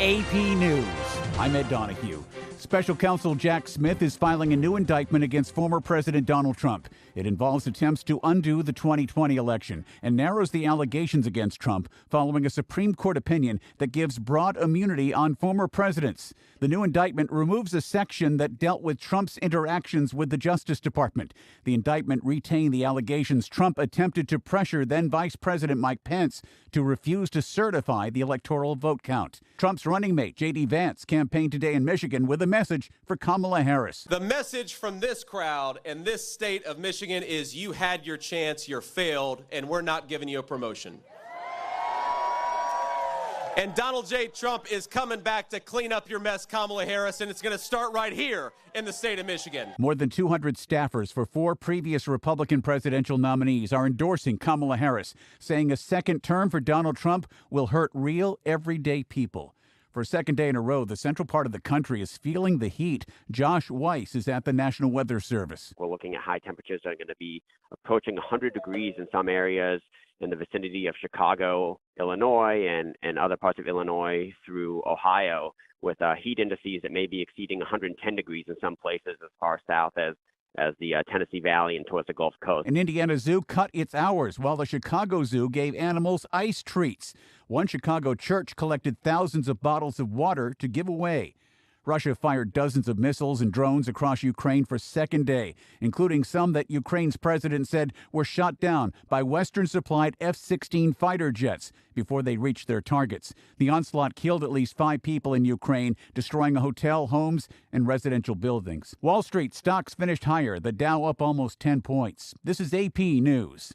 AP News. I'm Ed Donahue. Special counsel Jack Smith is filing a new indictment against former President Donald Trump. It involves attempts to undo the 2020 election and narrows the allegations against Trump following a Supreme Court opinion that gives broad immunity on former presidents. The new indictment removes a section that dealt with Trump's interactions with the Justice Department. The indictment retained the allegations Trump attempted to pressure then Vice President Mike Pence to refuse to certify the electoral vote count. Trump's running mate, J.D. Vance, campaigned today in Michigan with a message for Kamala Harris. The message from this crowd and this state of Michigan is you had your chance, you're failed, and we're not giving you a promotion. And Donald J. Trump is coming back to clean up your mess, Kamala Harris, and it's going to start right here in the state of Michigan. More than 200 staffers for 4 previous Republican presidential nominees are endorsing Kamala Harris, saying a second term for Donald Trump will hurt real, everyday people. For a second day in a row, the central part of the country is feeling the heat. Josh Weiss is at the National Weather Service. We're looking at high temperatures that are going to be approaching 100 degrees in some areas in the vicinity of Chicago, Illinois, and other parts of Illinois through Ohio, with heat indices that may be exceeding 110 degrees in some places as far south as the Tennessee Valley and towards the Gulf Coast. An Indiana zoo cut its hours while the Chicago Zoo gave animals ice treats. One Chicago church collected thousands of bottles of water to give away. Russia fired dozens of missiles and drones across Ukraine for second day, including some that Ukraine's president said were shot down by Western-supplied F-16 fighter jets before they reached their targets. The onslaught killed at least 5 people in Ukraine, destroying a hotel, homes, and residential buildings. Wall Street stocks finished higher, the Dow up almost 10 points. This is AP News.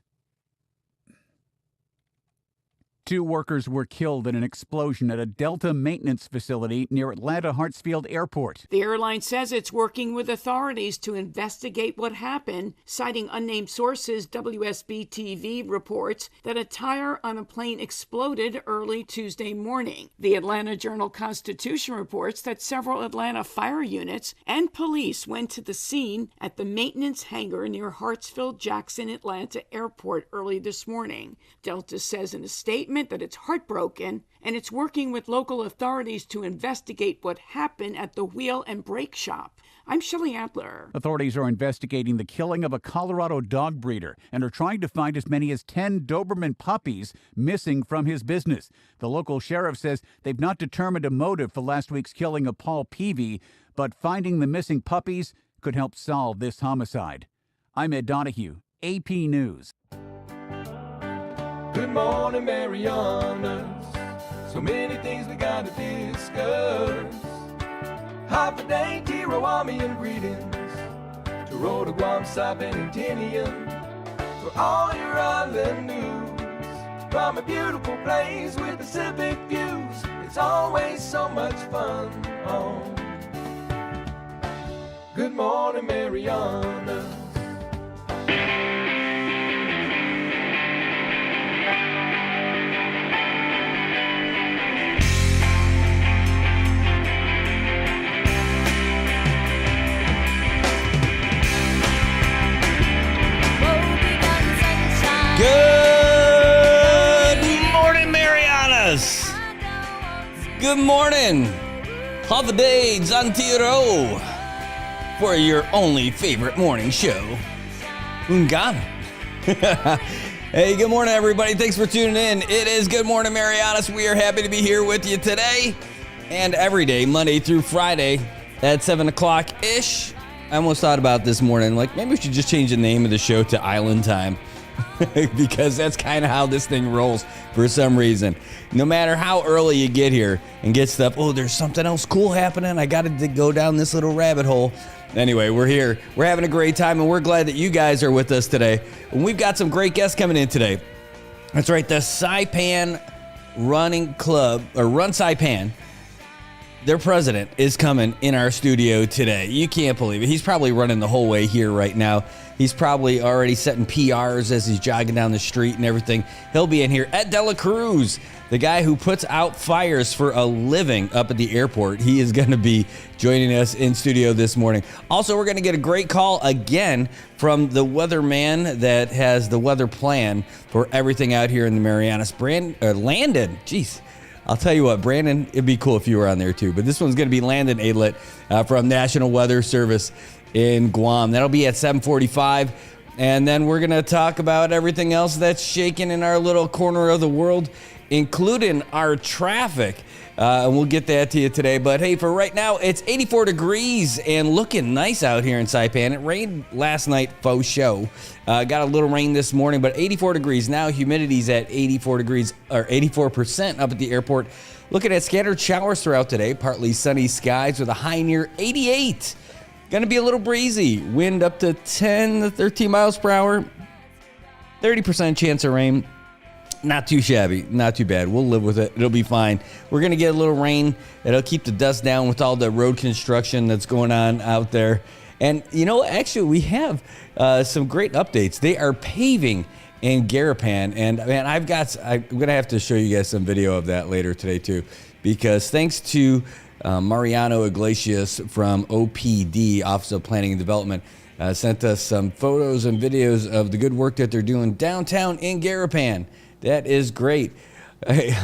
2 workers were killed in an explosion at a Delta maintenance facility near Atlanta Hartsfield Airport. The airline says it's working with authorities to investigate what happened, citing unnamed sources. WSB-TV reports that a tire on a plane exploded early Tuesday morning. The Atlanta Journal-Constitution reports that several Atlanta fire units and police went to the scene at the maintenance hangar near Hartsfield-Jackson Atlanta Airport early this morning. Delta says in a statement that it's heartbroken and it's working with local authorities to investigate what happened at the wheel and brake shop. I'm Shelley Adler. Authorities are investigating the killing of a Colorado dog breeder and are trying to find as many as 10 Doberman puppies missing from his business. The local sheriff says they've not determined a motive for last week's killing of Paul Peavy, but finding the missing puppies could help solve this homicide. I'm Ed Donahue, AP News. Good morning, Marianas. So many things we gotta discuss. Hafa, Adai, Tirow, Army and greetings. Tirow to Guam, Saipan and Tinian. For all your island news. From a beautiful place with Pacific views. It's always so much fun on Good Morning, Marianas. Good morning, Marianas. Good morning. Hafa, Adai, Tirow for your only favorite morning show. Ungana. Hey, good morning, everybody. Thanks for tuning in. It is Good Morning, Marianas. We are happy to be here with you today and every day, Monday through Friday at 7 o'clock-ish. I almost thought about this morning, like, maybe we should just change the name of the show to Island Time. Because that's kind of how this thing rolls for some reason. No matter how early you get here and get stuff, oh, there's something else cool happening. I got to go down this little rabbit hole. Anyway, we're here. We're having a great time, and we're glad that you guys are with us today. And we've got some great guests coming in today. That's right, the Saipan Running Club, or Run Saipan. Their president is coming in our studio today. You can't believe it. He's probably running the whole way here right now. He's probably already setting PRs as he's jogging down the street and everything. He'll be in here. Ed Dela Cruz, the guy who puts out fires for a living up at the airport. He is going to be joining us in studio this morning. Also, we're going to get a great call again from the weatherman that has the weather plan for everything out here in the Marianas. Landon, jeez. I'll tell you what, Brandon, it'd be cool if you were on there too. But this one's going to be Landon Aidlet from National Weather Service in Guam. That'll be at 7:45. And then we're going to talk about everything else that's shaking in our little corner of the world, including our traffic. And we'll get that to you today. But hey, for right now, it's 84 degrees and looking nice out here in Saipan. It rained last night, faux show. Got a little rain this morning, but 84 degrees now. Humidity's at 84 degrees, or 84% up at the airport. Looking at scattered showers throughout today. Partly sunny skies with a high near 88. Going to be a little breezy. Wind up to 10 to 13 miles per hour. 30% chance of rain. Not too shabby. Not too bad. We'll live with it. It'll be fine. We're going to get a little rain. It'll keep the dust down with all the road construction that's going on out there. And, you know, actually, we have some great updates. They are paving in Garapan. And, man, I'm going to have to show you guys some video of that later today, too. Because thanks to Mariano Iglesias from OPD, Office of Planning and Development, sent us some photos and videos of the good work that they're doing downtown in Garapan. That is great. Hey,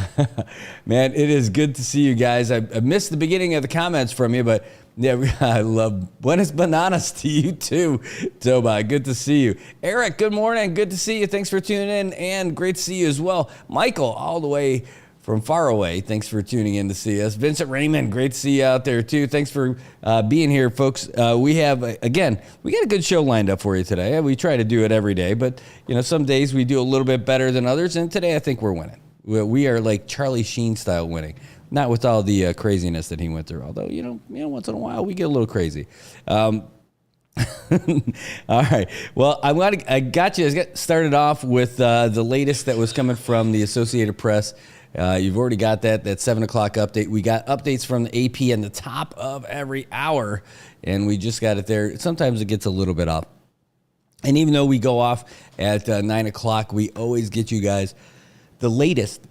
man, it is good to see you guys. I missed the beginning of the comments from you, but yeah, I love Buenas Bananas to you too, Toba. Good to see you. Eric, good morning. Good to see you. Thanks for tuning in, and great to see you as well. Michael, all the way from far away, thanks for tuning in to see us. Vincent Raymond, great to see you out there too. Thanks for being here, folks. We have, again, we got a good show lined up for you today. We try to do it every day, but you know, some days we do a little bit better than others, and today I think we're winning. We are like Charlie Sheen style winning, not with all the craziness that he went through. Although, you know, once in a while we get a little crazy. All right. Well, I got you started off with the latest that was coming from the Associated Press. You've already got that 7 o'clock update. We got updates from the AP in the top of every hour, and we just got it there. Sometimes it gets a little bit off. And even though we go off at 9 o'clock, we always get you guys the latest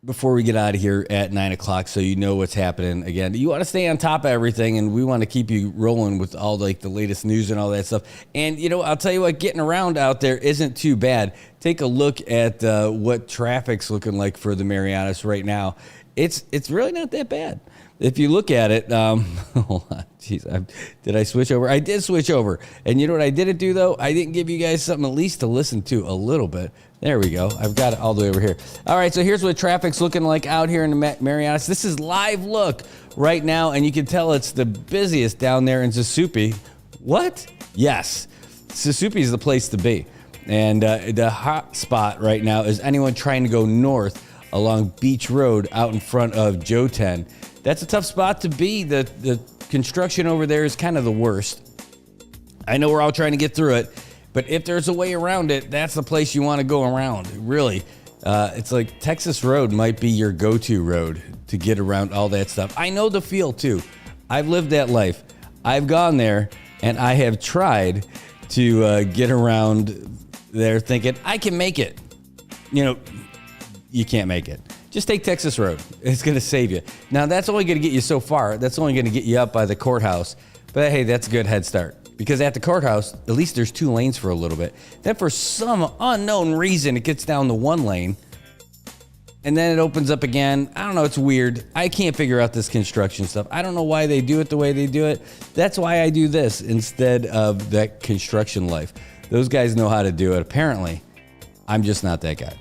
before we get out of here at 9 o'clock, so you know what's happening. Again, you want to stay on top of everything, and we want to keep you rolling with all like the latest news and all that stuff. And, you know, I'll tell you what, getting around out there isn't too bad. Take a look at what traffic's looking like for the Marianas right now. It's really not that bad. If you look at it, hold on, jeez, did I switch over? I did switch over. And you know what I didn't do, though? I didn't give you guys something at least to listen to a little bit. There we go. I've got it all the way over here. All right, so here's what traffic's looking like out here in the Marianas. This is live look right now, and you can tell it's the busiest down there in Susupi. What? Yes, Susupi is the place to be. And the hot spot right now is anyone trying to go north along Beach Road out in front of Joten. That's a tough spot to be. The construction over there is kind of the worst. I know we're all trying to get through it, but if there's a way around it, that's the place you want to go around. Really, it's like Texas Road might be your go-to road to get around all that stuff. I know the feel too. I've lived that life. I've gone there, and I have tried to get around there thinking, I can make it. You know, you can't make it. Just take Texas Road. It's going to save you. Now, that's only going to get you so far. That's only going to get you up by the courthouse. But, hey, that's a good head start. Because at the courthouse, at least there's 2 lanes for a little bit. Then for some unknown reason, it gets down to 1 lane. And then it opens up again. I don't know. It's weird. I can't figure out this construction stuff. I don't know why they do it the way they do it. That's why I do this instead of that construction life. Those guys know how to do it. Apparently, I'm just not that guy.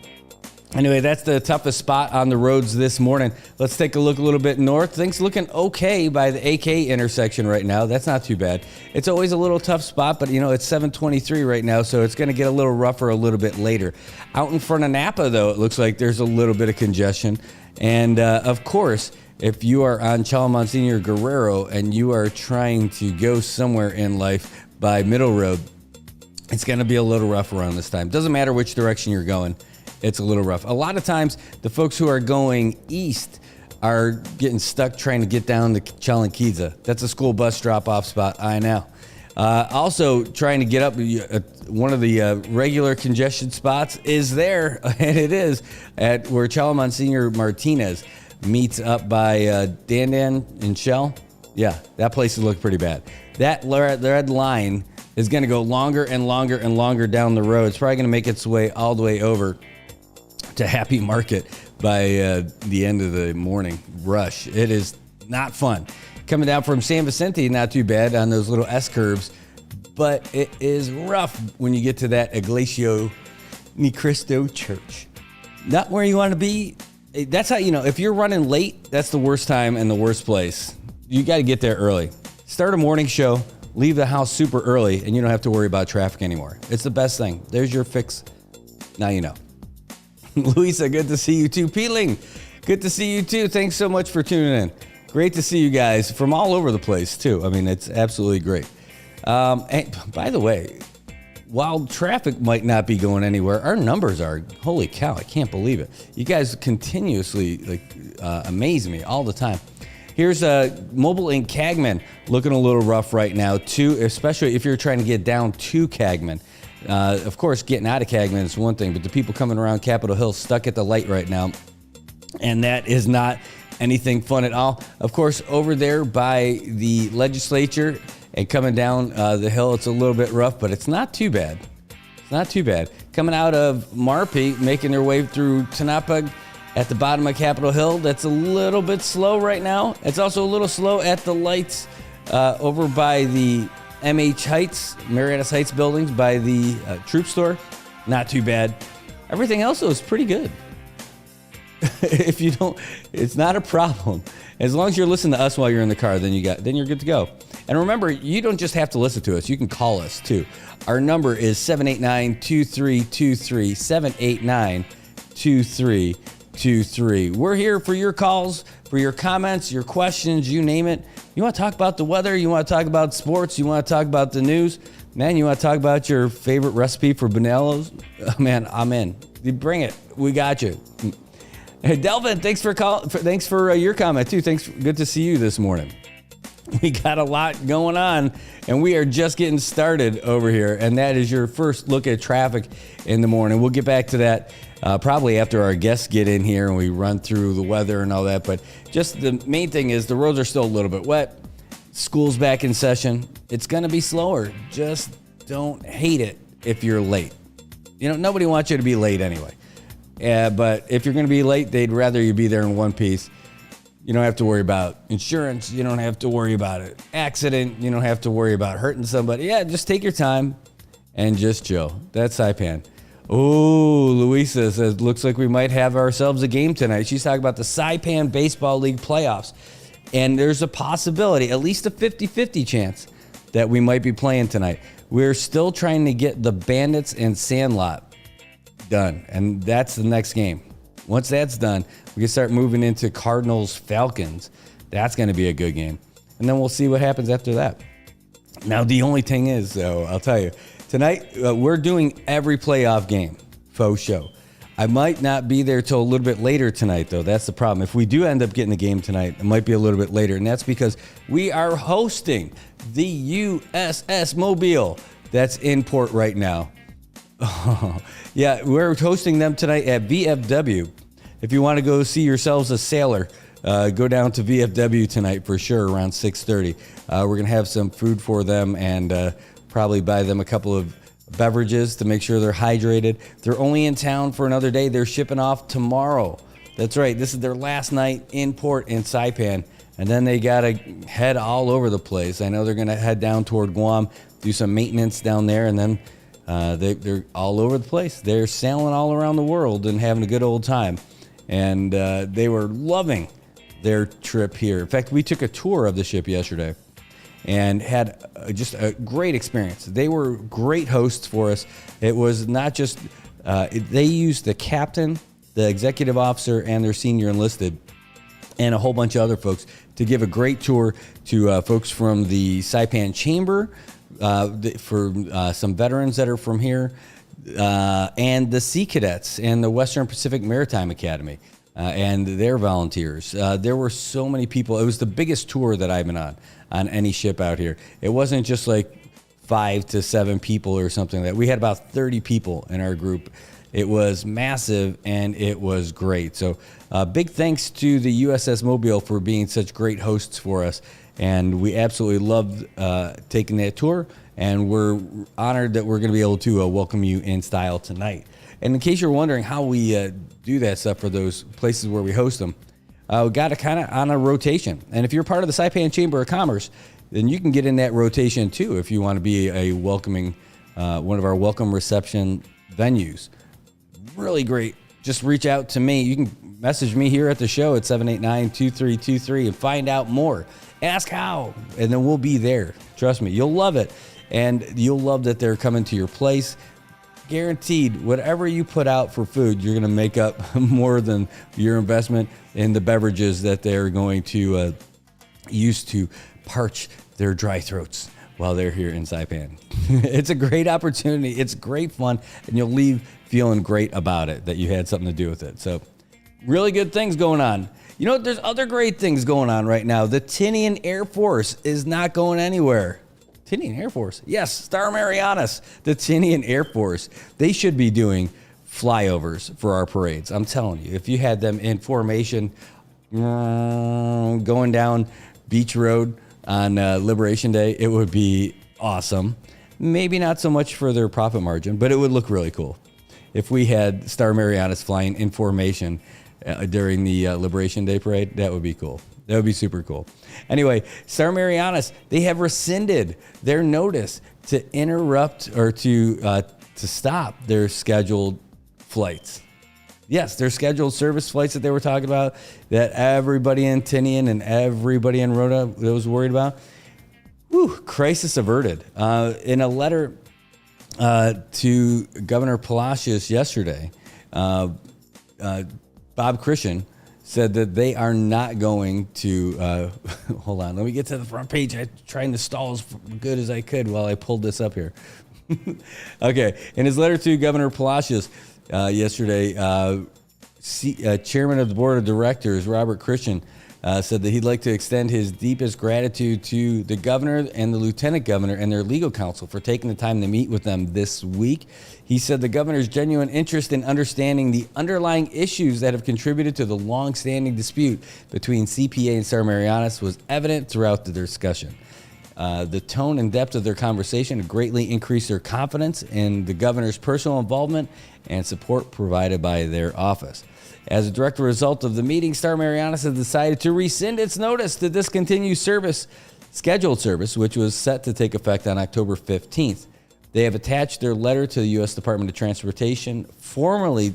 Anyway, that's the toughest spot on the roads this morning. Let's take a look a little bit north. Things looking okay by the AK intersection right now. That's not too bad. It's always a little tough spot, but, you know, it's 7:23 right now, so it's going to get a little rougher a little bit later. Out in front of Napa, though, it looks like there's a little bit of congestion. And, of course, if you are on Chalmonseñor Guerrero and you are trying to go somewhere in life by Middle Road, it's going to be a little rough around this time. Doesn't matter which direction you're going. It's a little rough. A lot of times, the folks who are going east are getting stuck trying to get down to Chalanquiza. That's a school bus drop-off spot, I know. Also, trying to get up, one of the regular congestion spots is there, and it is, at where Chalmonseñor Martinez meets up by Dandan and Shell. Yeah, that place has looked pretty bad. That red line is going to go longer and longer and longer down the road. It's probably going to make its way all the way over to Happy Market by the end of the morning rush. It is not fun. Coming down from San Vicente, not too bad on those little S curves, but it is rough when you get to that Iglesia Ni Cristo church. Not where you want to be. That's how, if you're running late, that's the worst time and the worst place. You got to get there early. Start a morning show, leave the house super early, and you don't have to worry about traffic anymore. It's the best thing. There's your fix. Now you know. Luisa, good to see you too. Peeling, good to see you too. Thanks so much for tuning in. Great to see you guys from all over the place too. I mean, it's absolutely great. And by the way, while traffic might not be going anywhere, our numbers are, holy cow, I can't believe it. You guys continuously amaze me all the time. Here's Mobile in Cagman, looking a little rough right now too, especially if you're trying to get down to Cagman. Of course, getting out of Cagman is one thing, but the people coming around Capitol Hill stuck at the light right now, and that is not anything fun at all. Of course, over there by the legislature and coming down the hill, it's a little bit rough, but it's not too bad. It's not too bad. Coming out of Marpy, making their way through Tenapug at the bottom of Capitol Hill, that's a little bit slow right now. It's also a little slow at the lights over by the MH Heights, Marianas Heights buildings by the troop store. Not too bad. Everything else though is pretty good. If you don't, it's not a problem. As long as you're listening to us while you're in the car, then you're good to go. And remember, you don't just have to listen to us. You can call us too. Our number is 789-2323, 789-2323. We're here for your calls, for your comments, your questions, you name it. You want to talk about the weather? You want to talk about sports? You want to talk about the news? Man, you want to talk about your favorite recipe for Bonellos? Man, I'm in. You bring it. We got you. Hey, Delvin, thanks for your comment too. Thanks. Good to see you this morning. We got a lot going on, and we are just getting started over here. And that is your first look at traffic in the morning. We'll get back to that probably after our guests get in here and we run through the weather and all that. But just the main thing is the roads are still a little bit wet. School's back in session. It's going to be slower. Just don't hate it if you're late. Nobody wants you to be late anyway. But if you're going to be late, they'd rather you be there in one piece. You don't have to worry about insurance. You don't have to worry about an accident. You don't have to worry about hurting somebody. Yeah, just take your time and just chill. That's Saipan. Oh, Luisa says, looks like we might have ourselves a game tonight. She's talking about the Saipan Baseball League playoffs. And there's a possibility, at least a 50-50 chance, that we might be playing tonight. We're still trying to get the Bandits and Sandlot done. And that's the next game. Once that's done, we can start moving into Cardinals-Falcons. That's going to be a good game. And then we'll see what happens after that. Now, the only thing is, though, I'll tell you, tonight we're doing every playoff game, faux show. I might not be there till a little bit later tonight, though. That's the problem. If we do end up getting the game tonight, it might be a little bit later. And that's because we are hosting the USS Mobile that's in port right now. Yeah, we're hosting them tonight at VFW. If you want to go see yourselves a sailor, go down to VFW tonight for sure around 6:30. We're going to have some food for them and probably buy them a couple of beverages to make sure they're hydrated. They're only in town for another day. They're shipping off tomorrow. That's right. This is their last night in port in Saipan. And then they got to head all over the place. I know they're going to head down toward Guam, do some maintenance down there, and then they're all over the place. They're sailing all around the world and having a good old time. And they were loving their trip here. In fact, we took a tour of the ship yesterday and had just a great experience. They were great hosts for us. It was not just, they used the captain, the executive officer, and their senior enlisted, and a whole bunch of other folks to give a great tour to folks from the Saipan Chamber, for some veterans that are from here, and the Sea Cadets and the Western Pacific Maritime Academy and their volunteers. There were so many people. It was the biggest tour that I've been on any ship out here. It wasn't just like 5 to 7 people or something like that. We had about 30 people in our group. It was massive and it was great. So big thanks to the USS Mobile for being such great hosts for us. And we absolutely loved taking that tour. And we're honored that we're going to be able to welcome you in style tonight. And in case you're wondering how we do that stuff for those places where we host them, we got it kind of on a rotation. And if you're part of the Saipan Chamber of Commerce, then you can get in that rotation too if you want to be a welcoming, one of our welcome reception venues. Really great. Just reach out to me. You can message me here at the show at 789-2323 and find out more. Ask how, and then we'll be there. Trust me, you'll love it. And you'll love that they're coming to your place. Guaranteed, whatever you put out for food, you're going to make up more than your investment in the beverages that they're going to use to parch their dry throats while they're here in Saipan. It's a great opportunity. It's great fun, and you'll leave feeling great about it, that you had something to do with it. So really good things going on. You know, there's other great things going on right now. The Tinian Air Force is not going anywhere. Tinian Air Force. Yes, Star Marianas, the Tinian Air Force. They should be doing flyovers for our parades. I'm telling you, if you had them in formation going down Beach Road on Liberation Day, it would be awesome. Maybe not so much for their profit margin, but it would look really cool if we had Star Marianas flying in formation during the Liberation Day parade. That would be cool. That would be super cool. Anyway, Star Marianas, they have rescinded their notice to interrupt or to stop their scheduled flights. Yes, their scheduled service flights that they were talking about, that everybody in Tinian and everybody in Rhoda was worried about. Whew, crisis averted. In a letter to Governor Palacios yesterday, Bob Christian said that they are not going to, hold on, let me get to the front page. I'm trying to stall as good as I could while I pulled this up here. Okay, in his letter to Governor Palacios yesterday, Chairman of the Board of Directors, Robert Christian, said that he'd like to extend his deepest gratitude to the governor and the lieutenant governor and their legal counsel for taking the time to meet with them this week. He said the governor's genuine interest in understanding the underlying issues that have contributed to the long-standing dispute between CPA and Star Marianas was evident throughout the discussion. The tone and depth of their conversation greatly increased their confidence in the governor's personal involvement and support provided by their office. As a direct result of the meeting, Star Marianas has decided to rescind its notice to discontinue scheduled service, which was set to take effect on October 15th. They have attached their letter to the U.S. Department of Transportation, formally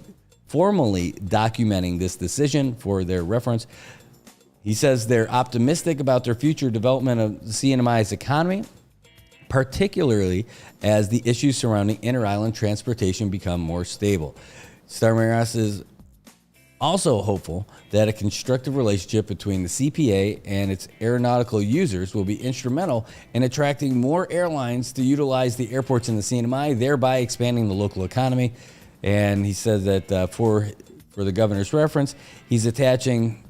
documenting this decision for their reference. He says they're optimistic about their future development of the CNMI's economy, particularly as the issues surrounding inter-island transportation become more stable. Star Marianas is also hopeful that a constructive relationship between the CPA and its aeronautical users will be instrumental in attracting more airlines to utilize the airports in the CNMI, thereby expanding the local economy. And he says that for the governor's reference, he's attaching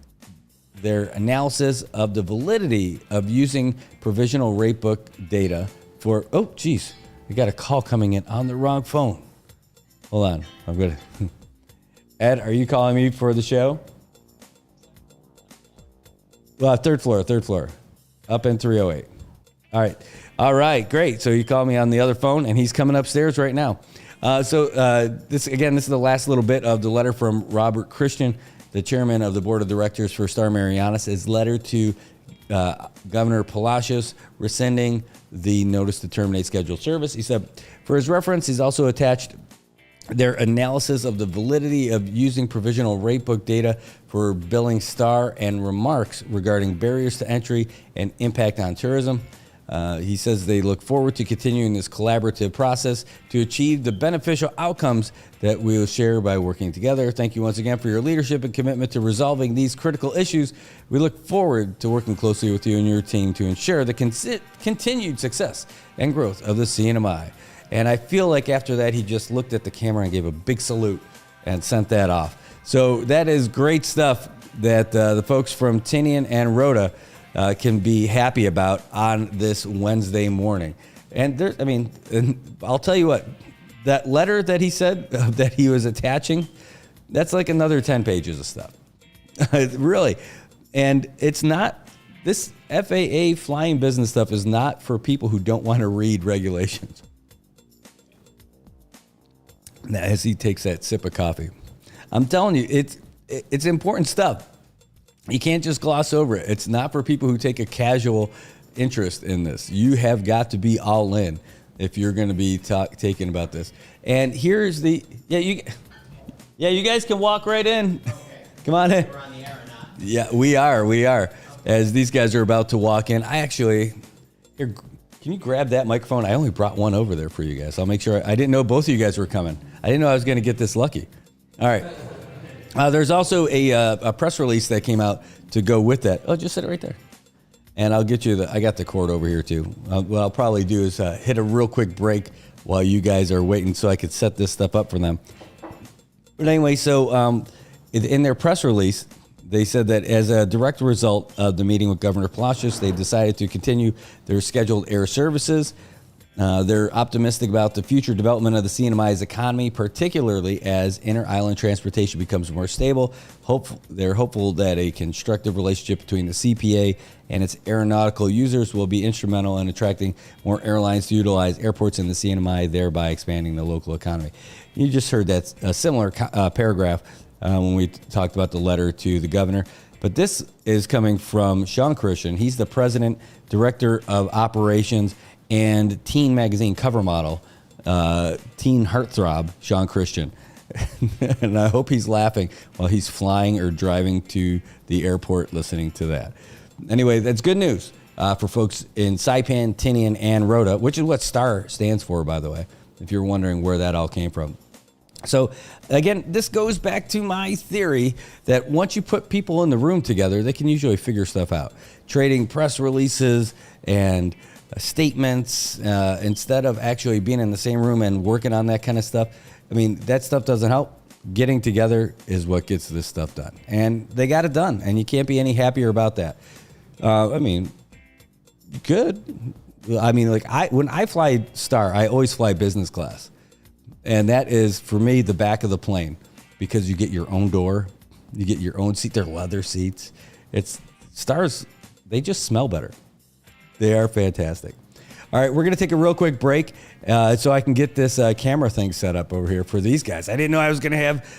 their analysis of the validity of using provisional rate book data for, oh, geez, we got a call coming in on the wrong phone. Hold on, I'm good. Ed, are you calling me for the show? Well, third floor, up in 308. All right, great. So you call me on the other phone, and he's coming upstairs right now. This is the last little bit of the letter from Robert Christian, the chairman of the board of directors for Star Marianas. His letter to Governor Palacios rescinding the notice to terminate scheduled service. He said, for his reference, he's also attached their analysis of the validity of using provisional rate book data for billing Star and remarks regarding barriers to entry and impact on tourism. He says they look forward to continuing this collaborative process to achieve the beneficial outcomes that we will share by working together. Thank you once again for your leadership and commitment to resolving these critical issues. We look forward to working closely with you and your team to ensure the continued success and growth of the CNMI. And I feel like after that, he just looked at the camera and gave a big salute and sent that off. So that is great stuff that the folks from Tinian and Rhoda can be happy about on this Wednesday morning. And I'll tell you what, that letter that he said that he was attaching, that's like another 10 pages of stuff. Really. And it's not, this FAA flying business stuff is not for people who don't want to read regulations. as he takes that sip of coffee. I'm telling you, it's important stuff. You can't just gloss over it. It's not for people who take a casual interest in this. You have got to be all in if you're going to be taking about this. And here's the you guys can walk right in. Okay. Come on in. We're on the air or not? Yeah, we are. As these guys are about to walk in, here, can you grab that microphone? I only brought one over there for you guys. I'll make sure. I didn't know both of you guys were coming. I didn't know I was going to get this lucky. All right. There's also a press release that came out to go with that. Oh, just sit it right there. And I'll get you I got the cord over here too. What I'll probably do is hit a real quick break while you guys are waiting so I could set this stuff up for them. But anyway, so in their press release, they said that as a direct result of the meeting with Governor Palacios, they decided to continue their scheduled air services. They're optimistic about the future development of the CNMI's economy, particularly as inter-island transportation becomes more stable. They're hopeful that a constructive relationship between the CPA and its aeronautical users will be instrumental in attracting more airlines to utilize airports in the CNMI, thereby expanding the local economy. You just heard that a similar paragraph when we talked about the letter to the governor. But this is coming from Sean Christian. He's the president, director of operations, and teen magazine cover model, teen heartthrob, Sean Christian. And I hope he's laughing while he's flying or driving to the airport listening to that. Anyway, that's good news for folks in Saipan, Tinian, and Rota, which is what STAR stands for, by the way, if you're wondering where that all came from. So, again, this goes back to my theory that once you put people in the room together, they can usually figure stuff out. Trading press releases and statements instead of actually being in the same room and working on that kind of stuff. I mean, that stuff doesn't help. Getting together is what gets this stuff done. And they got it done, and you can't be any happier about that. Good. I mean, when I fly Star, I always fly business class. And that is, for me, the back of the plane because you get your own door. You get your own seat. They're leather seats. Stars, they just smell better. They are fantastic. All right, we're going to take a real quick break so I can get this camera thing set up over here for these guys. I didn't know I was going to have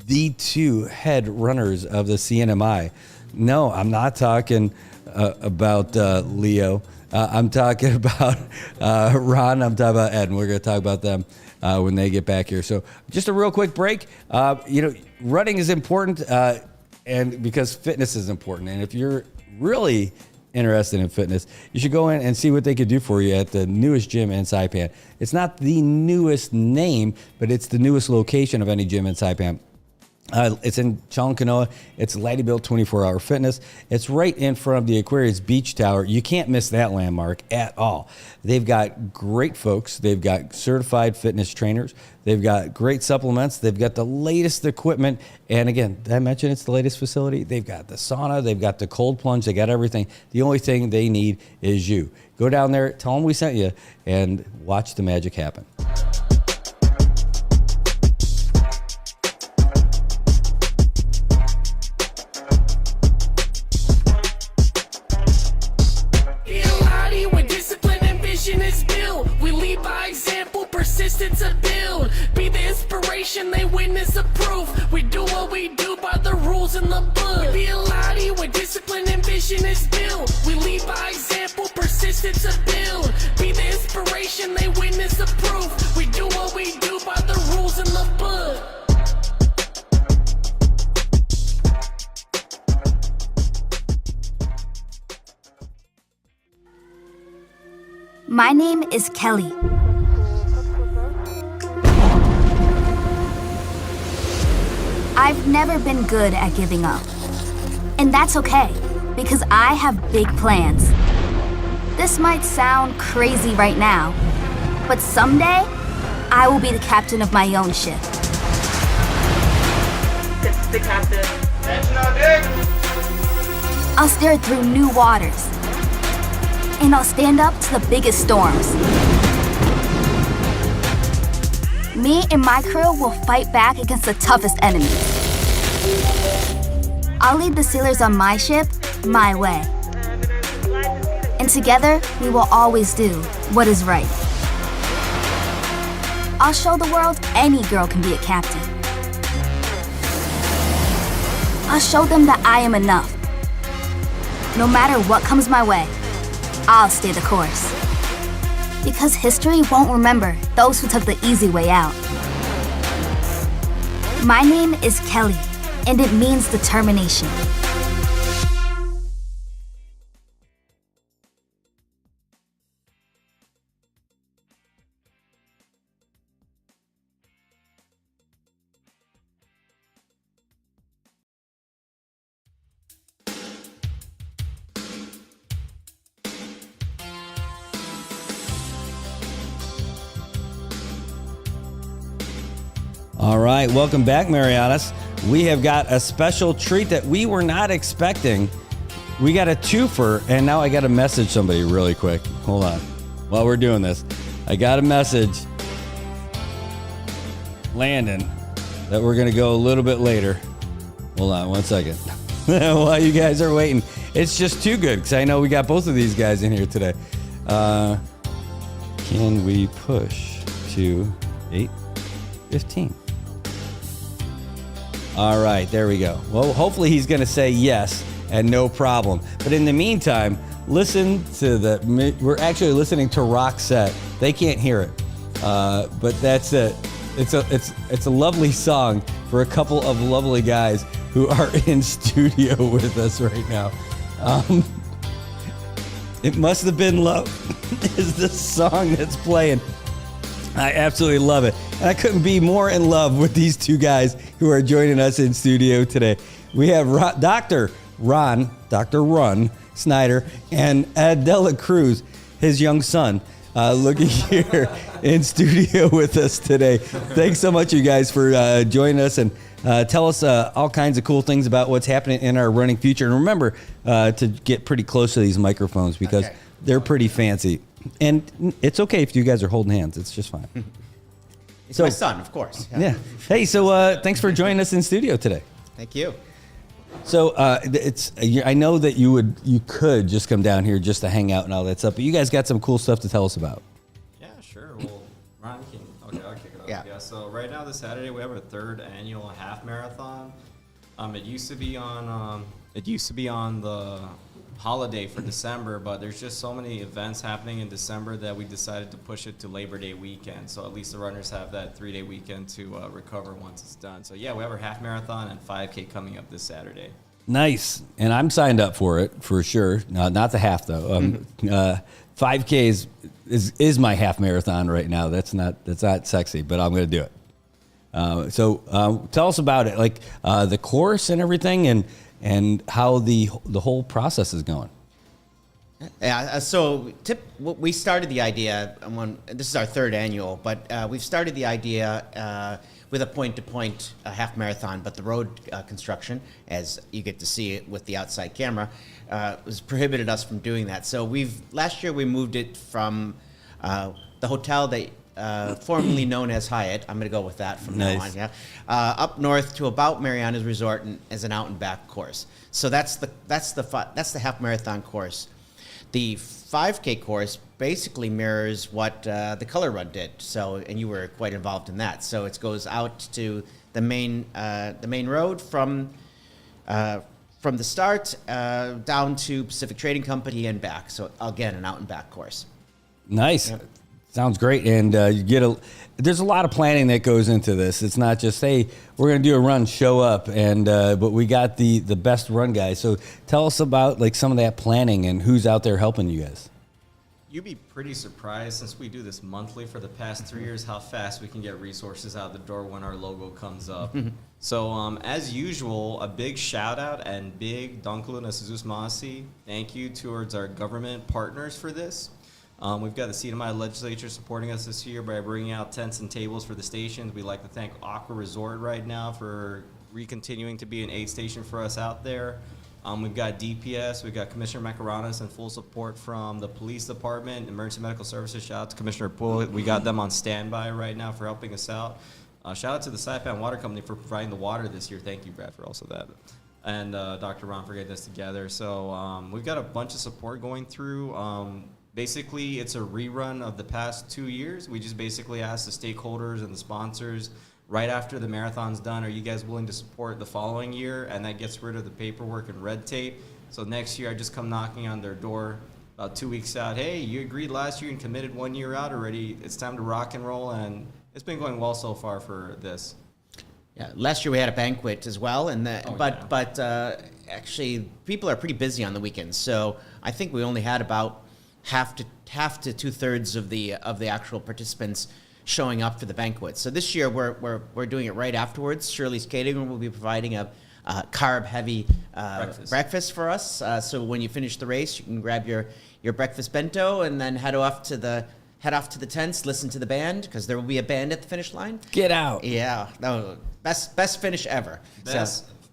the two head runners of the CNMI. No, I'm not talking about Leo. I'm talking about Ron. I'm talking about Ed, and we're going to talk about them when they get back here. So just a real quick break. Running is important and because fitness is important. And if you're really interested in fitness, you should go in and see what they could do for you at the newest gym in Saipan. It's not the newest name, but it's the newest location of any gym in Saipan. It's in Chalkanoa. It's Laddie-built 24-hour fitness. It's right in front of the Aquarius Beach Tower. You can't miss that landmark at all. They've got great folks. They've got certified fitness trainers. They've got great supplements. They've got the latest equipment. And again, did I mention it's the latest facility? They've got the sauna. They've got the cold plunge. They got everything. The only thing they need is you. Go down there, tell them we sent you, and watch the magic happen. Persistence of build, be the inspiration, they witness approve. We do what we do by the rules in the book. We be a Lottie where discipline and vision is built. We lead by example, persistence of build, be the inspiration, they witness approve. We do what we do by the rules in the book. My name is Kelly. I've never been good at giving up. And that's okay, because I have big plans. This might sound crazy right now, but someday, I will be the captain of my own ship. It's the captain. Attention on deck. I'll steer through new waters. And I'll stand up to the biggest storms. Me and my crew will fight back against the toughest enemies. I'll lead the sailors on my ship, my way. And together, we will always do what is right. I'll show the world any girl can be a captain. I'll show them that I am enough. No matter what comes my way, I'll stay the course. Because history won't remember those who took the easy way out. My name is Kelly, and it means determination. All right, welcome back, Marianas. We have got a special treat that we were not expecting. We got a twofer, and now I got to message somebody really quick. Hold on. While we're doing this, I got a message, Landon, that we're going to go a little bit later. Hold on 1 second. While you guys are waiting, it's just too good because I know we got both of these guys in here today. Can we push to 8:15? All right, there we go. Well, hopefully he's going to say yes and no problem. But in the meantime, listen to we're actually listening to Roxette. They can't hear it, but that's it. It's a lovely song for a couple of lovely guys who are in studio with us right now. It Must Have Been Love is the song that's playing. I absolutely love it. And I couldn't be more in love with these two guys who are joining us in studio today. We have Dr. Ron Snyder and Ed Dela Cruz, his young son, looking here in studio with us today. Thanks so much, you guys, for joining us and tell us all kinds of cool things about what's happening in our running future. And remember to get pretty close to these microphones because they're pretty fancy. And it's okay if you guys are holding hands. It's just fine. It's my son, of course. Yeah. Hey, so thanks for joining us in studio today. Thank you. So I know that you could just come down here just to hang out and all that stuff, but you guys got some cool stuff to tell us about. Yeah, sure. Well, Ron can. Okay, I'll kick it off. Yeah. So right now, this Saturday, we have our 3rd annual half marathon. It used to be on the holiday for December, but there's just so many events happening in December that we decided to push it to Labor Day weekend. So at least the runners have that 3-day weekend to recover once it's done. So yeah, we have our half marathon and 5K coming up this Saturday. Nice. And I'm signed up for it for sure. Not the half though. 5K is my half marathon right now. That's not sexy, but I'm going to do it. So tell us about it, like the course and everything, and how the whole process is going. Yeah, we started the idea, this is our 3rd annual, but we've started the idea with a point-to-point half marathon, but the road construction, as you get to see it with the outside camera, was prohibited us from doing that. So last year we moved it from the hotel that formerly known as Hyatt. I'm going to go with that from now on. Yeah, up north to about Marianas Resort as an out and back course. So that's the half marathon course. The 5K course basically mirrors what the Color Run did. So, and you were quite involved in that. So it goes out to the main road from the start down to Pacific Trading Company and back. So again, an out and back course. Nice. Yep. Sounds great, and there's a lot of planning that goes into this. It's not just, hey, we're going to do a run, show up, but we got the best run guys. So tell us about like some of that planning and who's out there helping you guys. You'd be pretty surprised, since we do this monthly for the past 3 years, how fast we can get resources out the door when our logo comes up. So as usual, a big shout out and big Dankulu na Jesus Masi. Thank you towards our government partners for this. We've got the seat of my legislature supporting us this year by bringing out tents and tables for the stations. We'd like to thank Aqua Resort right now for continuing to be an aid station for us out there. We've got DPS, we've got Commissioner Marianas and full support from the police department, emergency medical services. Shout out to Commissioner Poole. We got them on standby right now for helping us out. Shout out to the Saipan Water Company for providing the water this year. Thank you, Brad, for also that. And Dr. Ron for getting this together. So we've got a bunch of support going through. Basically, it's a rerun of the past 2 years. We just basically asked the stakeholders and the sponsors right after the marathon's done, are you guys willing to support the following year? And that gets rid of the paperwork and red tape. So next year, I just come knocking on their door about 2 weeks out. Hey, you agreed last year and committed 1 year out already. It's time to rock and roll. And it's been going well so far for this. Yeah, last year we had a banquet as well, and actually people are pretty busy on the weekends. So I think we only had about half to 2/3 of the actual participants showing up for the banquet. So this year we're doing it right afterwards. Shirley's Catering will be providing a carb-heavy breakfast for us. So when you finish the race, you can grab your breakfast bento and then head off to the tents, listen to the band, because there will be a band at the finish line. Get out. Yeah, no, best finish ever.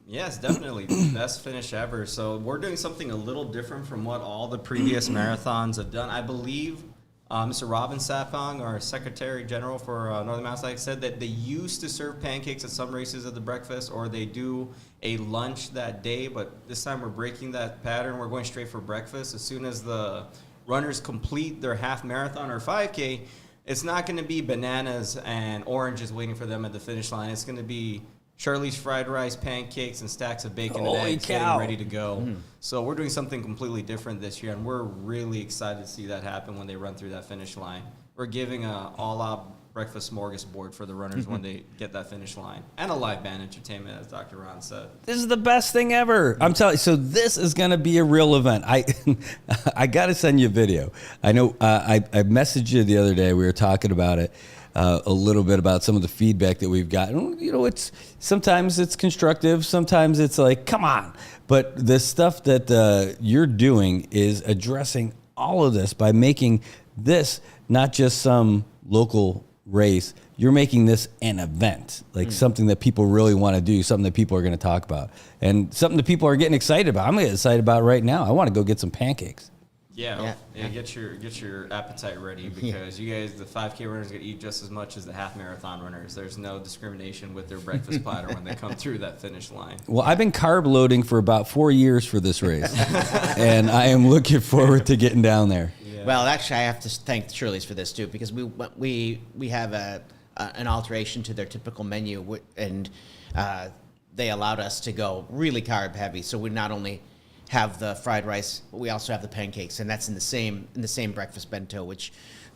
Yes, definitely. Best finish ever. So we're doing something a little different from what all the previous marathons have done. I believe Mr. Robin Sapong, our Secretary General for Northern Mountain Athletics, said that they used to serve pancakes at some races at the breakfast, or they do a lunch that day, but this time we're breaking that pattern. We're going straight for breakfast. As soon as the runners complete their half marathon or 5K, it's not going to be bananas and oranges waiting for them at the finish line. It's going to be Charlie's fried rice, pancakes, and stacks of bacon and eggs getting ready to go. So we're doing something completely different this year, and we're really excited to see that happen when they run through that finish line. We're giving an all-out breakfast smorgasbord for the runners when they get that finish line, and a live band entertainment, as Dr. Ron said. This is the best thing ever. I'm telling you. So this is going to be a real event. I got to send you a video. I know I messaged you the other day. We were talking about it. A little bit about some of the feedback that we've gotten. You know, it's sometimes it's constructive, sometimes it's like, come on. But the stuff that you're doing is addressing all of this by making this not just some local race. You're making this an event, like something that people really want to do, something that people are going to talk about, and something that people are getting excited about. I'm getting excited about it right now. I want to go get some pancakes. Yeah, get your appetite ready, because you guys, the 5K runners, get to eat just as much as the half marathon runners. There's no discrimination with their breakfast platter when they come through that finish line. Well, I've been carb loading for about 4 years for this race, and I am looking forward to getting down there. Yeah. Well, actually, I have to thank Shirley's for this too, because we have an alteration to their typical menu, and they allowed us to go really carb heavy. So we not only have the fried rice, but we also have the pancakes, and that's in the same breakfast bento, which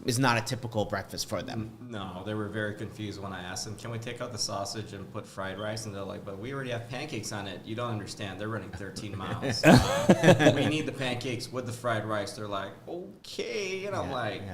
is not a typical breakfast for them. No, they were very confused when I asked them, can we take out the sausage and put fried rice? And they're like, but we already have pancakes on it. You don't understand. They're running 13 miles. We need the pancakes with the fried rice. They're like, okay. And I'm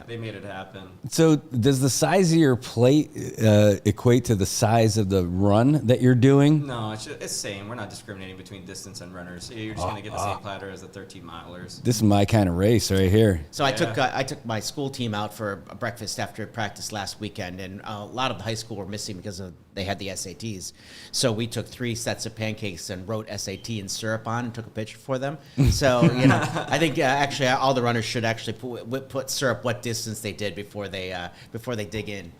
they made it happen. So does the size of your plate equate to the size of the run that you're doing? No, it's same. We're not discriminating between distance and runners. You're just going to get the same platter as the 13 milers. This is my kind of race right here. So I took my school team out for a breakfast after practice last weekend, and a lot of the high school were missing because they had the SATs. So we took 3 sets of pancakes and wrote SAT and syrup on and took a picture for them. So I think actually all the runners should actually put syrup what distance they did before they dig in.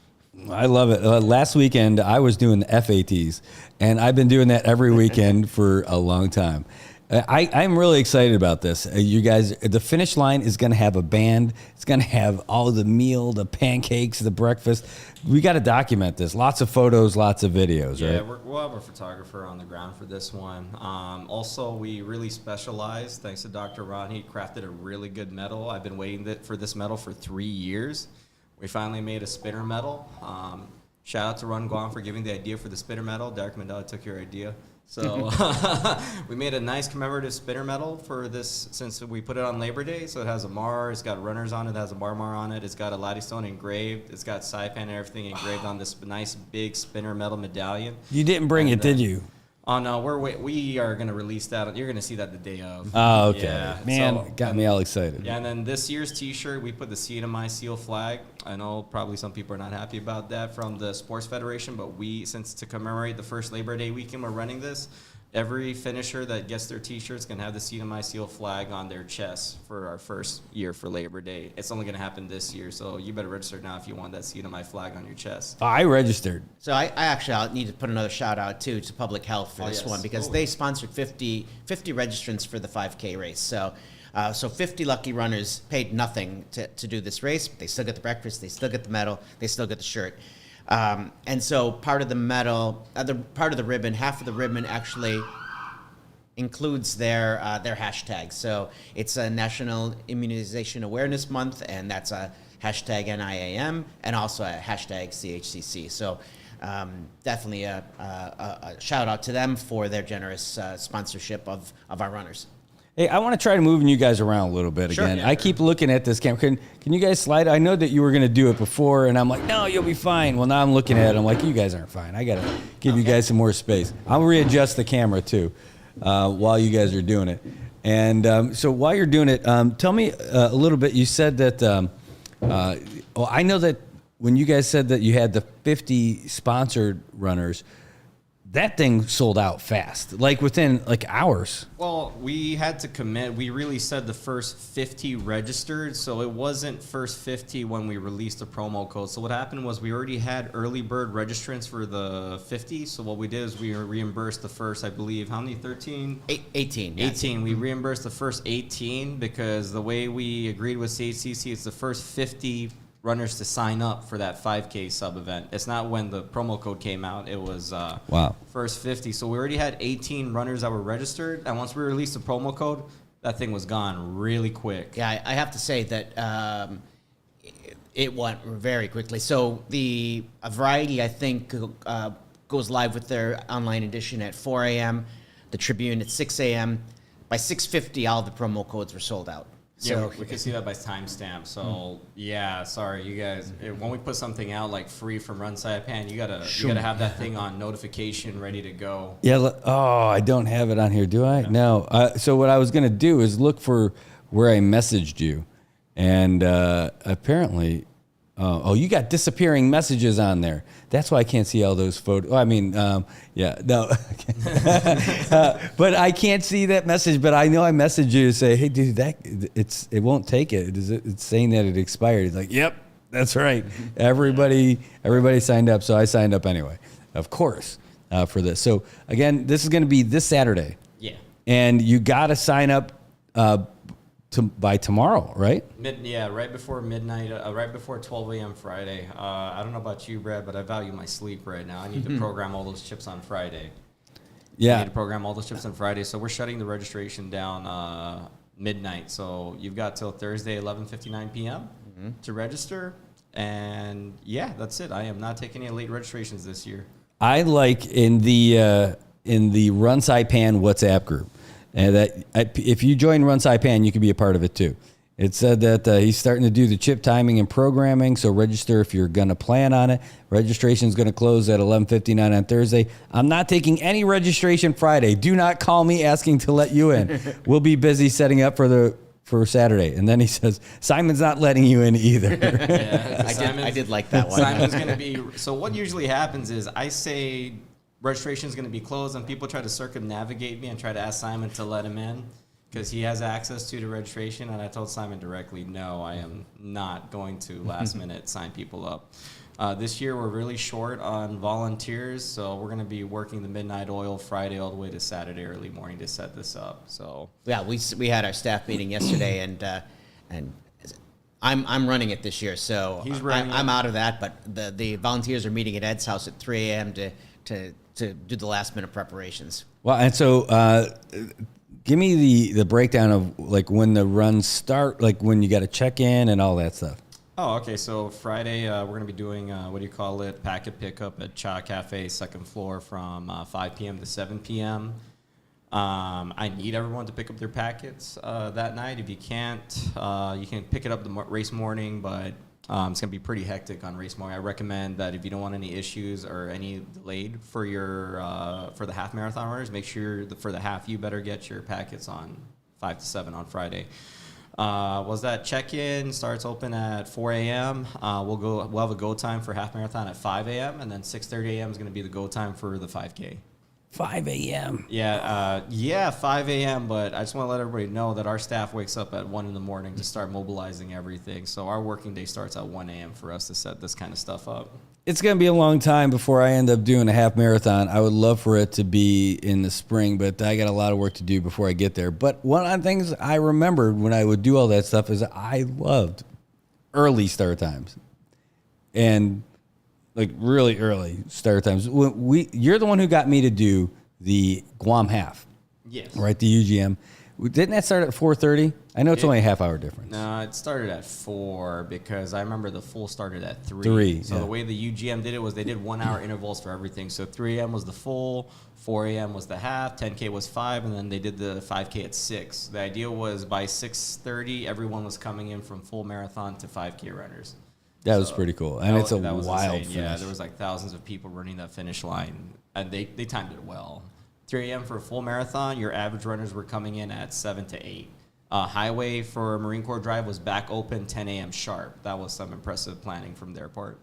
I love it. Last weekend I was doing the FATs, and I've been doing that every weekend for a long time. I'm really excited about this. You guys, the finish line is going to have a band. It's going to have all the meal, the pancakes, the breakfast. We got to document this. Lots of photos, lots of videos, right? Yeah, we'll have a photographer on the ground for this one. Also, we really specialize, thanks to Dr. Ron. He crafted a really good medal. I've been waiting for this medal for 3 years. We finally made a spinner medal. Shout out to Ron Guam for giving the idea for the spinner medal. Derek Mandela took your idea. So we made a nice commemorative spinner medal for this, since we put it on Labor Day. So it has a Mar, it's got runners on it, has a Mar on it, it's got a Laddystone engraved, it's got Saipan and everything engraved on this nice big spinner medal medallion. You didn't bring it, did you? Oh no, we are going to release that. You're going to see that the day of. Oh, okay. Yeah, Man, got me all excited. Yeah, and then this year's T-shirt, we put the CNMI seal flag. I know probably some people are not happy about that from the Sports Federation, but since to commemorate the first Labor Day weekend, we're running this. Every finisher that gets their T-shirts can have the CNMI seal flag on their chest for our first year for Labor Day. It's only going to happen this year, so you better register now if you want that CNMI flag on your chest. I registered. So I'll need to put another shout out too to Public Health for this one, because they sponsored 50 registrants for the 5K race. So So 50 lucky runners paid nothing to do this race, but they still get the breakfast, they still get the medal, they still get the shirt. And so part of the medal, part of the ribbon, half of the ribbon actually includes their hashtag. So it's a National Immunization Awareness Month, and that's a hashtag NIAM and also a hashtag CHCC. So definitely a shout out to them for their generous sponsorship of our runners. Hey, I want to try to move you guys around a little bit again. Yeah, I keep looking at this camera. Can you guys slide? I know that you were going to do it before, and I'm like, no, you'll be fine. Well, now I'm looking at it. I'm like, you guys aren't fine. I got to give you guys some more space. I'll readjust the camera, too, while you guys are doing it. And so while you're doing it, tell me a little bit. You said that, I know that when you guys said that you had the 50 sponsored runners, that thing sold out fast, like within hours. Well, we had to commit. We really said the first 50 registered, so it wasn't first 50 when we released the promo code. So what happened was we already had early bird registrants for the 50. So what we did is we reimbursed the first, I believe, how many? 13? 18. 18. We reimbursed the first 18 because the way we agreed with CHCC, it's the first 50 runners to sign up for that 5K sub event. It's not when the promo code came out. It was first 50. So we already had 18 runners that were registered, and once we released the promo code, that thing was gone really quick. Yeah, I have to say that it went very quickly. So the Variety, I think, goes live with their online edition at 4 a.m., the Tribune at 6 a.m. By 6:50, all the promo codes were sold out. So we can see that by timestamp. So sorry, you guys. When we put something out like free from Run Saipan, you gotta have that thing on notification ready to go. Yeah. I don't have it on here, do I? No. So what I was gonna do is look for where I messaged you, and apparently, you got disappearing messages on there. That's why I can't see all those photos. But I can't see that message. But I know I messaged you to say, "Hey, dude, it won't take it. It's saying that it expired." He's like, "Yep, that's right. Everybody signed up, so I signed up anyway, of course, for this." So again, this is going to be this Saturday. Yeah. And you got to sign up by tomorrow, right? Right before midnight, right before 12 a.m. Friday. I don't know about you, Brad, but I value my sleep right now. I need to program all those chips on Friday. Yeah. I need to program all those chips on Friday. So we're shutting the registration down midnight. So you've got till Thursday, 11:59 p.m. to register. And that's it. I am not taking any late registrations this year. I like in the Run Saipan WhatsApp group. And that if you join Run Saipan, you can be a part of it too. It said that he's starting to do the chip timing and programming, so register if you're going to plan on it. Registration is going to close at 11:59 on Thursday. I'm not taking any registration Friday. Do not call me asking to let you in. We'll be busy setting up for Saturday. And then he says, Simon's not letting you in either. I did like that one. Simon's going to be... So what usually happens is I say... registration is going to be closed, and people try to circumnavigate me and try to ask Simon to let him in because he has access to the registration. And I told Simon directly, no, I am not going to last minute sign people up. This year we're really short on volunteers, so we're going to be working the midnight oil Friday all the way to Saturday early morning to set this up. So we had our staff meeting yesterday, and I'm running it this year, so I'm out of that. But the volunteers are meeting at Ed's house at 3 a.m. to do the last minute preparations. Well, and so give me the breakdown of like when the runs start, like when you got to check in and all that stuff. Oh, okay. So Friday we're going to be doing packet pickup at Cha Cafe, second floor from 5 p.m. to 7 p.m. I need everyone to pick up their packets that night. If you can't, you can pick it up the race morning, but it's going to be pretty hectic on race morning. I recommend that if you don't want any issues or any delayed for the half marathon runners, make sure for the half you better get your packets on 5 to 7 on Friday. Was that check-in starts open at 4 a.m. We'll have a go time for half marathon at 5 a.m. and then 6:30 a.m. is going to be the go time for the 5K. 5 a.m. 5 a.m. But I just want to let everybody know that our staff wakes up at 1 in the morning to start mobilizing everything. So our working day starts at 1 a.m. for us to set this kind of stuff up. It's going to be a long time before I end up doing a half marathon. I would love for it to be in the spring, but I got a lot of work to do before I get there. But one of the things I remembered when I would do all that stuff is I loved early start times. And like really early start times. You're the one who got me to do the Guam half. Yes. Right, the UGM. Didn't that start at 4:30? I know it's only a half-hour difference. No, it started at 4 because I remember the full started at 3. 3, So the way the UGM did it was they did 1 hour intervals for everything. So 3 a.m. was the full, 4 a.m. was the half, 10K was 5, and then they did the 5K at 6. The idea was by 6:30, everyone was coming in from full marathon to 5K runners. That was pretty cool. And it's a wild insane. finish. Yeah, there was like thousands of people running that finish line, and they timed it well. 3 a.m. for a full marathon, your average runners were coming in at 7 to 8. Highway for Marine Corps Drive was back open 10 a.m. sharp. That was some impressive planning from their part.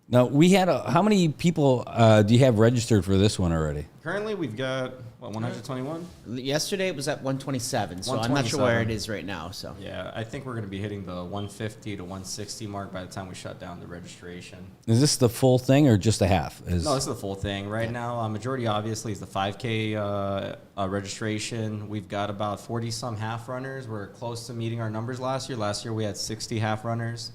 Now, we had how many people do you have registered for this one already? Currently, we've got, 121? Yesterday it was at 127, so I'm not sure where it is right now. So yeah, I think we're going to be hitting the 150 to 160 mark by the time we shut down the registration. Is this the full thing or just a half? No, this is the full thing. Right now, majority obviously is the 5K registration. We've got about 40-some half runners. We're close to meeting our numbers last year. Last year we had 60 half runners.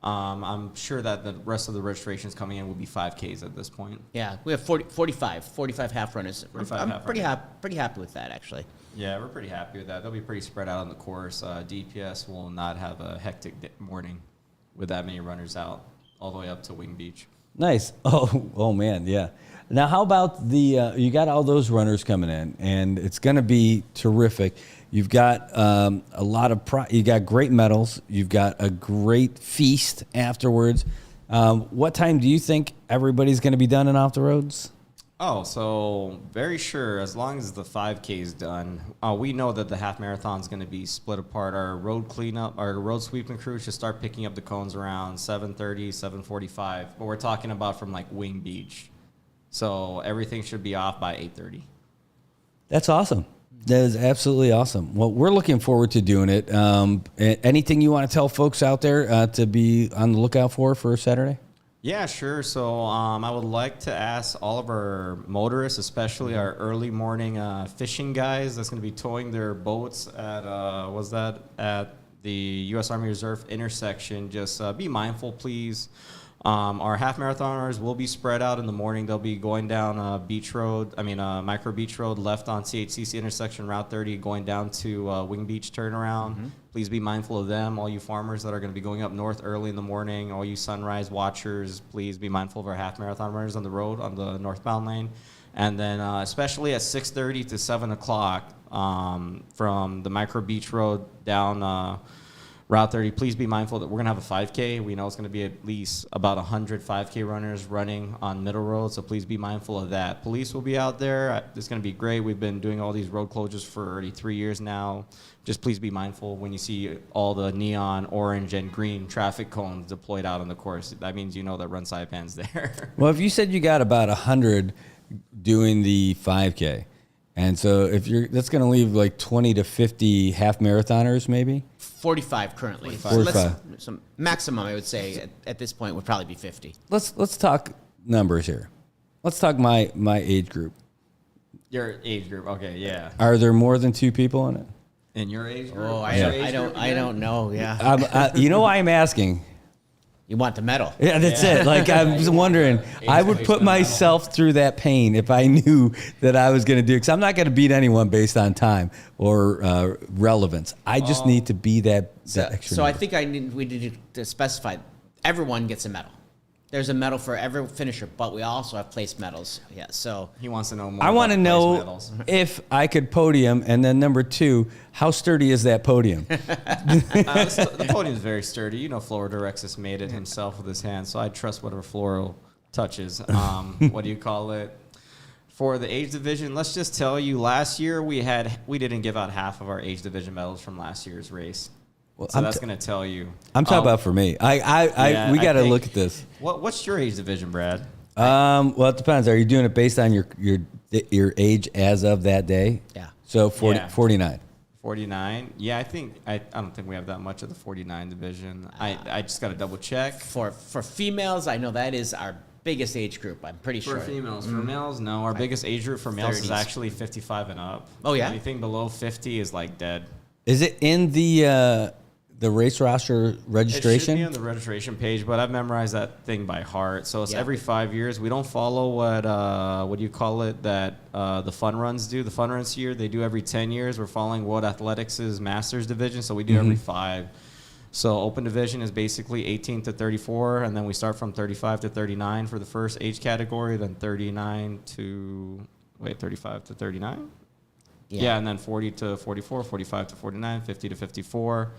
I'm sure that the rest of the registrations coming in will be 5Ks at this point. yeah, we have 45 half runners. 45 I'm half pretty happy with that, actually. Yeah, we're pretty happy with that. They'll be pretty spread out on the course. DPS will not have a hectic morning with that many runners out all the way up to Wing Beach. Nice. Oh man, yeah. Now, how about the you got all those runners coming in, and it's going to be terrific. You've got a lot of you got great medals. You've got a great feast afterwards. What time do you think everybody's going to be done and off the roads? Oh, so very sure. As long as the 5K is done, we know that the half marathon is going to be split apart. Our road cleanup, our road sweeping crew should start picking up the cones around 7:30, 7:45. But we're talking about from like Wing Beach, so everything should be off by 8:30. That's awesome. That is absolutely awesome. Well, we're looking forward to doing it. Anything you want to tell folks out there to be on the lookout for Saturday? Yeah, sure. So I would like to ask all of our motorists, especially our early morning fishing guys that's going to be towing their boats at, at the U.S. Army Reserve intersection, just be mindful, please. Our half marathoners will be spread out in the morning. They'll be going down Micro Beach Road left on CHCC intersection, Route 30, going down to Wing Beach turnaround. Mm-hmm. Please be mindful of them. All you farmers that are going to be going up north early in the morning, all you sunrise watchers, please be mindful of our half marathon runners on the road on the northbound lane. And then especially at 6:30 to 7 o'clock from the Micro Beach Road down Route 30, please be mindful that we're going to have a 5K. We know it's going to be at least about 100 5K runners running on Middle Road, so please be mindful of that. Police will be out there. It's going to be great. We've been doing all these road closures for already 3 years now. Just please be mindful when you see all the neon, orange, and green traffic cones deployed out on the course. That means you know that Run Saipan's there. Well, if you said you got about 100 doing the 5K, and so that's going to leave like 20 to 50 half marathoners maybe? 45 currently. 45. So maximum, I would say, at this point would probably be 50. Let's talk numbers here. Let's talk my age group. Your age group, okay, yeah. Are there more than 2 people in it? In your age group? Oh, I don't know. Yeah. You know why I'm asking? You want the medal? Yeah, that's it. Like I'm just wondering, I would put myself through that pain if I knew that I was going to do. Because I'm not going to beat anyone based on time or relevance. I just need to be that extra. So I think we need to specify everyone gets a medal. There's a medal for every finisher, but we also have place medals. Yeah, so he wants to know more. I want to know medals. if I could podium, and then number 2, how sturdy is that podium? The podium is very sturdy. You know, Florida Rexus made it himself with his hands, so I trust whatever Floro touches. What do you call it? For the age division, let's just tell you, last year we didn't give out half of our age division medals from last year's race. Well, so that's going to tell you. I'm talking about for me. We got to look at this. What's your age division, Brad? Well, it depends. Are you doing it based on your age as of that day? Yeah. So 49. 49. Yeah, I don't think we have that much of the 49 division. I just got to double check. For females, I know that is our biggest age group, I'm pretty For sure. females. For males, no. Our biggest age group for males is 30s. actually 55 and up. Oh, yeah? Anything below 50 is like dead. Is it in the race roster registration? It should be on the registration page, but I've memorized that thing by heart. So it's Yeah. every 5 years. We don't follow what do you call it, that the fun runs do. The fun runs here, they do every 10 years. We're following World Athletics' Masters division, so we do every 5. So open division is basically 18 to 34, and then we start from 35 to 39 for the first age category, then 35 to 39? Yeah, and then 40 to 44, 45 to 49, 50 to 54,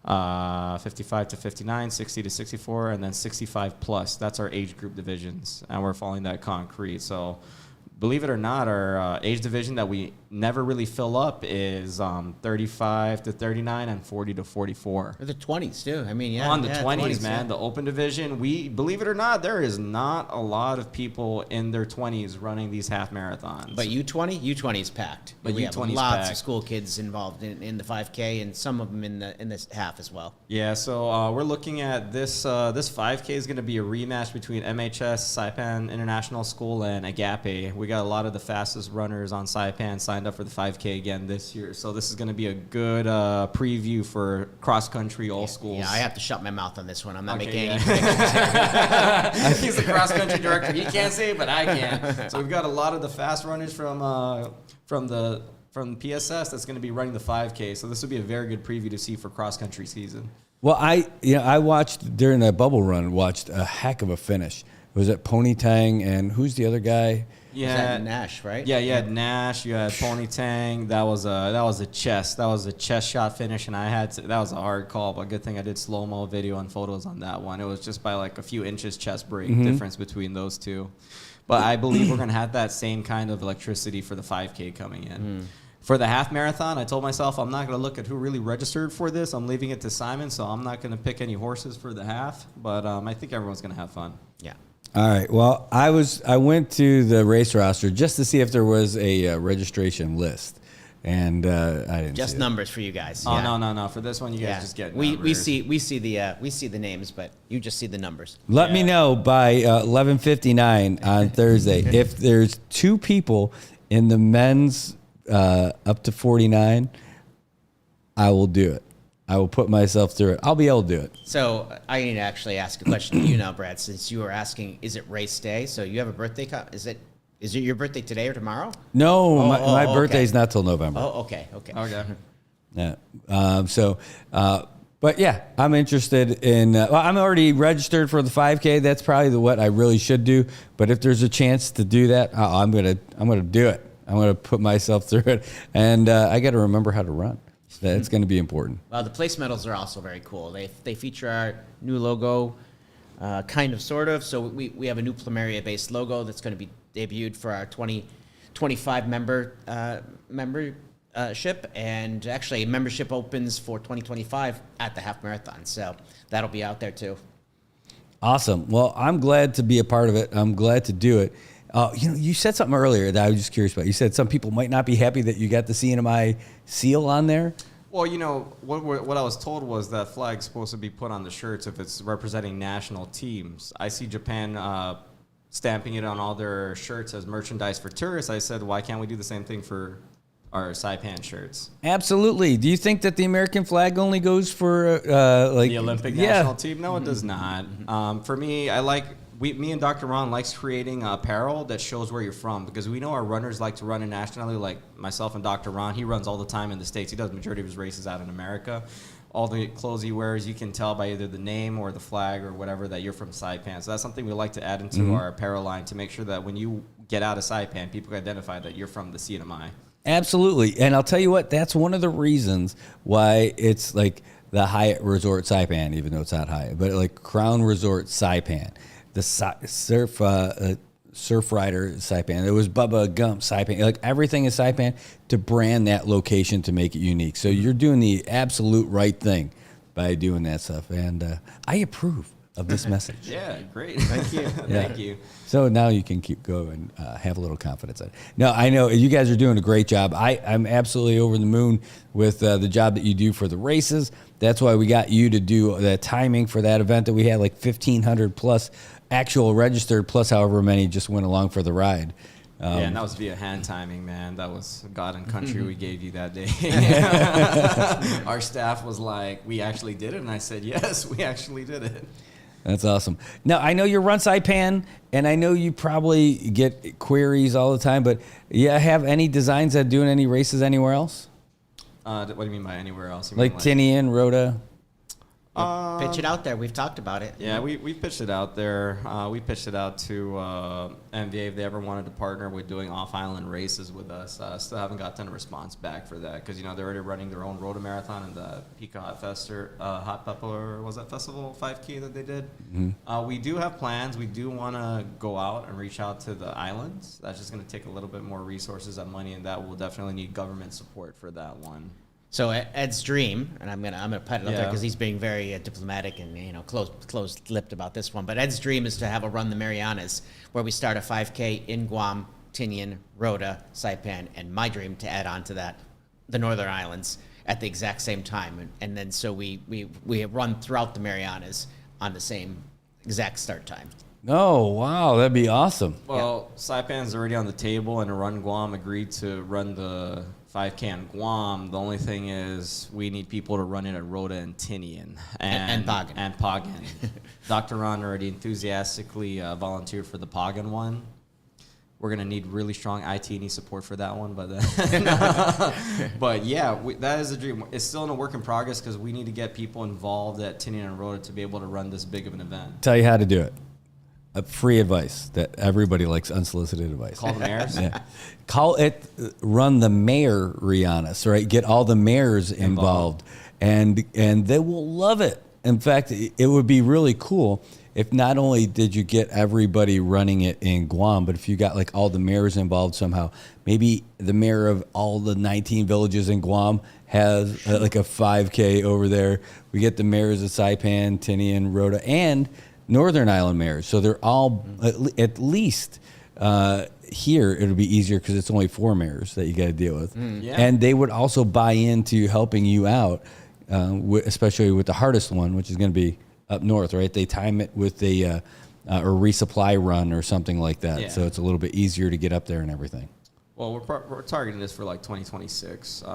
55 to 59, 60 to 64, and then 65 plus. That's our age group divisions, and we're following that concrete. So believe it or not, our age division that we never really fill up is 35 to 39 and 40 to 44. Or the 20s, too. I mean, yeah. On the yeah, 20s, man, yeah. the open division, we believe it or not, there is not a lot of people in their 20s running these half marathons. But U20 is packed. But we have U20 is lots packed. of school kids involved in the 5K, and some of them in this half as well. Yeah, so we're looking at this 5K is going to be a rematch between MHS, Saipan International School, and Agape. We got a lot of the fastest runners on Saipan signed up for the 5K again this year. So this is going to be a good preview for cross-country all schools. Yeah, I have to shut my mouth on this one. I'm not making yeah. any predictions here. He's the cross-country director. He can't say it, but I can. So we've got a lot of the fast runners from PSS that's going to be running the 5K. So this will be a very good preview to see for cross-country season. Well, I watched during that bubble run, watched a heck of a finish. Was it Pony Tang and who's the other guy? Yeah, Was that Nash, right? Yeah, you had Nash, you had Pony Tang. That was a chest shot finish, and that was a hard call, but good thing I did slow-mo video and photos on that one. It was just by like a few inches chest break difference between those two. But I believe we're gonna have that same kind of electricity for the 5K coming in. For the half marathon, I told myself I'm not going to look at who really registered for this. I'm leaving it to Simon, so I'm not going to pick any horses for the half. But I think everyone's going to have fun. Yeah. All right. Well, I went to the race roster just to see if there was a registration list, and I didn't. Just see it. numbers for you guys. Oh, yeah. no. For this one, you guys just get we numbers. see the names, but you just see the numbers. Let me know by 11:59 on Thursday if there's 2 people in the men's up to 49. I will do it. I will put myself through it. I'll be able to do it. So I need to actually ask a question to you now, Brad, since you were asking, is it race day? So you have a birthday. Is it your birthday today or tomorrow? No, my okay. birthday's not till November. Oh, okay. Okay. Yeah. But yeah, I'm interested in. I'm already registered for the 5K. That's probably what I really should do. But if there's a chance to do that, I'm gonna do it. I'm gonna put myself through it, and I got to remember how to run. That's going to be important. Well, the place medals are also very cool. They feature our new logo, kind of, sort of. So we have a new Plumeria-based logo that's going to be debuted for our 2025 membership, and actually membership opens for 2025 at the half marathon. So that'll be out there too. Awesome. Well, I'm glad to be a part of it. I'm glad to do it. You said something earlier that I was just curious about. You said some people might not be happy that you got the CNMI seal on there. Well, what I was told was that flag's supposed to be put on the shirts if it's representing national teams. I see Japan stamping it on all their shirts as merchandise for tourists. I said, why can't we do the same thing for our Saipan shirts? Absolutely. Do you think that the American flag only goes for the Olympic national team? No, it does not. For me, me and Dr. Ron likes creating apparel that shows where you're from, because we know our runners like to run internationally, like myself and Dr. Ron. He runs all the time in the States. He does the majority of his races out in America. All the clothes he wears, you can tell by either the name or the flag or whatever that you're from Saipan. So that's something we like to add into our apparel line to make sure that when you get out of Saipan, people can identify that you're from the CNMI. Absolutely. And I'll tell you what, that's one of the reasons why it's like the Hyatt Resort Saipan, even though it's not Hyatt, but like Crown Resort Saipan. The surf rider Saipan. It was Bubba Gump Saipan. Like everything is Saipan to brand that location to make it unique. So you're doing the absolute right thing by doing that stuff. And I approve of this message. Yeah, great. Thank you. Thank you. So now you can keep going and have a little confidence in it. No, I know you guys are doing a great job. I'm absolutely over the moon with the job that you do for the races. That's why we got you to do the timing for that event that we had, like 1,500 plus actual registered plus however many just went along for the ride. Yeah, and that was via hand timing, man. That was God and country we gave you that day. Our staff was like, we actually did it. And I said, yes, we actually did it. That's awesome. Now, I know you run Saipan, and I know you probably get queries all the time, but have any designs that doing any races anywhere else? What do you mean by anywhere else? You Like mean Tinian, Rhoda? Pitch it out there. We've talked about it. Yeah, we pitched it out there. We pitched it out to MVA if they ever wanted to partner with doing off-island races with us. Still haven't gotten a response back for that because they're already running their own Rhoda Marathon and the Pico Hot Pepper was that festival 5K that they did. Mm-hmm. We do have plans. We do want to go out and reach out to the islands. That's just going to take a little bit more resources and money, and that will definitely need government support for that one. So Ed's dream, and I'm gonna put it up there because he's being very diplomatic and closed-lipped about this one. But Ed's dream is to have a run the Marianas, where we start a 5K in Guam, Tinian, Rhoda, Saipan, and my dream to add on to that the Northern Islands at the exact same time, and then so we run throughout the Marianas on the same exact start time. Oh, wow, that'd be awesome. Well, Saipan's already on the table, and Run Guam agreed to run the 5K in Guam. The only thing is we need people to run it at Rhoda and Tinian. And Pagan. And Pagan. Dr. Ron already enthusiastically volunteered for the Pagan one. We're going to need really strong IT&E support for that one. But that is a dream. It's still in a work in progress because we need to get people involved at Tinian and Rhoda to be able to run this big of an event. Tell you how to do it. Free advice that everybody likes, unsolicited advice. Call the mayors? Yeah. Call it Run the Marianas, right? Get all the mayors involved. And they will love it. In fact, it would be really cool if not only did you get everybody running it in Guam, but if you got like all the mayors involved somehow. Maybe the mayor of all the 19 villages in Guam has like a 5K over there. We get the mayors of Saipan, Tinian, Rhoda, and Northern Island mayors. So they're all at least here it'll be easier because it's only 4 mayors that you got to deal with. And they would also buy into helping you out, especially with the hardest one, which is going to be up north, right? They time it with a resupply run or something like that. Yeah. So it's a little bit easier to get up there and everything. Well, we're targeting this for like 2026.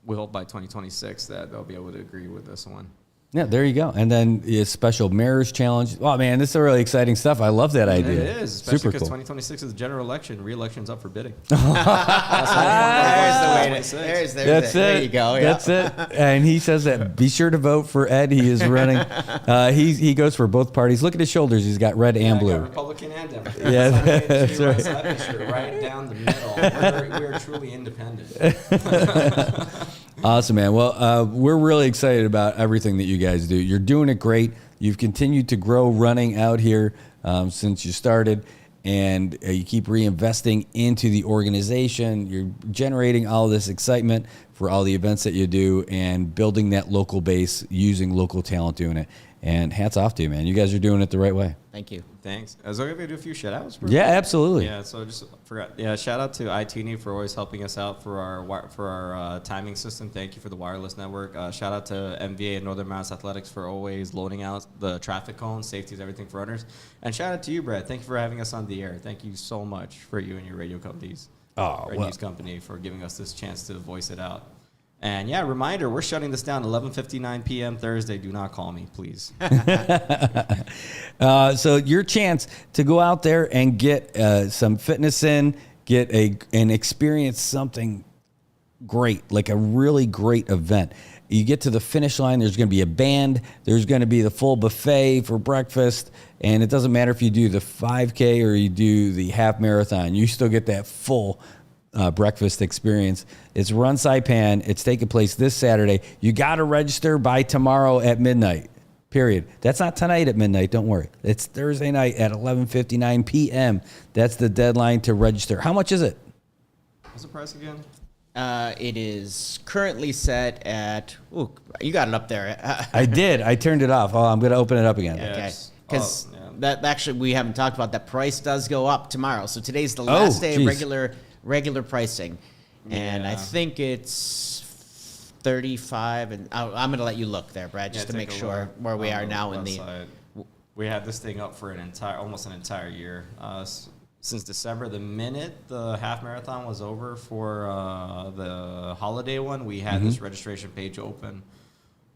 We hope by 2026 that they'll be able to agree with this one. Yeah, there you go. And then a special Mayor's Challenge. Oh, man, this is really exciting stuff. I love that idea. It is, especially Super because cool. 2026 is the general election. Re-election's up for bidding. There's the way to. That's it. There you go. Yeah. That's it. And he says that be sure to vote for Ed. He is running. He goes for both parties. Look at his shoulders. He's got red and blue. Republican and Democrat. Yeah, that's right. Right down the middle. We're truly independent. Awesome, man. Well, we're really excited about everything that you guys do. You're doing it great. You've continued to grow running out here since you started, and you keep reinvesting into the organization. You're generating all this excitement for all the events that you do and building that local base, using local talent doing it. And hats off to you, man. You guys are doing it the right way. Thank you. Thanks. I was going to do a few shout-outs. Yeah, absolutely. Yeah, so I just forgot. Yeah, shout-out to IT&E for always helping us out for our timing system. Thank you for the wireless network. Shout-out to MVA and Northern Mass Athletics for always loading out the traffic cones. Safety is everything for runners. And shout-out to you, Brad. Thank you for having us on the air. Thank you so much for you and your radio companies. News company for giving us this chance to voice it out. And yeah, reminder, we're shutting this down 11:59 p.m. Thursday. Do not call me, please. So your chance to go out there and get some fitness in, and experience something great, like a really great event. You get to the finish line, there's going to be a band, there's going to be the full buffet for breakfast, and it doesn't matter if you do the 5K or you do the half marathon, you still get that full breakfast experience. It's Run Saipan. It's taking place this Saturday. You got to register by tomorrow at midnight, period. That's not tonight at midnight. Don't worry. It's Thursday night at 11:59 p.m. That's the deadline to register. How much is it? What's the price again? It is currently set at, you got it up there. I did. I turned it off. Oh, I'm going to open it up again. Okay. Because that actually, we haven't talked about that. Price does go up tomorrow. So today's the last day of regular pricing. And I think it's 35. And I'm going to let you look there, Brad, just to make sure where we are now in the. We had this thing up for almost an entire year. Since December, the minute the half marathon was over for the holiday one, we had this registration page open.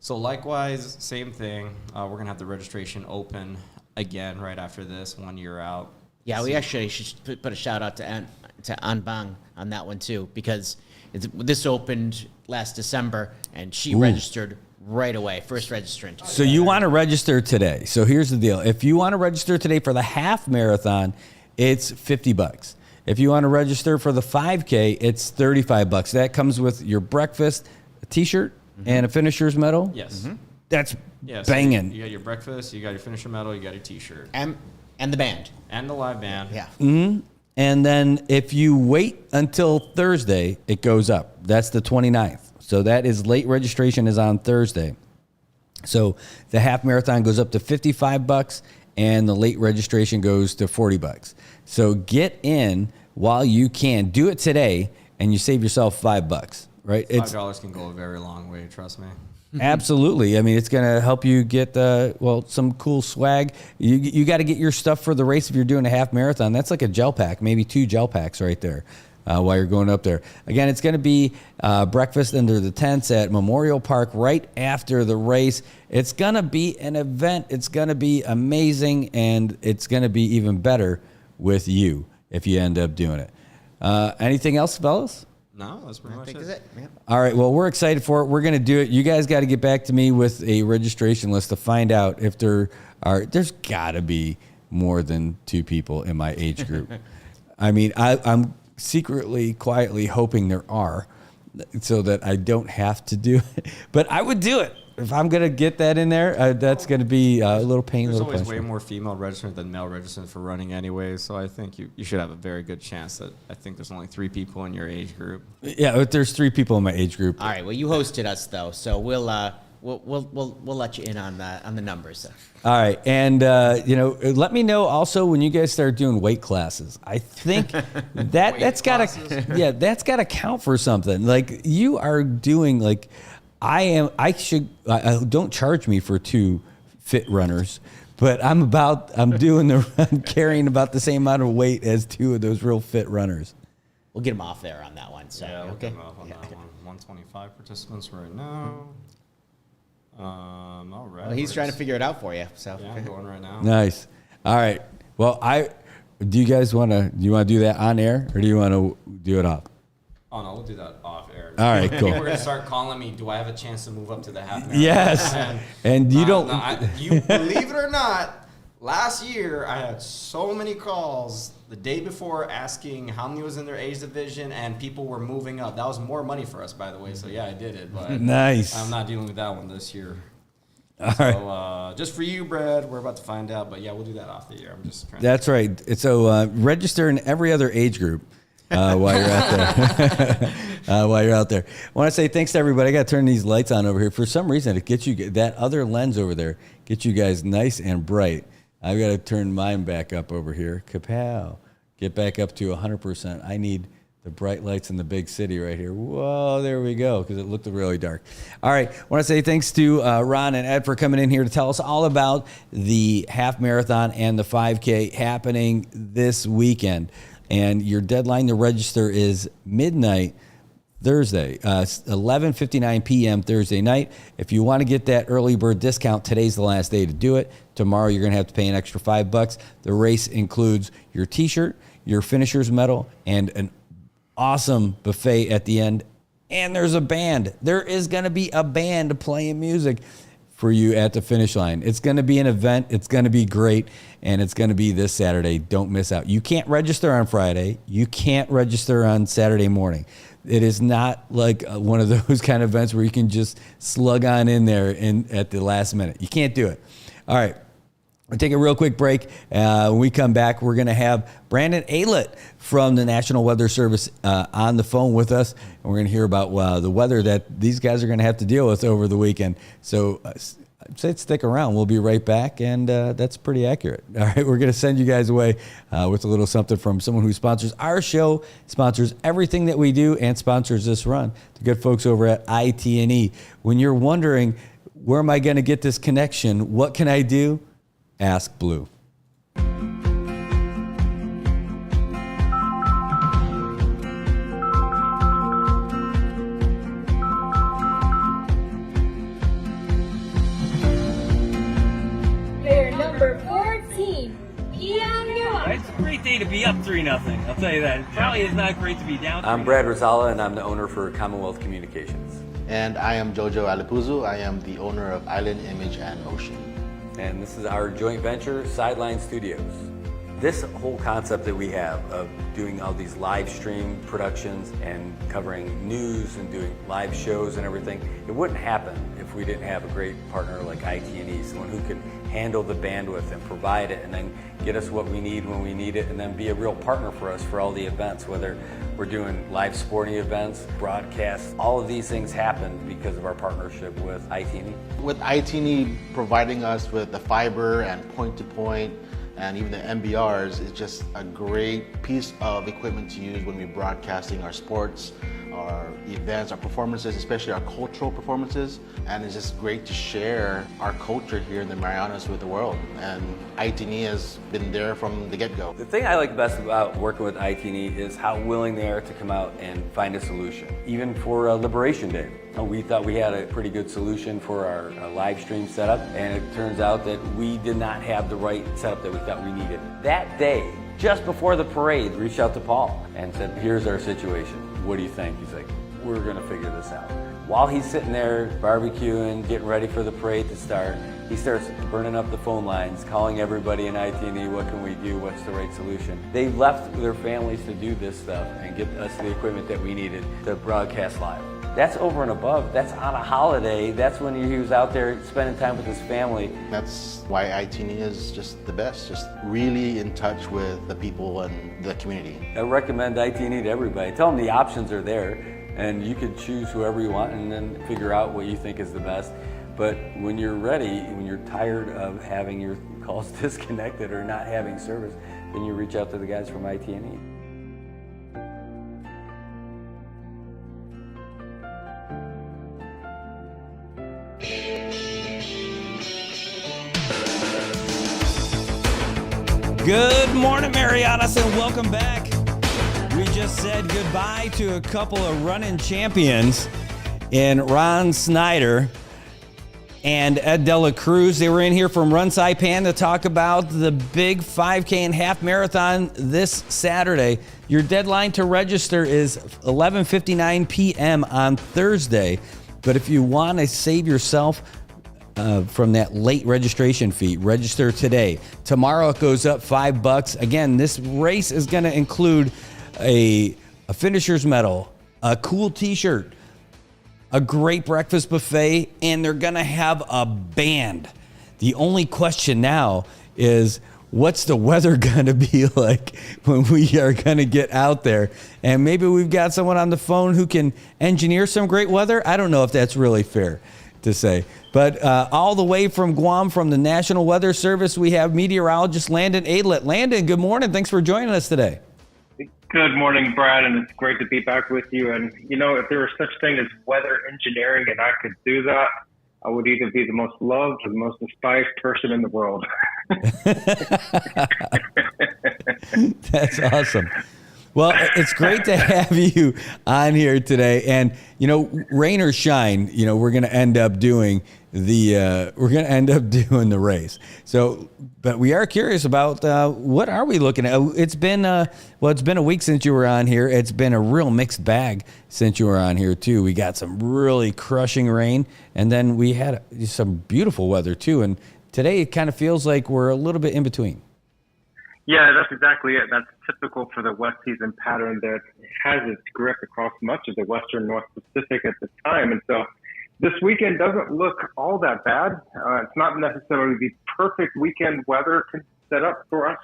So likewise, same thing. We're going to have the registration open again right after this, 1 year out. Yeah, we actually should put a shout out to Anbang on that one too, because this opened last December and she registered right away, first registrant. So you want to register today. So here's the deal. If you want to register today for the half marathon, it's $50. If you want to register for the 5K, it's $35. That comes with your breakfast, a t-shirt, and a finisher's medal. Yes. That's So banging. you got your breakfast, you got your finisher medal, you got your t-shirt. And the band. And the live band. Yeah. And then if you wait until Thursday, it goes up. That's the 29th. So that is late registration is on Thursday. So the half marathon goes up to $55 and the late registration goes to $40. So get in while you can. Do it today and you save yourself $5, right? $5 can go a very long way, trust me. Absolutely. I mean, it's going to help you get some cool swag. You got to get your stuff for the race if you're doing a half marathon. That's like a gel pack, maybe 2 gel packs right there while you're going up there. Again, it's going to be breakfast under the tents at Memorial Park right after the race. It's going to be an event. It's going to be amazing, and it's going to be even better with you if you end up doing it. Anything else, fellas? No, that's pretty much it. Yeah. All right, well, we're excited for it. We're going to do it. You guys got to get back to me with a registration list to find out if there's got to be more than 2 people in my age group. I mean, I'm secretly, quietly hoping there are so that I don't have to do it. But I would do it. If I'm going to get that in there, that's going to be a little pain. There's little always punishment. way more female registrants than male registrants for running anyway, so I think you should have a very good chance that I think there's only 3 people in your age group. Yeah, but there's 3 people in my age group. All right. Well, you hosted us though, so we'll let you in on the numbers. All right, and let me know also when you guys start doing weight classes. I think that's got to count for something. Like you are doing like I am. Don't charge me for 2 fit runners, but I'm carrying about the same amount of weight as 2 of those real fit runners. We'll get them off there on that one. So Yeah, we'll okay. come off on that one. 125 participants right now. All right. Well, he's trying to figure it out for you. So Yeah, I'm going right now. Nice. All right. Well, do you guys want to do that on air or do you want to do it off? Oh, no, we'll do that off air. All right, cool. People are going to start calling me, do I have a chance to move up to the half marathon? Yes. And you don't. You believe it or not, last year I had so many calls the day before asking how many was in their age division, and people were moving up. That was more money for us, by the way, so yeah, I did it. But Nice. I'm not dealing with that one this year. All right. So just for you, Brad, we're about to find out, but yeah, we'll do that off the air. I'm just trying That's right. So register in every other age group while you're out there. While you're out there, I want to say thanks to everybody. I got to turn these lights on over here. For some reason, it gets you that other lens over there. Gets you guys nice and bright. I've got to turn mine back up over here. Kapow! Get back up to 100%. I need the bright lights in the big city right here. Whoa, there we go, because it looked really dark. All right, I want to say thanks to Ron and Ed for coming in here to tell us all about the half marathon and the 5K happening this weekend. And your deadline to register is midnight Thursday, 11:59 p.m. Thursday night. If you want to get that early bird discount, today's the last day to do it. Tomorrow you're going to have to pay an extra $5. The race includes your T-shirt, your finisher's medal, and an awesome buffet at the end. And there's a band. There is going to be a band playing music for you at the finish line. It's going to be an event. It's going to be great, and it's going to be this Saturday. Don't miss out. You can't register on Friday. You can't register on Saturday morning. It is not like one of those kind of events where you can just slug on in there at the last minute. You can't do it. All right. We'll take a real quick break. When we come back, we're going to have Brandon Aylett from the National Weather Service on the phone with us. And we're going to hear about the weather that these guys are going to have to deal with over the weekend. So stick around. We'll be right back, and that's pretty accurate. All right, we're going to send you guys away with a little something from someone who sponsors our show, sponsors everything that we do, and sponsors this run. The good folks over at IT&E. When you're wondering, where am I going to get this connection? What can I do? Ask Blue. Player number 14, It's a great day to be up 3-0. I'll tell you that. It probably is not great to be down 3-0. I'm Brad Rosala, and I'm the owner for Commonwealth Communications. And I am Jojo Alipuzu. I am the owner of Island Image and Motion. And this is our joint venture, Sideline Studios. This whole concept that we have of doing all these live stream productions and covering news and doing live shows and everything, it wouldn't happen if we didn't have a great partner like IT&E, someone who can handle the bandwidth and provide it and then get us what we need when we need it, and then be a real partner for us for all the events, whether we're doing live sporting events, broadcasts. All of these things happen because of our partnership with IT&E. With IT&E providing us with the fiber and point-to-point and even the MBRs, it's just a great piece of equipment to use when we're broadcasting our sports, our events, our performances, especially our cultural performances. And it's just great to share our culture here in the Marianas with the world. And IT&E has been there from the get-go. The thing I like best about working with IT&E is how willing they are to come out and find a solution. Even for Liberation Day, we thought we had a pretty good solution for our live stream setup, and it turns out that we did not have the right setup that we thought we needed. That day, just before the parade, reached out to Paul and said, here's our situation. What do you think? He's like, we're gonna figure this out. While he's sitting there barbecuing, getting ready for the parade to start, he starts burning up the phone lines, calling everybody in IT&E, what can we do, what's the right solution? They left their families to do this stuff and get us the equipment that we needed to broadcast live. That's over and above. That's on a holiday. That's when he was out there spending time with his family. That's why IT&E is just the best, just really in touch with the people and the community. I recommend IT&E to everybody. Tell them the options are there, and you can choose whoever you want and then figure out what you think is the best. But when you're ready, when you're tired of having your calls disconnected or not having service, then you reach out to the guys from IT&E. Good morning, Marianas, and welcome back. We just said goodbye to a couple of running champions in Ron Snyder and Ed Dela Cruz. They were in here from Run Saipan to talk about the big 5K and half marathon this Saturday. Your deadline to register is 11:59 p.m. on Thursday. But if you want to save yourself from that late registration fee, register today. Tomorrow it goes up $5. Again, this race is going to include a finisher's medal, a cool t-shirt, a great breakfast buffet, and they're going to have a band. The only question now is, what's the weather going to be like when we are going to get out there? And maybe we've got someone on the phone who can engineer some great weather. I don't know if that's really fair to say. But all the way from Guam, from the National Weather Service, we have meteorologist Landon Aidlet. Landon, good morning. Thanks for joining us today. Good morning, Brad, and it's great to be back with you. And, you know, if there was such thing as weather engineering and I could do that, I would either be the most loved or the most despised person in the world. That's awesome. Well, it's great to have you on here today. And, you know, rain or shine, you know, we're going to end up doing the race. So, but we are curious about what are we looking at? It's been a week since you were on here. It's been a real mixed bag since you were on here too. We got some really crushing rain, and then we had some beautiful weather too. And today it kind of feels like we're a little bit in between. Yeah, that's exactly it. That's typical for the wet season pattern that has its grip across much of the western North Pacific at this time. And so this weekend doesn't look all that bad. It's not necessarily the perfect weekend weather to set up for us,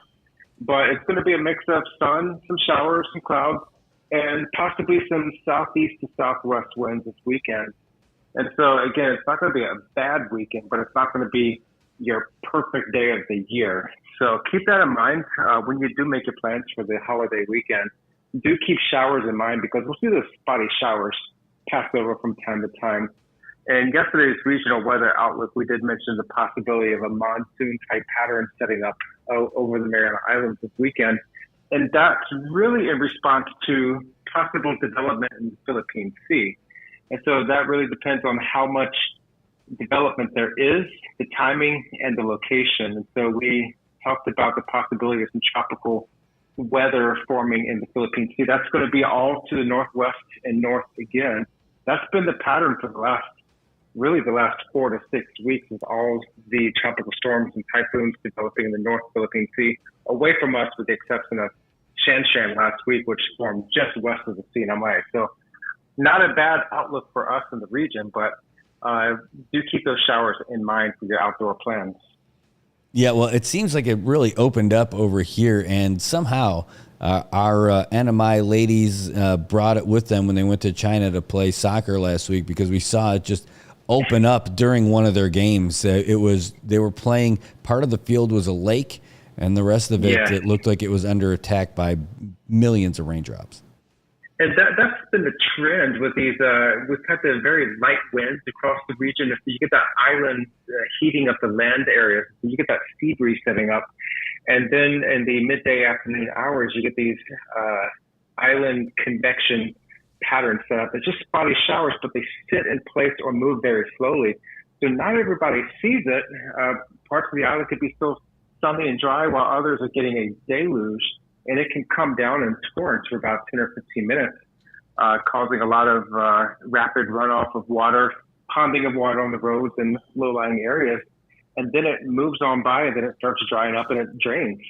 but it's going to be a mix of sun, some showers, some clouds, and possibly some southeast to southwest winds this weekend. And so, again, it's not going to be a bad weekend, but it's not going to be your perfect day of the year. So keep that in mind when you do make your plans for the holiday weekend. Do keep showers in mind, because we'll see those spotty showers pass over from time to time. And yesterday's regional weather outlook, we did mention the possibility of a monsoon-type pattern setting up over the Mariana Islands this weekend. And that's really in response to possible development in the Philippine Sea. And so that really depends on how much development there is, the timing, and the location. And so we talked about the possibility of some tropical weather forming in the Philippine Sea. That's going to be all to the northwest and north again. That's been the pattern for the last 4 to 6 weeks, with all the tropical storms and typhoons developing in the North Philippine Sea, away from us with the exception of Shanshan last week, which formed just west of the CNMI. So not a bad outlook for us in the region, but do keep those showers in mind for your outdoor plans. Yeah, well, it seems like it really opened up over here, and somehow our NMI ladies brought it with them when they went to China to play soccer last week, because we saw it just open up during one of their games. They were playing, part of the field was a lake, and the rest of it, it looked like it was under attack by millions of raindrops. And that's been the trend with these. We've had the very light winds across the region. If you get that island heating up the land areas, you get that sea breeze setting up. And then in the midday afternoon hours, you get these island convection patterns set up. It's just spotty showers, but they sit in place or move very slowly. So not everybody sees it. Parts of the island could be still sunny and dry, while others are getting a deluge. And it can come down in torrents for about 10 or 15 minutes, causing a lot of rapid runoff of water, ponding of water on the roads and low-lying areas. And then it moves on by, and then it starts drying up and it drains.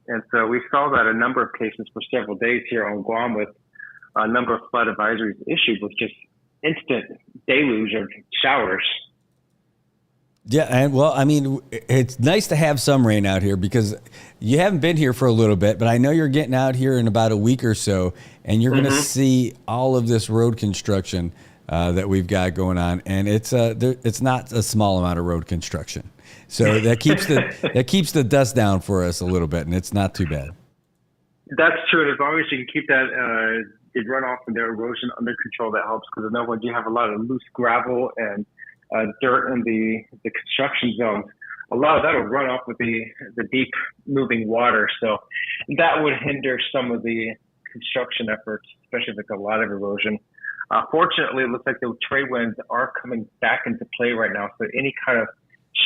And so we saw that a number of cases for several days here on Guam, with a number of flood advisories issued with just instant deluge of showers. Yeah, and well, I mean, it's nice to have some rain out here, because you haven't been here for a little bit, but I know you're getting out here in about a week or so, and you're going to see all of this road construction that we've got going on, and it's not a small amount of road construction, so that keeps the dust down for us a little bit, and it's not too bad. That's true, and as long as you can keep that the runoff and the erosion under control, that helps, because I know when you have a lot of loose gravel and dirt in the construction zones, a lot of that will run off with the deep moving water. So that would hinder some of the construction efforts, especially if it's a lot of erosion. Fortunately, it looks like the trade winds are coming back into play right now. So any kind of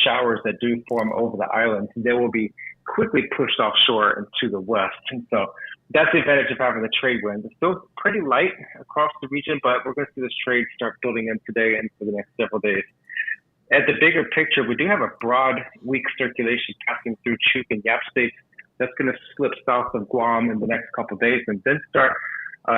showers that do form over the island, they will be quickly pushed offshore and to the west. And so that's the advantage of having the trade wind. It's still pretty light across the region, but we're going to see this trade start building in today and for the next several days. At the bigger picture, we do have a broad, weak circulation passing through Chuuk and Yap states. That's going to slip south of Guam in the next couple of days, and then start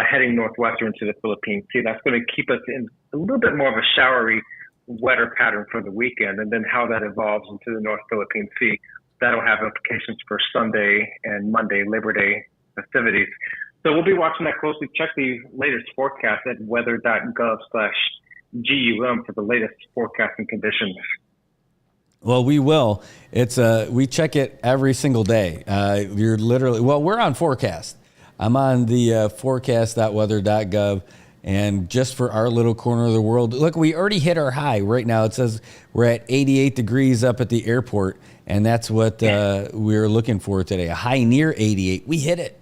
heading northwestern to the Philippine Sea. That's going to keep us in a little bit more of a showery, wetter pattern for the weekend, and then how that evolves into the North Philippine Sea, that'll have implications for Sunday and Monday, Labor Day festivities. So we'll be watching that closely. Check the latest forecast at weather.gov/GUM for the latest forecasting conditions. Well, we will. It's we check it every single day. You're literally, well, we're on forecast. I'm on the forecast.weather.gov, and just for our little corner of the world, look, we already hit our high right now. It says we're at 88 degrees up at the airport, and that's what we're looking for today, a high near 88. We hit it.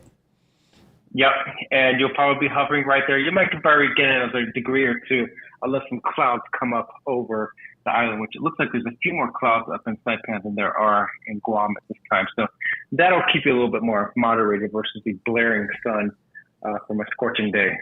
Yep, and you'll probably be hovering right there. You might probably get another degree or two unless some clouds come up over the island, which it looks like there's a few more clouds up in Saipan than there are in Guam at this time. So that'll keep you a little bit more moderated versus the blaring sun from a scorching day.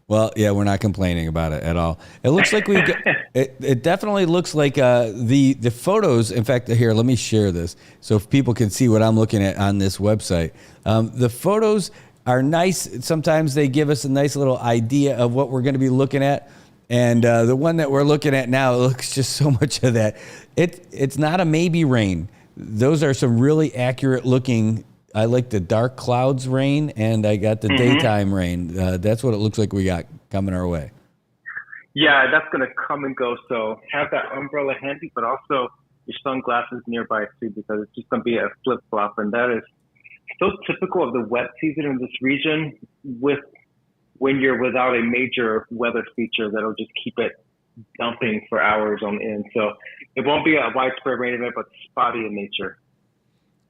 Well, yeah, we're not complaining about it at all. It looks like it definitely looks like the photos. In fact, here, let me share this so if people can see what I'm looking at on this website. The photos are nice. Sometimes they give us a nice little idea of what we're going to be looking at. And the one that we're looking at now, it looks just so much of that. It's not a maybe rain. Those are some really accurate looking. I like the dark clouds rain, and I got the daytime rain. That's what it looks like we got coming our way. Yeah, that's going to come and go. So have that umbrella handy, but also your sunglasses nearby too, because it's just going to be a flip-flop. And that is so typical of the wet season in this region, with when you're without a major weather feature that'll just keep it dumping for hours on end. So it won't be a widespread rain event, but spotty in nature.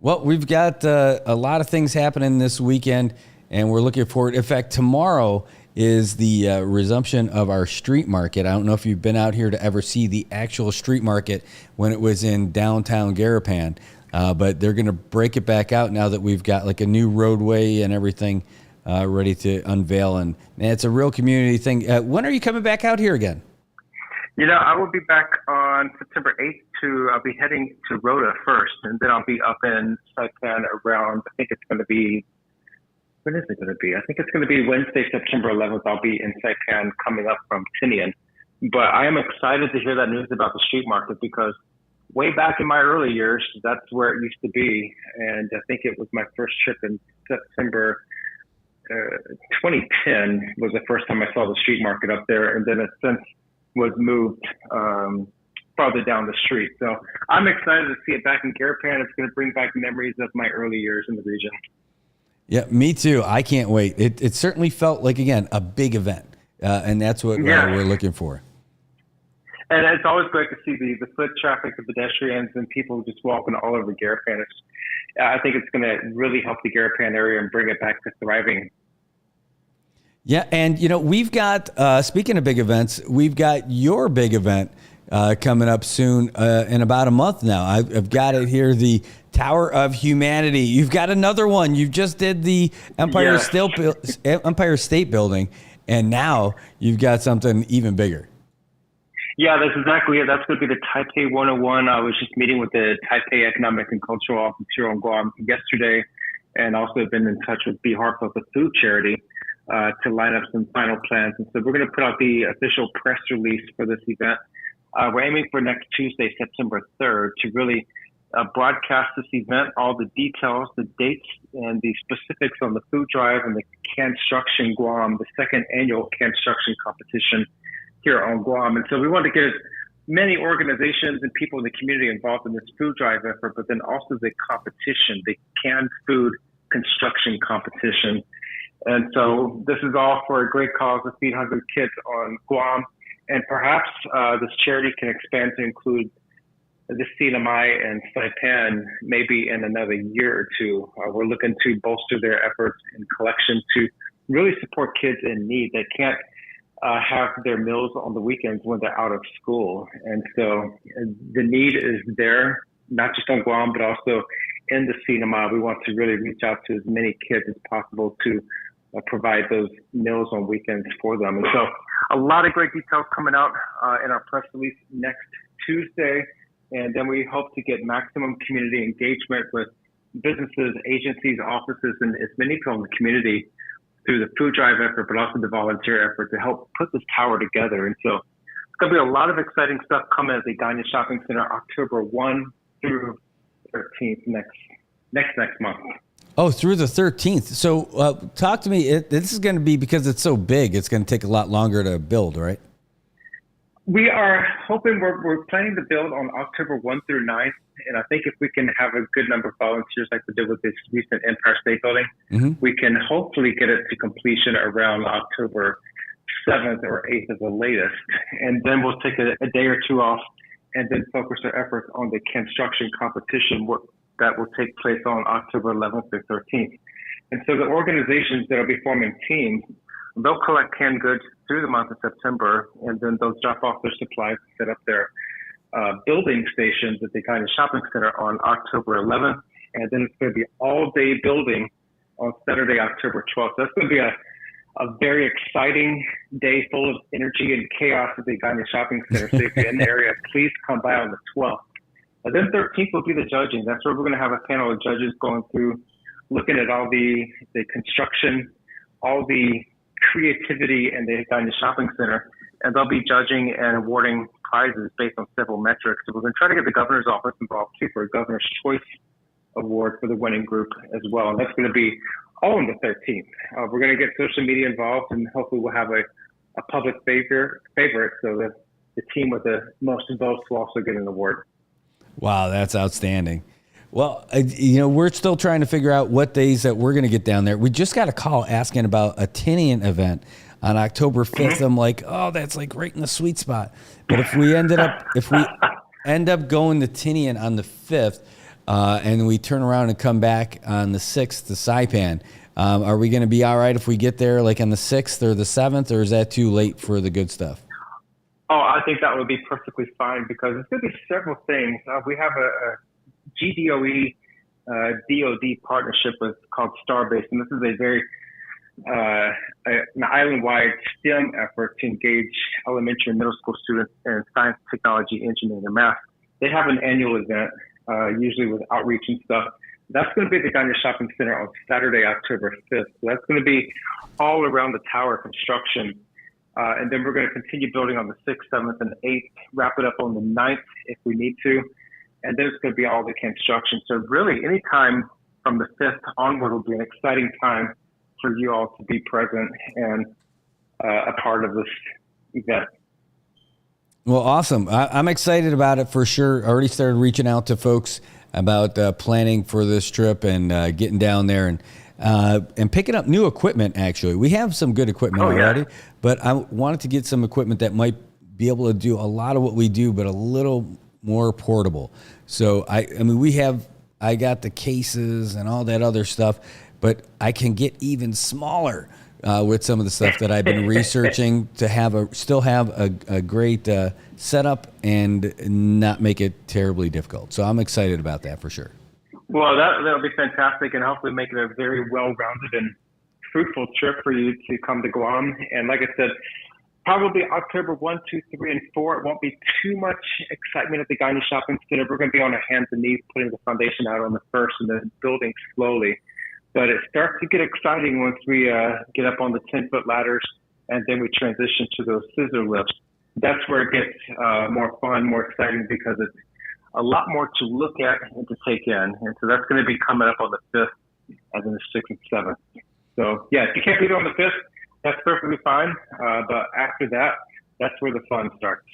Well, we've got a lot of things happening this weekend, and we're looking forward. In fact, tomorrow is the resumption of our street market. I don't know if you've been out here to ever see the actual street market when it was in downtown Garapan, but they're going to break it back out now that we've got like a new roadway and everything ready to unveil. And man, it's a real community thing. When are you coming back out here again? I will be back on September 8th I'll be heading to Rhoda first, and then I'll be up in Saipan around, I think it's going to be, when is it going to be? I think it's going to be Wednesday, September 11th. I'll be in Saipan coming up from Tinian. But I am excited to hear that news about the street market because way back in my early years, that's where it used to be. And I think it was my first trip in September 2010 was the first time I saw the street market up there. And then it since was moved farther down the street. So I'm excited to see it back in Garapan. It's going to bring back memories of my early years in the region. Yeah, me too. I can't wait. It certainly felt like, again, a big event, and that's what we're looking for. And it's always great to see the foot traffic, the pedestrians, and people just walking all over Garapan. I think it's going to really help the Garapan area and bring it back to thriving. Yeah, and, we've got, speaking of big events, we've got your big event coming up soon in about a month now. I've got it here, the Tower of Humanity. You've got another one. You just did the Empire State Building, and now you've got something even bigger. Yeah, that's exactly it. That's going to be the Taipei 101. I was just meeting with the Taipei Economic and Cultural Office here on Guam yesterday, and also been in touch with Be Heartfelt, the food charity, to line up some final plans. And so we're going to put out the official press release for this event. We're aiming for next Tuesday, September 3rd, to really broadcast this event, all the details, the dates, and the specifics on the food drive and the Construction Guam, the second annual Construction competition here on Guam. And so we want to get as many organizations and people in the community involved in this food drive effort, but then also the competition, the canned food construction competition. And so this is all for a great cause to feed hungry kids on Guam. And perhaps this charity can expand to include the Sinamai and Saipan maybe in another year or two. We're looking to bolster their efforts in collection to really support kids in need that can't have their meals on the weekends when they're out of school. And so the need is there, not just on Guam, but also in the Sinamai. We want to really reach out to as many kids as possible to provide those meals on weekends for them. And so a lot of great details coming out in our press release next Tuesday. And then we hope to get maximum community engagement with businesses, agencies, offices, and as many people in the community through the food drive effort, but also the volunteer effort to help put this tower together. And so it's going to be a lot of exciting stuff coming at the Ganya Shopping Center October 1 through 13th next month. Oh, through the 13th. So talk to me. This is going to be, because it's so big, it's going to take a lot longer to build, right? We are hoping, we're planning to build on October 1 through 9th. And I think if we can have a good number of volunteers like we did with this recent Empire State Building, we can hopefully get it to completion around October 7th or 8th at the latest. And then we'll take a day or two off and then focus our efforts on the construction competition work that will take place on October 11th or 13th. And so the organizations that will be forming teams, they'll collect canned goods through the month of September, and then they'll drop off their supplies, set up their building stations at the Ganya Shopping Center on October 11th. And then it's going to be all-day building on Saturday, October 12th. So that's going to be a very exciting day full of energy and chaos at the Ganya Shopping Center. So if you're in the area, please come by on the 12th. And then 13th will be the judging. That's where we're going to have a panel of judges going through, looking at all the construction, all the creativity in the Ganya Shopping Center, and they'll be judging and awarding prizes based on several metrics. So we're going to try to get the governor's office involved too for a Governor's Choice Award for the winning group as well. And that's going to be all on the 13th. We're going to get social media involved, and hopefully we'll have a public favorite so that the team with the most votes will also get an award. Wow, that's outstanding. Well, we're still trying to figure out what days that we're going to get down there. We just got a call asking about a Tinian event on October 5th, I'm like, oh, that's like right in the sweet spot. But if we end up going to Tinian on the 5th, and we turn around and come back on the 6th to Saipan, are we going to be all right if we get there like on the 6th or the 7th, or is that too late for the good stuff? Oh, I think that would be perfectly fine because there's going to be several things. We have a GDOE DOD partnership called Starbase, and this is a very an island-wide STEM effort to engage elementary and middle school students in science, technology, engineering, and math. They have an annual event, usually with outreach and stuff. That's going to be at the Ganya Shopping Center on Saturday, October 5th. So that's going to be all around the tower construction. And then we're going to continue building on the 6th, 7th, and 8th, wrap it up on the 9th if we need to. And then it's going to be all the construction. So really, any time from the 5th onward will be an exciting time for you all to be present and a part of this event. Well, awesome. I'm excited about it for sure. I already started reaching out to folks about planning for this trip and getting down there and picking up new equipment, actually. We have some good equipment already, but I wanted to get some equipment that might be able to do a lot of what we do, but a little more portable. So, I mean, I got the cases and all that other stuff, but I can get even smaller with some of the stuff that I've been researching to still have a great setup and not make it terribly difficult. So I'm excited about that for sure. Well, that'll be fantastic, and hopefully make it a very well-rounded and fruitful trip for you to come to Guam. And like I said, probably October 1, 2, 3, and 4. It won't be too much excitement at the Ganya Shopping Center. We're going to be on our hands and knees putting the foundation out on the 1st and then building slowly. But it starts to get exciting once we get up on the 10-foot ladders and then we transition to those scissor lifts. That's where it gets more fun, more exciting because it's a lot more to look at and to take in. And so that's going to be coming up on the 5th and then the 6th and 7th. So, yeah, if you can't be there on the 5th, that's perfectly fine. But after that, that's where the fun starts.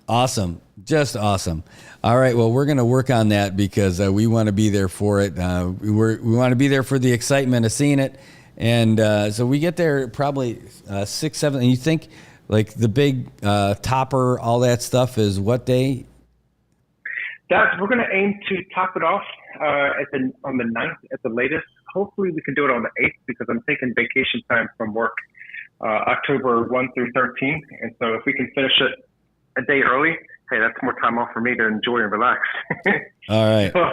Awesome. Just awesome. All right. Well, we're going to work on that because we want to be there for it. We want to be there for the excitement of seeing it. And so we get there probably 6, 7. And you think like the big topper, all that stuff is what day? We're going to aim to top it off on the 9th at the latest. Hopefully we can do it on the 8th because I'm taking vacation time from work October 1 through 13. And so if we can finish it a day early, hey, that's more time off for me to enjoy and relax. All right. So,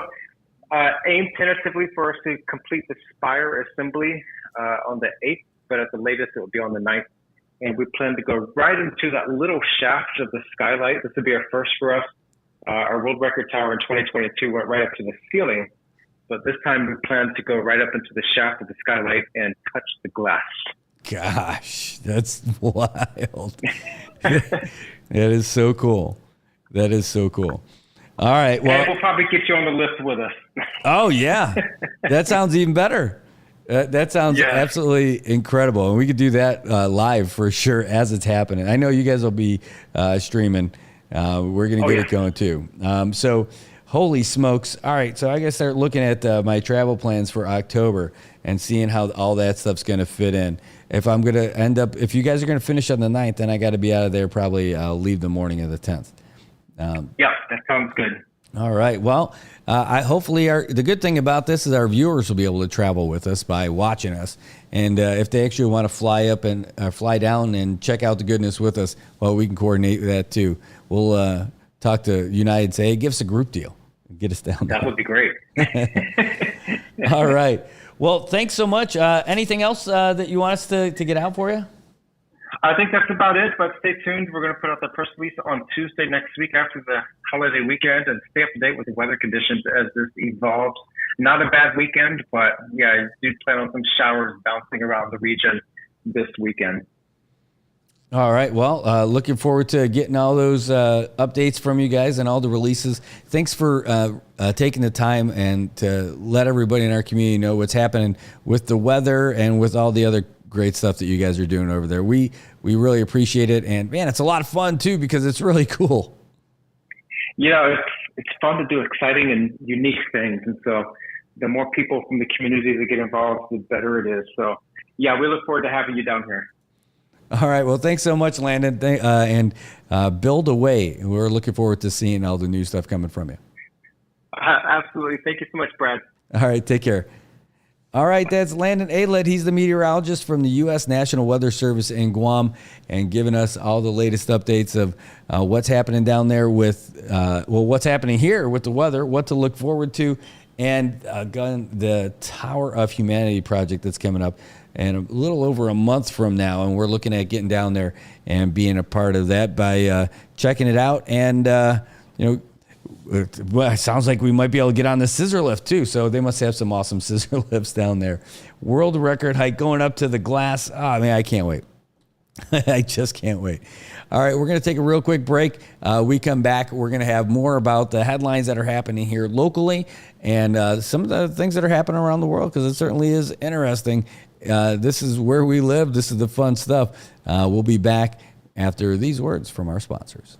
aim tentatively for us to complete the spire assembly on the 8th, but at the latest it will be on the 9th. And we plan to go right into that little shaft of the skylight. This will be our first for us. Our world record tower in 2022 went right up to the ceiling, but this time we plan to go right up into the shaft of the skylight and touch the glass. Gosh, that's wild. That is so cool. That is so cool. All right. Well, and we'll probably get you on the lift with us. Oh, yeah. That sounds even better. That sounds absolutely incredible. And we could do that live for sure as it's happening. I know you guys will be streaming. We're going to get it going too. So holy smokes. All right. So I got to start looking at my travel plans for October and seeing how all that stuff's going to fit in. If I'm going to if you guys are going to finish on the 9th, then I got to be out of there probably leave the morning of the 10th. Yeah, that sounds good. All right. Well, hopefully the good thing about this is our viewers will be able to travel with us by watching us. And if they actually want to fly up and fly down and check out the goodness with us, well, we can coordinate that too. We'll talk to United and say, hey, give us a group deal. Get us down there. That would be great. All right. Well, thanks so much. Anything else that you want us to get out for you? I think that's about it, but stay tuned. We're going to put out the press release on Tuesday next week after the holiday weekend and stay up to date with the weather conditions as this evolves. Not a bad weekend, but yeah, I do plan on some showers bouncing around the region this weekend. All right. Well, looking forward to getting all those updates from you guys and all the releases. Thanks for taking the time and to let everybody in our community know what's happening with the weather and with all the other great stuff that you guys are doing over there. We really appreciate it. And, man, it's a lot of fun, too, because it's really cool. You know, it's fun to do exciting and unique things. And so the more people from the community that get involved, the better it is. So, yeah, we look forward to having you down here. All right. Well, thanks so much, Landon. And build away. We're looking forward to seeing all the new stuff coming from you. Absolutely. Thank you so much, Brad. All right. Take care. All right, that's Landon Alet. He's the meteorologist from the U.S. National Weather Service in Guam and giving us all the latest updates of what's happening down there with, what's happening here with the weather, what to look forward to, and the Tower of Humanity project that's coming up in a little over a month from now. And we're looking at getting down there and being a part of that by checking it out. And, well, it sounds like we might be able to get on the scissor lift too. So they must have some awesome scissor lifts down there. World record height going up to the glass. Oh, man, I can't wait. I just can't wait. All right, we're going to take a real quick break. We come back. We're going to have more about the headlines that are happening here locally and some of the things that are happening around the world, because it certainly is interesting. This is where we live. This is the fun stuff. We'll be back after these words from our sponsors.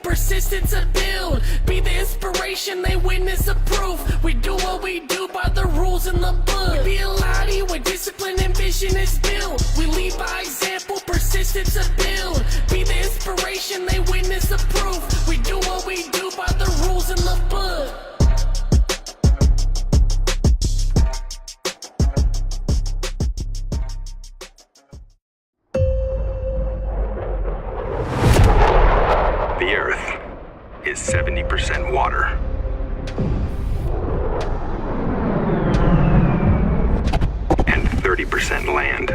Persistence of build, be the inspiration, they witness approve. We do what we do by the rules in the book. We be a lottie where discipline and vision is built. We lead by example, persistence of build, be the inspiration, they witness approve. We do what we do by the rules in the book. The Earth is 70% water. And 30% land.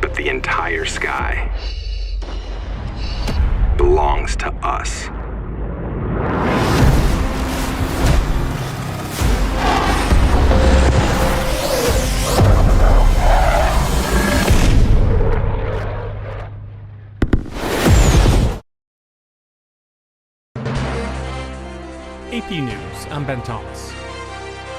But the entire sky belongs to us. AP News, I'm Ben Thomas.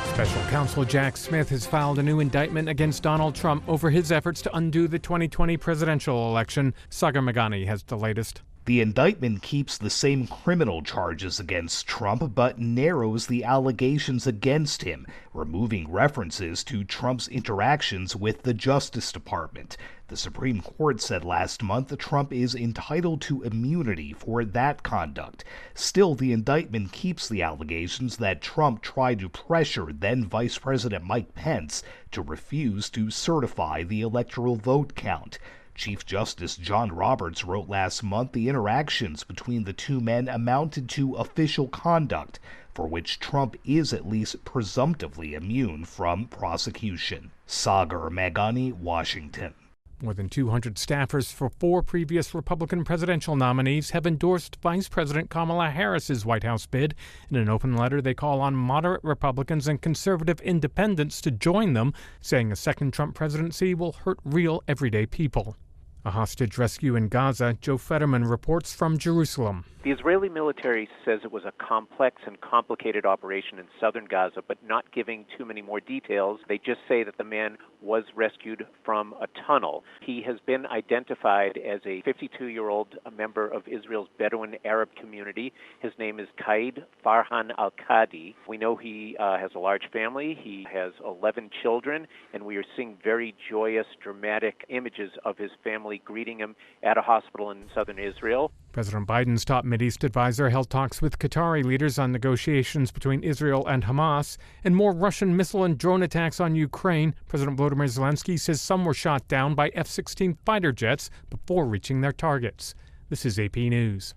Special counsel Jack Smith has filed a new indictment against Donald Trump over his efforts to undo the 2020 presidential election. Sagar Meghani has the latest. The indictment keeps the same criminal charges against Trump, but narrows the allegations against him, removing references to Trump's interactions with the Justice Department. The Supreme Court said last month that Trump is entitled to immunity for that conduct. Still, the indictment keeps the allegations that Trump tried to pressure then Vice President Mike Pence to refuse to certify the electoral vote count. Chief Justice John Roberts wrote last month the interactions between the two men amounted to official conduct, for which Trump is at least presumptively immune from prosecution. Sagar Meghani, Washington. More than 200 staffers for 4 previous Republican presidential nominees have endorsed Vice President Kamala Harris's White House bid. In an open letter, they call on moderate Republicans and conservative independents to join them, saying a second Trump presidency will hurt real, everyday people. A hostage rescue in Gaza, Joe Fetterman reports from Jerusalem. The Israeli military says it was a complex and complicated operation in southern Gaza, but not giving too many more details. They just say that the man was rescued from a tunnel. He has been identified as a 52-year-old member of Israel's Bedouin Arab community. His name is Qaid Farhan al-Qadi. We know he has a large family. He has 11 children, and we are seeing very joyous, dramatic images of his family greeting him at a hospital in southern Israel. President Biden's top Mideast advisor held talks with Qatari leaders on negotiations between Israel and Hamas and more Russian missile and drone attacks on Ukraine. President Volodymyr Zelensky says some were shot down by F-16 fighter jets before reaching their targets. This is AP News.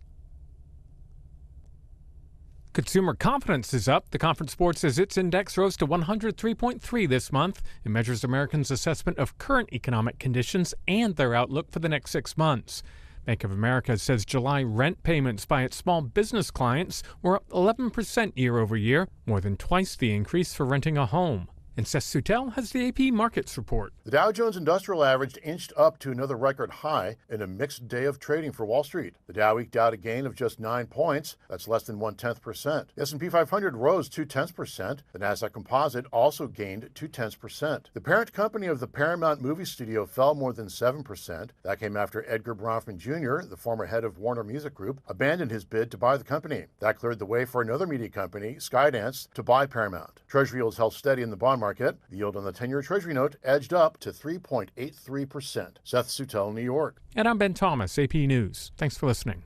Consumer confidence is up. The Conference Board says its index rose to 103.3 this month. It measures Americans' assessment of current economic conditions and their outlook for the next 6 months. Bank of America says July rent payments by its small business clients were up 11% year over year, more than twice the increase for renting a home. And Seth Sutel has the AP Markets Report. The Dow Jones Industrial Average inched up to another record high in a mixed day of trading for Wall Street. The Dow eked out a gain of just 9 points. That's less than 0.1%. The S&P 500 rose 0.2%. The Nasdaq Composite also gained 0.2%. The parent company of the Paramount movie studio fell more than 7%. That came after Edgar Bronfman Jr., the former head of Warner Music Group, abandoned his bid to buy the company. That cleared the way for another media company, Skydance, to buy Paramount. Treasury yields held steady in the bond market. The yield on the 10-year Treasury note edged up to 3.83%. Seth Sutel, New York. And I'm Ben Thomas, AP News. Thanks for listening.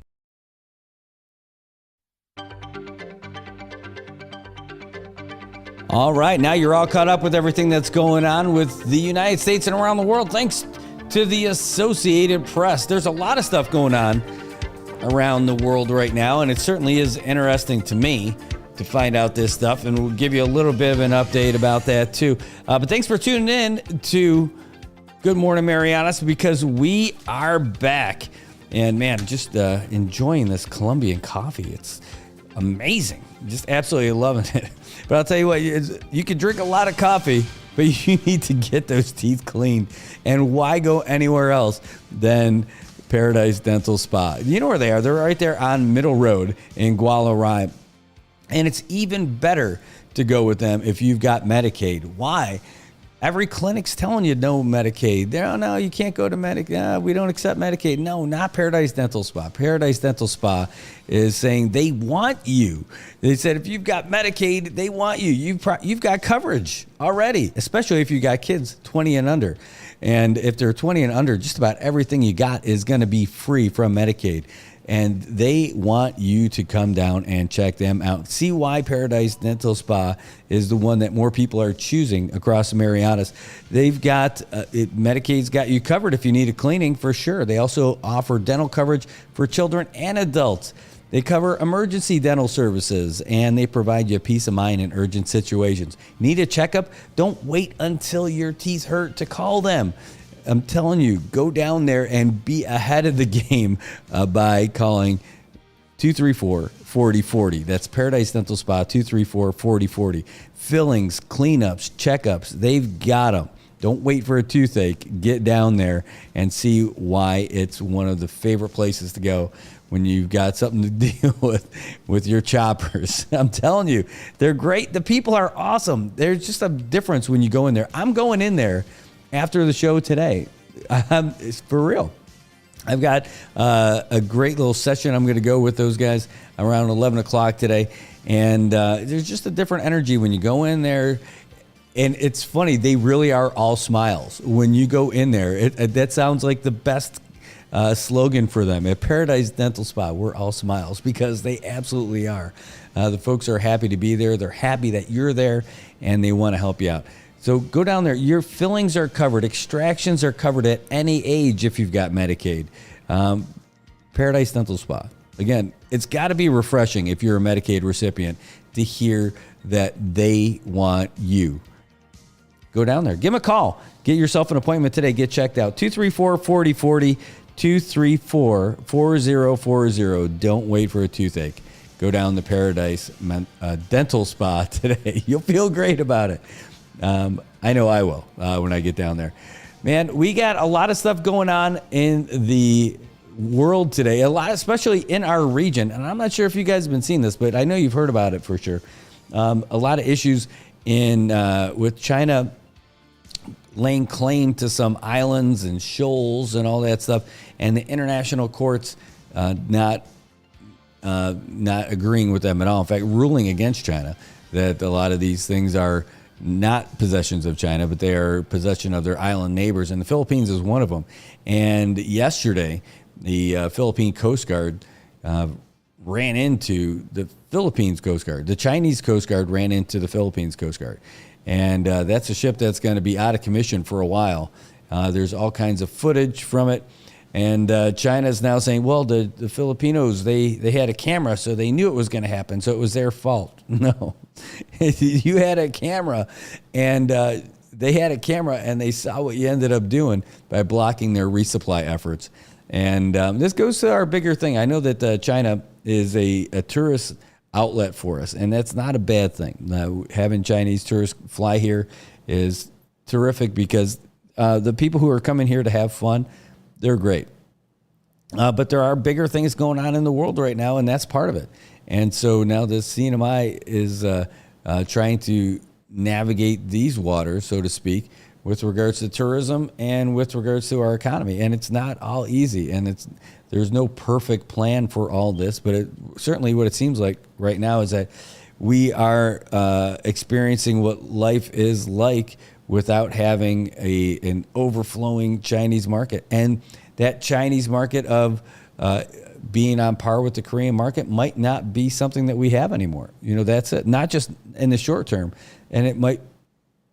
All right, now you're all caught up with everything that's going on with the United States and around the world, thanks to the Associated Press. There's a lot of stuff going on around the world right now, and it certainly is interesting to me to find out this stuff, and we'll give you a little bit of an update about that too. But thanks for tuning in to Good Morning Marianas, because we are back. And man, just enjoying this Colombian coffee. It's amazing. Just absolutely loving it. But I'll tell you what, you can drink a lot of coffee, but you need to get those teeth cleaned. And why go anywhere else than Paradise Dental Spa? You know where they are. They're right there on Middle Road in Guadalajara. And it's even better to go with them if you've got Medicaid. Why? Every clinic's telling you no Medicaid. No, you can't go to Medicaid. We don't accept Medicaid. No, not Paradise Dental Spa. Paradise Dental Spa is saying they want you. They said if you've got Medicaid, they want you. You've got coverage already, especially if you got kids 20 and under. And if they're 20 and under, just about everything you got is going to be free from Medicaid. And they want you to come down and check them out. See why Paradise Dental Spa is the one that more people are choosing across the Marianas. They've got, Medicaid's got you covered if you need a cleaning for sure. They also offer dental coverage for children and adults. They cover emergency dental services, and they provide you peace of mind in urgent situations. Need a checkup? Don't wait until your teeth hurt to call them. I'm telling you, go down there and be ahead of the game by calling 234-4040. That's Paradise Dental Spa, 234-4040. Fillings, cleanups, checkups, they've got them. Don't wait for a toothache. Get down there and see why it's one of the favorite places to go when you've got something to deal with your choppers. I'm telling you, they're great. The people are awesome. There's just a difference when you go in there. I'm going in there after the show today. It's for real. I've got a great little session. I'm going to go with those guys around 11 o'clock today. And there's just a different energy when you go in there. And it's funny, they really are all smiles. When you go in there, that sounds like the best slogan for them. At Paradise Dental Spa, we're all smiles, because they absolutely are. The folks are happy to be there. They're happy that you're there, and they want to help you out. So go down there. Your fillings are covered. Extractions are covered at any age if you've got Medicaid. Paradise Dental Spa. Again, it's got to be refreshing if you're a Medicaid recipient to hear that they want you. Go down there. Give them a call. Get yourself an appointment today. Get checked out. 234-4040, 234-4040. Don't wait for a toothache. Go down to Paradise Dental Spa today. You'll feel great about it. I know I will when I get down there. Man, we got a lot of stuff going on in the world today, a lot, especially in our region. And I'm not sure if you guys have been seeing this, but I know you've heard about it for sure. A lot of issues with China laying claim to some islands and shoals and all that stuff, and the international courts not agreeing with them at all. In fact, ruling against China that a lot of these things are not possessions of China, but they are possession of their island neighbors, and the Philippines is one of them. And yesterday, the Philippine Coast Guard ran into the Philippines Coast Guard. The Chinese Coast Guard ran into the Philippines Coast Guard. And that's a ship that's going to be out of commission for a while. There's all kinds of footage from it. And China's now saying, well, the Filipinos, they had a camera, so they knew it was going to happen, so it was their fault. No. You had a camera, and they had a camera, and they saw what you ended up doing by blocking their resupply efforts. And this goes to our bigger thing. I know that China is a tourist outlet for us, and that's not a bad thing. Having Chinese tourists fly here is terrific because the people who are coming here to have fun, they're great. But there are bigger things going on in the world right now, and that's part of it. And so now the CNMI is trying to navigate these waters, so to speak, with regards to tourism and with regards to our economy. And it's not all easy, and there's no perfect plan for all this, but certainly what it seems like right now is that we are experiencing what life is like without having an overflowing Chinese market. And that Chinese market of being on par with the Korean market might not be something that we have anymore. That's it. Not just in the short term. And it might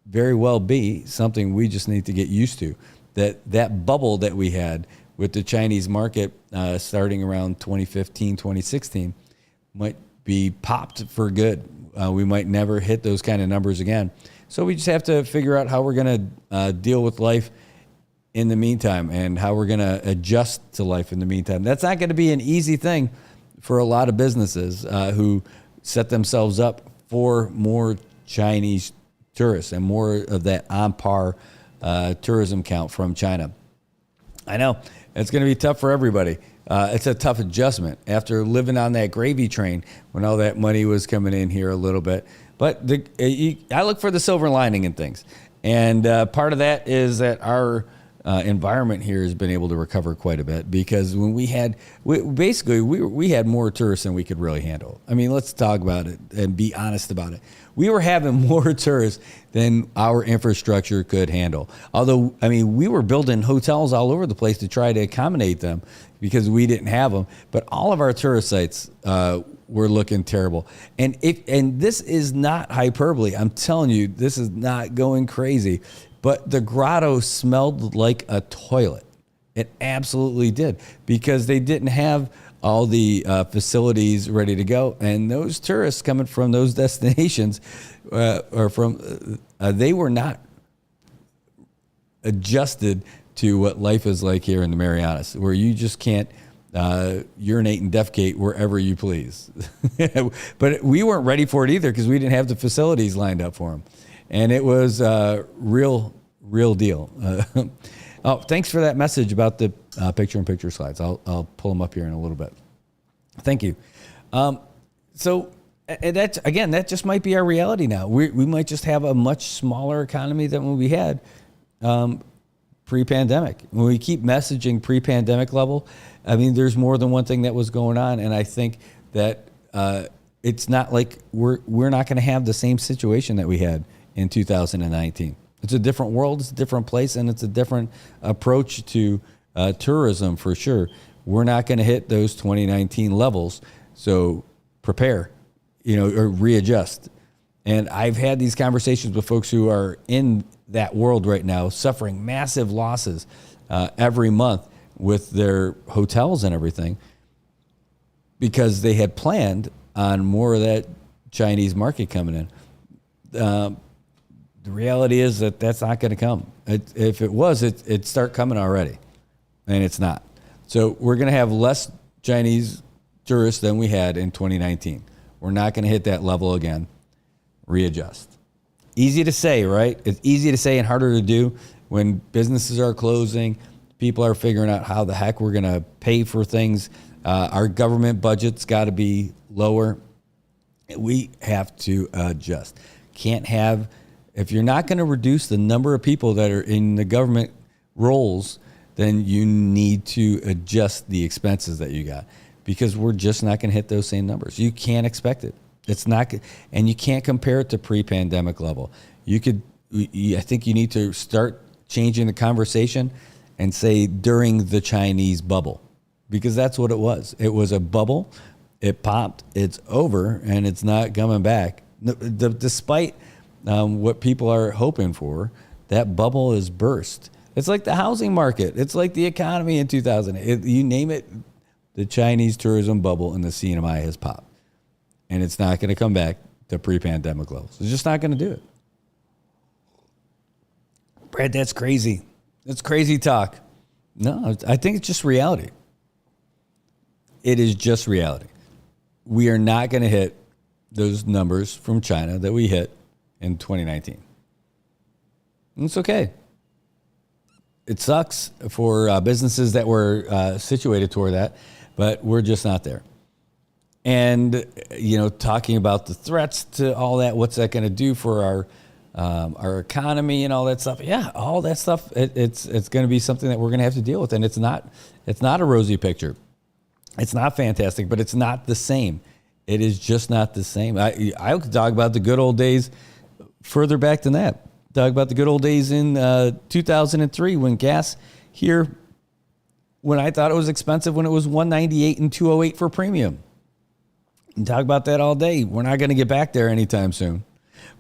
very well be something we just need to get used to. That bubble that we had with the Chinese market starting around 2015, 2016 might be popped for good. We might never hit those kind of numbers again. So we just have to figure out how we're going to deal with life in the meantime and how we're going to adjust to life in the meantime. That's not going to be an easy thing for a lot of businesses who set themselves up for more Chinese tourists and more of that on par tourism count from China. I know it's going to be tough for everybody. It's a tough adjustment after living on that gravy train when all that money was coming in here a little bit. But I look for the silver lining in things. And part of that is that our environment here has been able to recover quite a bit because when we had more tourists than we could really handle. I mean, let's talk about it and be honest about it. We were having more tourists than our infrastructure could handle. Although, I mean, we were building hotels all over the place to try to accommodate them because we didn't have them. But all of our tourist sites were looking terrible. And this is not hyperbole. I'm telling you, this is not going crazy. But the grotto smelled like a toilet. It absolutely did because they didn't have all the facilities ready to go. And those tourists coming from those destinations they were not adjusted to what life is like here in the Marianas, where you just can't urinate and defecate wherever you please. But we weren't ready for it either because we didn't have the facilities lined up for them. And it was real deal. Oh, thanks for that message about the picture-in-picture slides. I'll pull them up here in a little bit. Thank you. So that just might be our reality now. We might just have a much smaller economy than what we had pre-pandemic. When we keep messaging pre-pandemic level, I mean, there's more than one thing that was going on, and I think that it's not like we're not going to have the same situation that we had in 2019. It's a different world, it's a different place, and it's a different approach to tourism for sure. We're not going to hit those 2019 levels, so prepare, or readjust. And I've had these conversations with folks who are in that world right now, suffering massive losses every month with their hotels and everything because they had planned on more of that Chinese market coming in. The reality is that that's not going to come. If it was, it'd start coming already, and it's not. So we're going to have less Chinese tourists than we had in 2019. We're not going to hit that level again. Readjust. Easy to say, right? It's easy to say and harder to do when businesses are closing. People are figuring out how the heck we're going to pay for things. Our government budget's got to be lower. We have to adjust. If you're not going to reduce the number of people that are in the government roles, then you need to adjust the expenses that you got because we're just not going to hit those same numbers. You can't expect it. It's not, and you can't compare it to pre-pandemic level. I think you need to start changing the conversation and say during the Chinese bubble, because that's what it was. It was a bubble. It popped. It's over, and it's not coming back. Despite what people are hoping for, that bubble is burst. It's like the housing market. It's like the economy in 2008. You name it, the Chinese tourism bubble in the CNMI has popped. And it's not going to come back to pre-pandemic levels. It's just not going to do it. Brad, that's crazy. That's crazy talk. No, I think it's just reality. It is just reality. We are not going to hit those numbers from China that we hit in 2019. It's okay. It sucks for businesses that were situated toward that, but we're just not there. And, talking about the threats to all that, what's that going to do for our economy and all that stuff? Yeah, all that stuff, it's going to be something that we're going to have to deal with. And it's not a rosy picture. It's not fantastic, but it's not the same. It is just not the same. I could talk about the good old days further back than that. Talk about the good old days in 2003 when gas here, when I thought it was expensive, when it was $1.98 and $2.08 for premium. We can talk about that all day. We're not going to get back there anytime soon.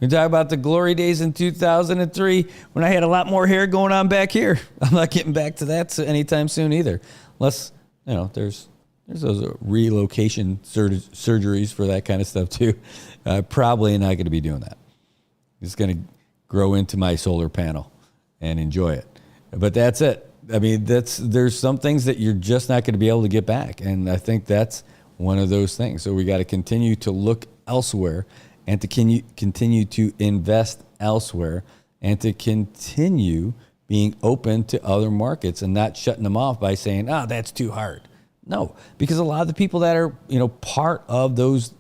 We can talk about the glory days in 2003 when I had a lot more hair going on back here. I'm not getting back to that anytime soon either. Unless, there's those relocation surgeries for that kind of stuff too. Probably not going to be doing that. Just going to grow into my solar panel and enjoy it. But that's it. I mean, there's some things that you're just not going to be able to get back. And I think that's one of those things. So we got to continue to look elsewhere and to continue to invest elsewhere and to continue being open to other markets and not shutting them off by saying, that's too hard. No, because a lot of the people that are, part of those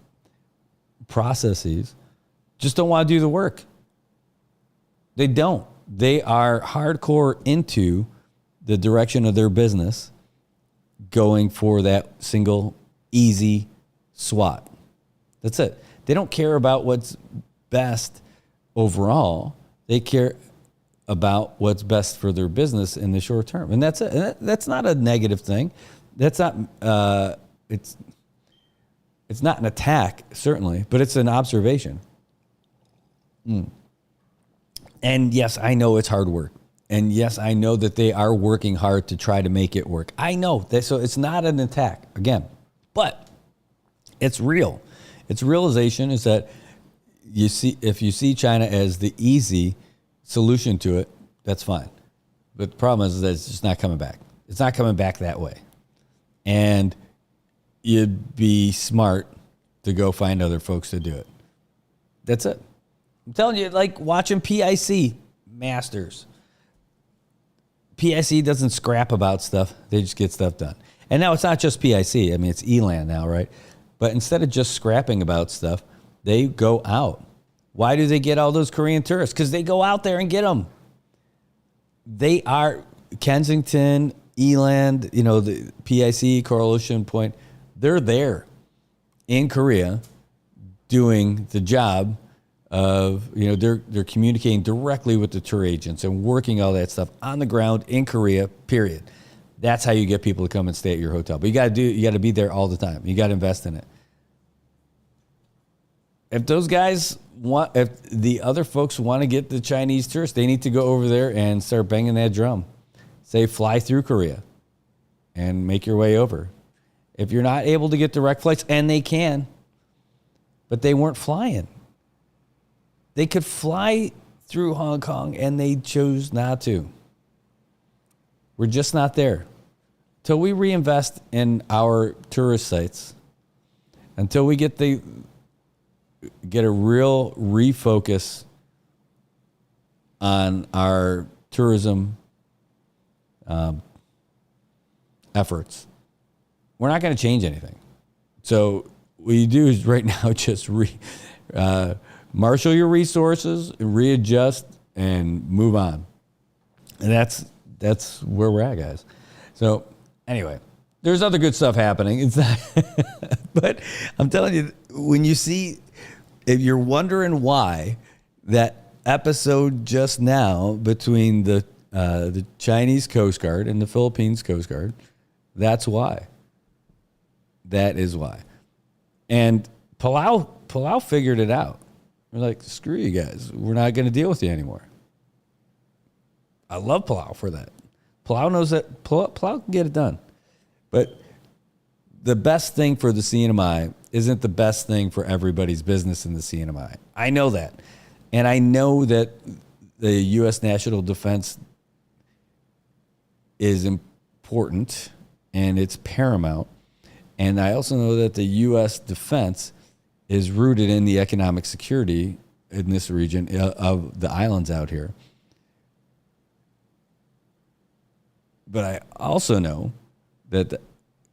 processes just don't want to do the work. They don't. They are hardcore into the direction of their business, going for that single, easy swat. That's it. They don't care about what's best overall. They care about what's best for their business in the short term. And that's it. And that's not a negative thing. That's not, it's not an attack, certainly, but it's an observation. And yes, I know it's hard work. And yes, I know that they are working hard to try to make it work. I know that, so it's not an attack again, but it's real. Its realization is that if you see China as the easy solution to it, that's fine. But the problem is that it's just not coming back. It's not coming back that way. And you'd be smart to go find other folks to do it. That's it. I'm telling you, like watching PIC Masters. PIC doesn't scrap about stuff. They just get stuff done. And now it's not just PIC. I mean, it's Elan now, right? But instead of just scrapping about stuff, they go out. Why do they get all those Korean tourists? Because they go out there and get them. They are Kensington, Elan, the PIC, Coral Ocean Point. They're there in Korea doing the job of, they're communicating directly with the tour agents and working all that stuff on the ground in Korea, period. That's how you get people to come and stay at your hotel. But you got to be there all the time. You got to invest in it. If those guys if the other folks want to get the Chinese tourists, they need to go over there and start banging that drum. Say, fly through Korea and make your way over. If you're not able to get direct flights, and they can, but they weren't flying. They could fly through Hong Kong, and they chose not to. We're just not there. Until we reinvest in our tourist sites, until we get a real refocus on our tourism efforts, we're not going to change anything. So what you do is right now just marshal your resources, readjust, and move on. And that's where we're at, guys. So anyway, there's other good stuff happening. It's not, but I'm telling you, when you see, if you're wondering why that episode just now between the Chinese Coast Guard and the Philippines Coast Guard, that's why. That is why. And Palau figured it out. We're like, screw you guys. We're not going to deal with you anymore. I love Palau for that. Palau knows that Palau can get it done. But the best thing for the CNMI isn't the best thing for everybody's business in the CNMI. I know that. And I know that the U.S. national defense is important and it's paramount. And I also know that the U.S. defense is rooted in the economic security in this region of the islands out here. But I also know that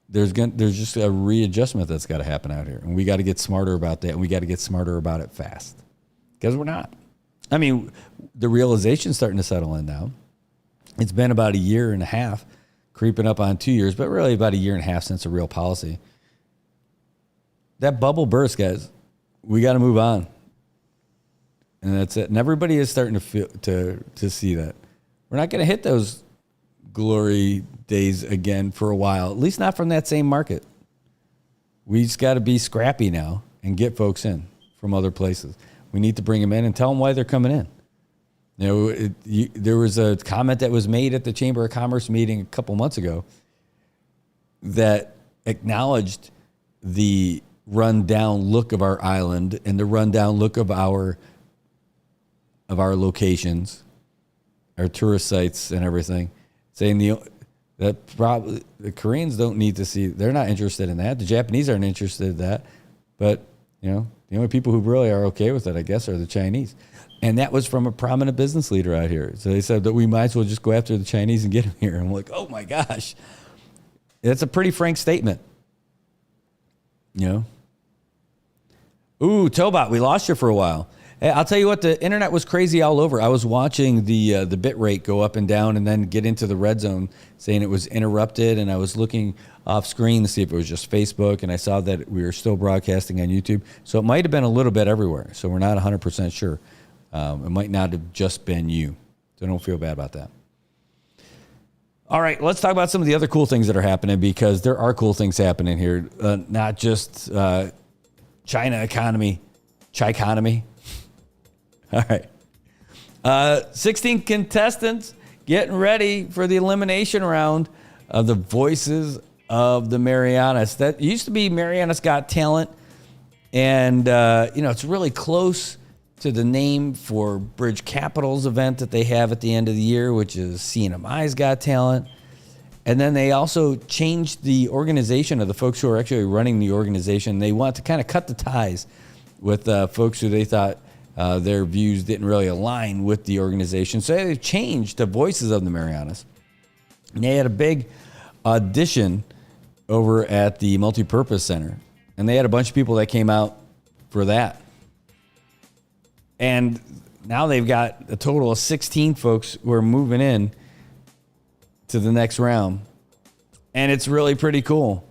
there's just a readjustment that's got to happen out here. And we got to get smarter about that. And we got to get smarter about it fast. Because we're not. I mean, the realization's starting to settle in now. It's been about a year and a half, creeping up on 2 years, but really about a year and a half since a real policy. That bubble burst, guys. We got to move on. And that's it. And everybody is starting to feel to see that. We're not going to hit those glory days again for a while, at least not from that same market. We just got to be scrappy now and get folks in from other places. We need to bring them in and tell them why they're coming in. You know, there was a comment that was made at the Chamber of Commerce meeting a couple months ago that acknowledged the rundown look of our island and the rundown look of our locations, our tourist sites and everything, saying that probably the Koreans don't need to see, they're not interested in that. The Japanese aren't interested in that. But, you know, the only people who really are okay with it, I guess, are the Chinese. And that was from a prominent business leader out here. So they said that we might as well just go after the Chinese and get them here. And I'm like, oh my gosh. That's a pretty frank statement. You know? Ooh, Tobot, we lost you for a while. Hey, I'll tell you what, the internet was crazy all over. I was watching the bit rate go up and down and then get into the red zone saying it was interrupted. And I was looking off screen to see if it was just Facebook. And I saw that we were still broadcasting on YouTube. So it might have been a little bit everywhere. So we're not 100% sure. It might not have just been you. So don't feel bad about that. All right, let's talk about some of the other cool things that are happening, because there are cool things happening here. Not just China economy, Chi-economy. All right. 16 contestants getting ready for the elimination round of the Voices of the Marianas. That used to be Marianas Got Talent. And, it's really close to the name for Bridge Capital's event that they have at the end of the year, which is CNMI's Got Talent. And then they also changed the organization of the folks who are actually running the organization. They want to kind of cut the ties with folks who they thought their views didn't really align with the organization. So they've changed the Voices of the Marianas. And they had a big audition over at the Multipurpose Center. And they had a bunch of people that came out for that. And now they've got a total of 16 folks who are moving in to the next round. And it's really pretty cool.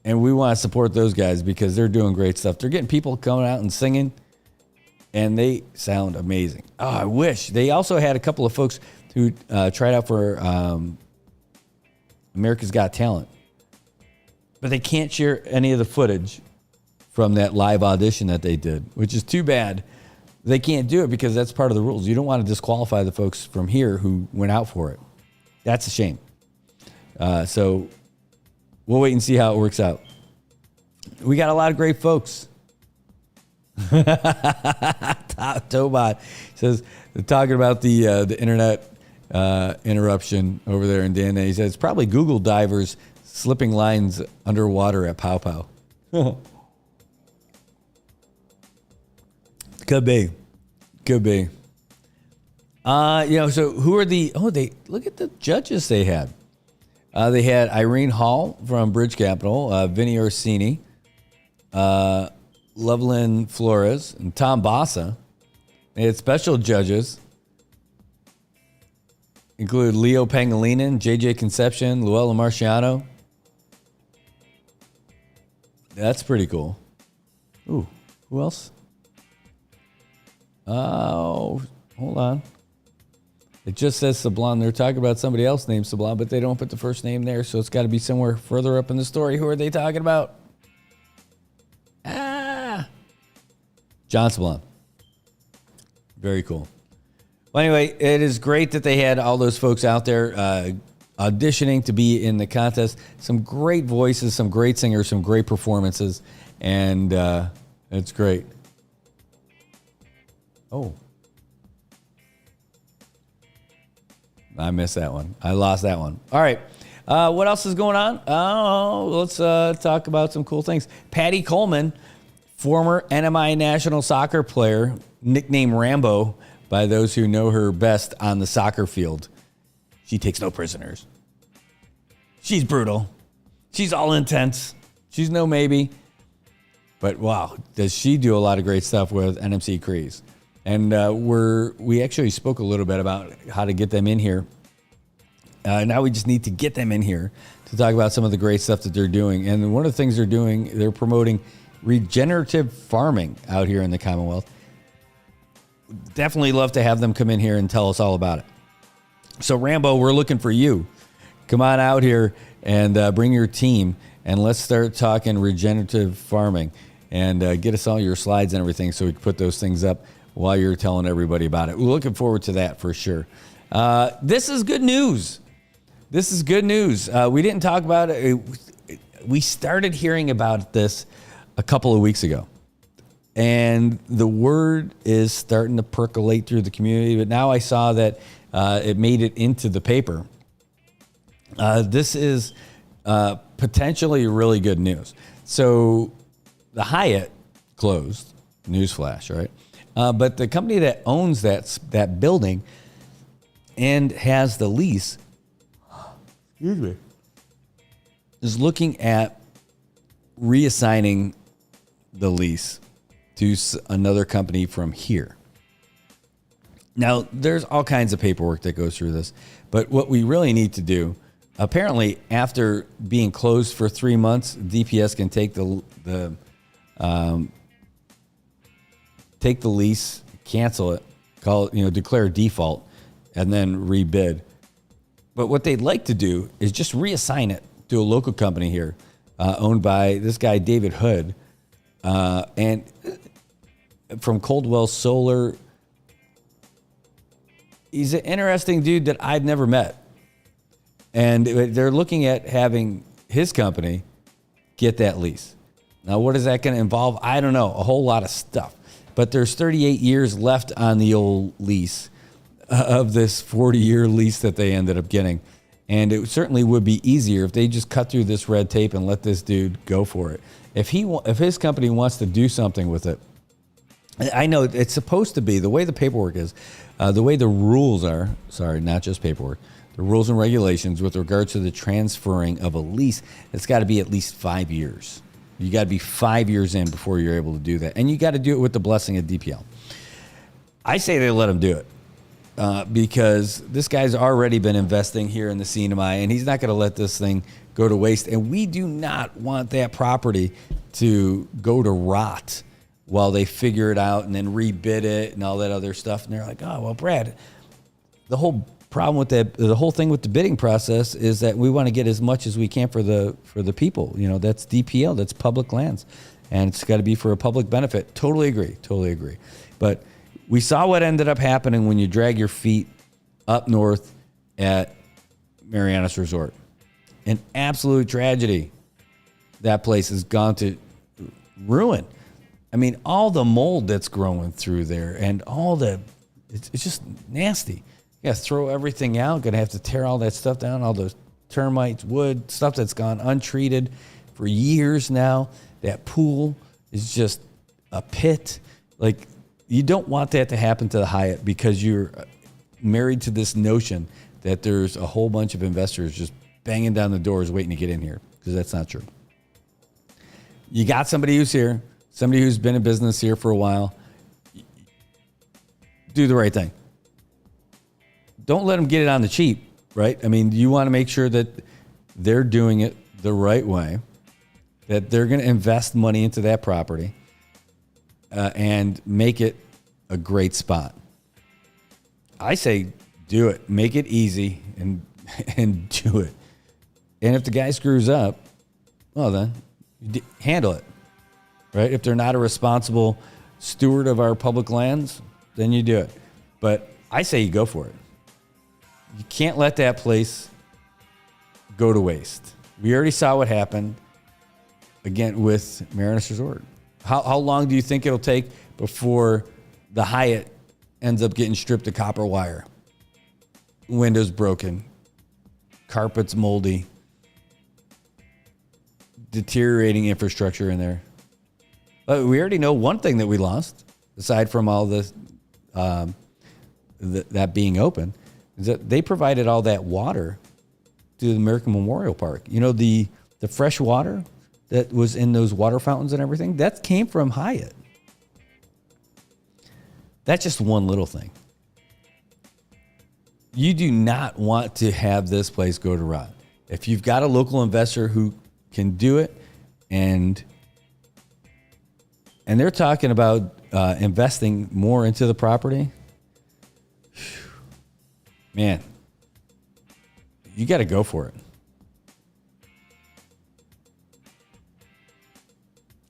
And we want to support those guys because they're doing great stuff. They're getting people coming out and singing, and they sound amazing. Oh, I wish. They also had a couple of folks who tried out for America's Got Talent. But they can't share any of the footage from that live audition that they did, which is too bad. They can't do it because that's part of the rules. You don't want to disqualify the folks from here who went out for it. That's a shame. So we'll wait and see how it works out. We got a lot of great folks. Tobot says, they're talking about the internet interruption over there in Dan. He says, it's probably Google divers slipping lines underwater at Pow Pow. Could be. So who are they look at the judges they had. They had Irene Hall from Bridge Capital, Vinny Orsini, Loveland Flores, and Tom Bassa. They had special judges, include Leo Pangilinan, JJ Concepcion, Luella Marciano. That's pretty cool. Ooh, who else? Oh, hold on. It just says Sablon. They're talking about somebody else named Sablon, but they don't put the first name there, so it's got to be somewhere further up in the story. Who are they talking about? John Sablon. Very cool. Well, anyway, it is great that they had all those folks out there auditioning to be in the contest. Some great voices, some great singers, some great performances, and it's great. Oh. I missed that one. I lost that one. All right. What else is going on? Oh, let's talk about some cool things. Patty Coleman, former NMI national soccer player, nicknamed Rambo by those who know her best on the soccer field. She takes no prisoners. She's brutal. She's all intense. She's no maybe. But wow, does she do a lot of great stuff with NMC Crees. And we actually spoke a little bit about how to get them in here. Now we just need to get them in here to talk about some of the great stuff that they're doing. And one of the things they're doing, they're promoting regenerative farming out here in the Commonwealth. Definitely love to have them come in here and tell us all about it. So Rambo, we're looking for you. Come on out here and bring your team, and let's start talking regenerative farming, and get us all your slides and everything so we can put those things up while you're telling everybody about it. We're looking forward to that for sure. This is good news. This is good news. We didn't talk about it. We started hearing about this a couple of weeks ago, and the word is starting to percolate through the community. But now I saw that it made it into the paper. This is potentially really good news. So the Hyatt closed, newsflash, right? But the company that owns that building and has the lease, excuse me, is looking at reassigning the lease to another company from here. Now, there's all kinds of paperwork that goes through this, but what we really need to do, apparently, after being closed for 3 months, DPS can take the lease, cancel it, call it, declare default, and then rebid. But what they'd like to do is just reassign it to a local company here, owned by this guy David Hood, and from Coldwell Solar. He's an interesting dude that I've never met. And they're looking at having his company get that lease. Now, what is that going to involve? I don't know. A whole lot of stuff. But there's 38 years left on the old lease of this 40-year lease that they ended up getting. And it certainly would be easier if they just cut through this red tape and let this dude go for it. If his company wants to do something with it, I know it's supposed to be, the way the paperwork is, the way the rules are, sorry, not just paperwork, the rules and regulations with regards to the transferring of a lease, it's got to be at least 5 years. You got to be 5 years in before you're able to do that. And you got to do it with the blessing of DPL. I say they let him do it because this guy's already been investing here in the CNMI, and he's not going to let this thing go to waste. And we do not want that property to go to rot while they figure it out and then rebid it and all that other stuff. And they're like, oh, well, Brad, the whole problem with that, the whole thing with the bidding process is that we want to get as much as we can for the people. That's DPL, that's public lands, and it's got to be for a public benefit. Totally agree. But we saw what ended up happening when you drag your feet up north at Marianas Resort. An absolute tragedy. That place has gone to ruin. I mean, all the mold that's growing through there and it's just nasty. You got to throw everything out. Going to have to tear all that stuff down, all the termites, wood, stuff that's gone untreated for years now. That pool is just a pit. Like, you don't want that to happen to the Hyatt because you're married to this notion that there's a whole bunch of investors just banging down the doors waiting to get in here, because that's not true. You got somebody who's here, somebody who's been in business here for a while. Do the right thing. Don't let them get it on the cheap, right? I mean, you want to make sure that they're doing it the right way, that they're going to invest money into that property and make it a great spot. I say do it. Make it easy and do it. And if the guy screws up, well, then handle it, right? If they're not a responsible steward of our public lands, then you do it. But I say you go for it. You can't let that place go to waste. We already saw what happened, again, with Marianas Resort. How long do you think it'll take before the Hyatt ends up getting stripped of copper wire? Windows broken, carpets moldy, deteriorating infrastructure in there. But we already know one thing that we lost, aside from all this, that being open. is that they provided all that water to the American Memorial Park. You know, the fresh water that was in those water fountains and everything, that came from Hyatt. That's just one little thing. You do not want to have this place go to rot. If you've got a local investor who can do it, and they're talking about investing more into the property, man, you got to go for it.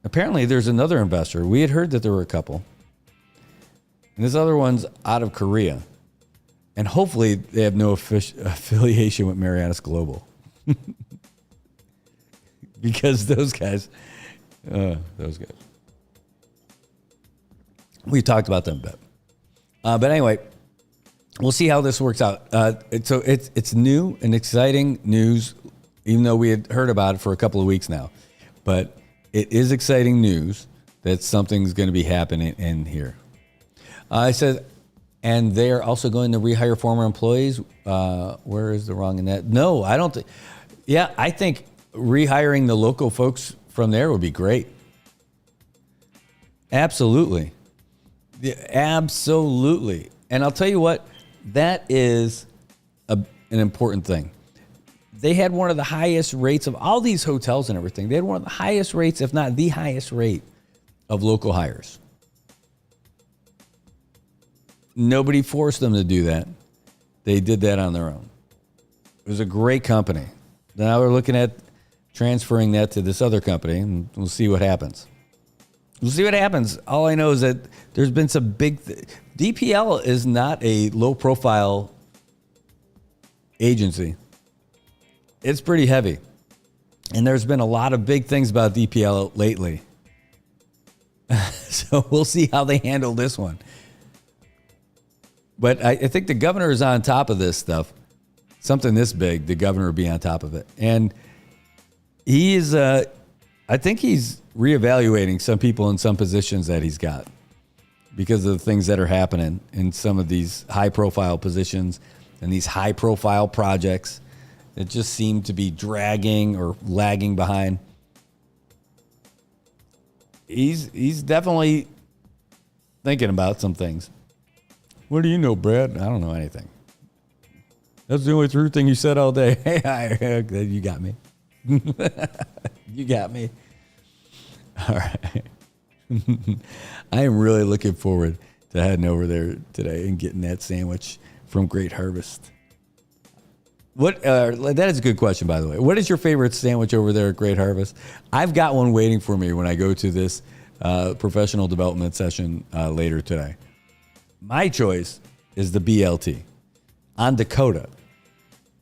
Apparently, there's another investor. We had heard that there were a couple. And this other one's out of Korea. And hopefully they have no affiliation with Marianas Global. Because those guys. We talked about them a bit. But anyway, we'll see how this works out. So it's new and exciting news, even though we had heard about it for a couple of weeks now. But it is exciting news that something's going to be happening in here. I said, and they're also going to rehire former employees. Where is the wrong in that? No, I don't think. Yeah, I think rehiring the local folks from there would be great. Absolutely. Yeah, absolutely. And I'll tell you what, that is an important thing. They had one of the highest rates of all these hotels and everything. They had one of the highest rates, if not the highest rate, of local hires. Nobody forced them to do that. They did that on their own. It was a great company. Now we're looking at transferring that to this other company, and we'll see what happens. We'll see what happens. All I know is that there's been some big... DPL is not a low-profile agency. It's pretty heavy. And there's been a lot of big things about DPL lately. So we'll see how they handle this one. But I think the governor is on top of this stuff. Something this big, the governor will be on top of it. And he is, I think he's reevaluating some people in some positions that he's got because of the things that are happening in some of these high-profile positions and these high-profile projects that just seem to be dragging or lagging behind. He's definitely thinking about some things. What do you know, Brad? I don't know anything. That's the only true thing you said all day. Hey, you got me. You got me. All right. I am really looking forward to heading over there today and getting that sandwich from Great Harvest. What? That is a good question, by the way. What is your favorite sandwich over there at Great Harvest? I've got one waiting for me when I go to this professional development session later today. My choice is the BLT on Dakota.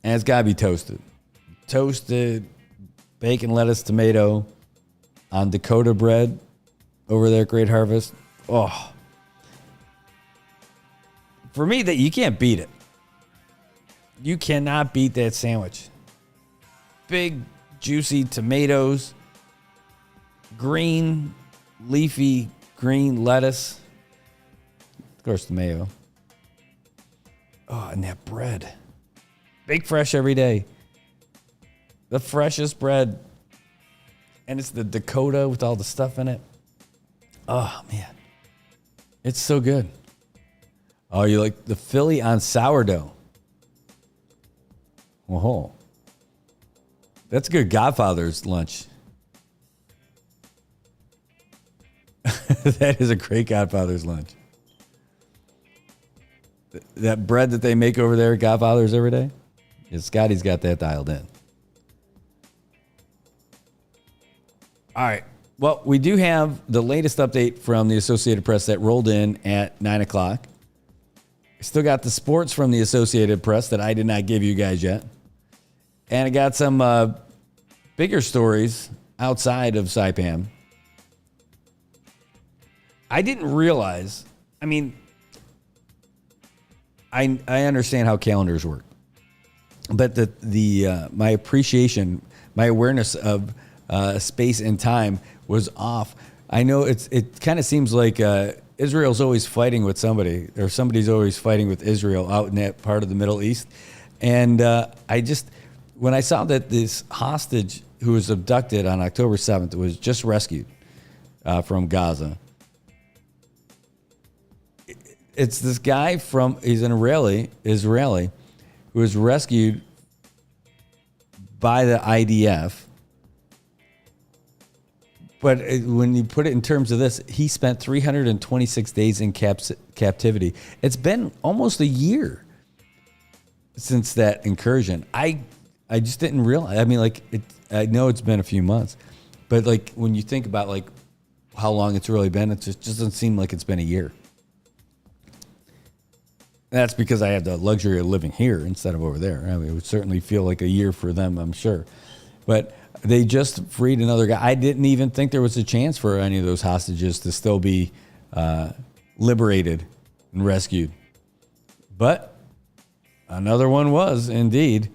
And it's got to be toasted. Toasted bacon, lettuce, tomato on Dakota bread over there at Great Harvest. Oh. For me, that you can't beat it. You cannot beat that sandwich. Big, juicy tomatoes, green, leafy, green lettuce. Of course, the mayo. Oh, and that bread. Bake fresh every day. The freshest bread. And it's the Dakota with all the stuff in it. Oh, man. It's so good. Oh, you like the Philly on sourdough. Whoa. That's a good Godfather's lunch. That is a great Godfather's lunch. That bread that they make over there at Godfather's every day, Scotty's got that dialed in. All right. Well, we do have the latest update from the Associated Press that rolled in at 9 o'clock. Still got the sports from the Associated Press that I did not give you guys yet. And I got some bigger stories outside of Saipan. I didn't realize, I mean, I understand how calendars work. But my appreciation, my awareness of space and time was off. I know it kind of seems like Israel's always fighting with somebody, or somebody's always fighting with Israel out in that part of the Middle East. And when I saw that this hostage who was abducted on October 7th was just rescued from Gaza, it's this guy he's an Israeli who was rescued by the IDF. But when you put it in terms of this, he spent 326 days in captivity. It's been almost a year since that incursion. I just didn't realize. I mean, I know it's been a few months, but when you think about how long it's really been, it just doesn't seem like it's been a year. And that's because I have the luxury of living here instead of over there. I mean, it would certainly feel like a year for them, I'm sure. But they just freed another guy. I didn't even think there was a chance for any of those hostages to still be liberated and rescued. But another one was indeed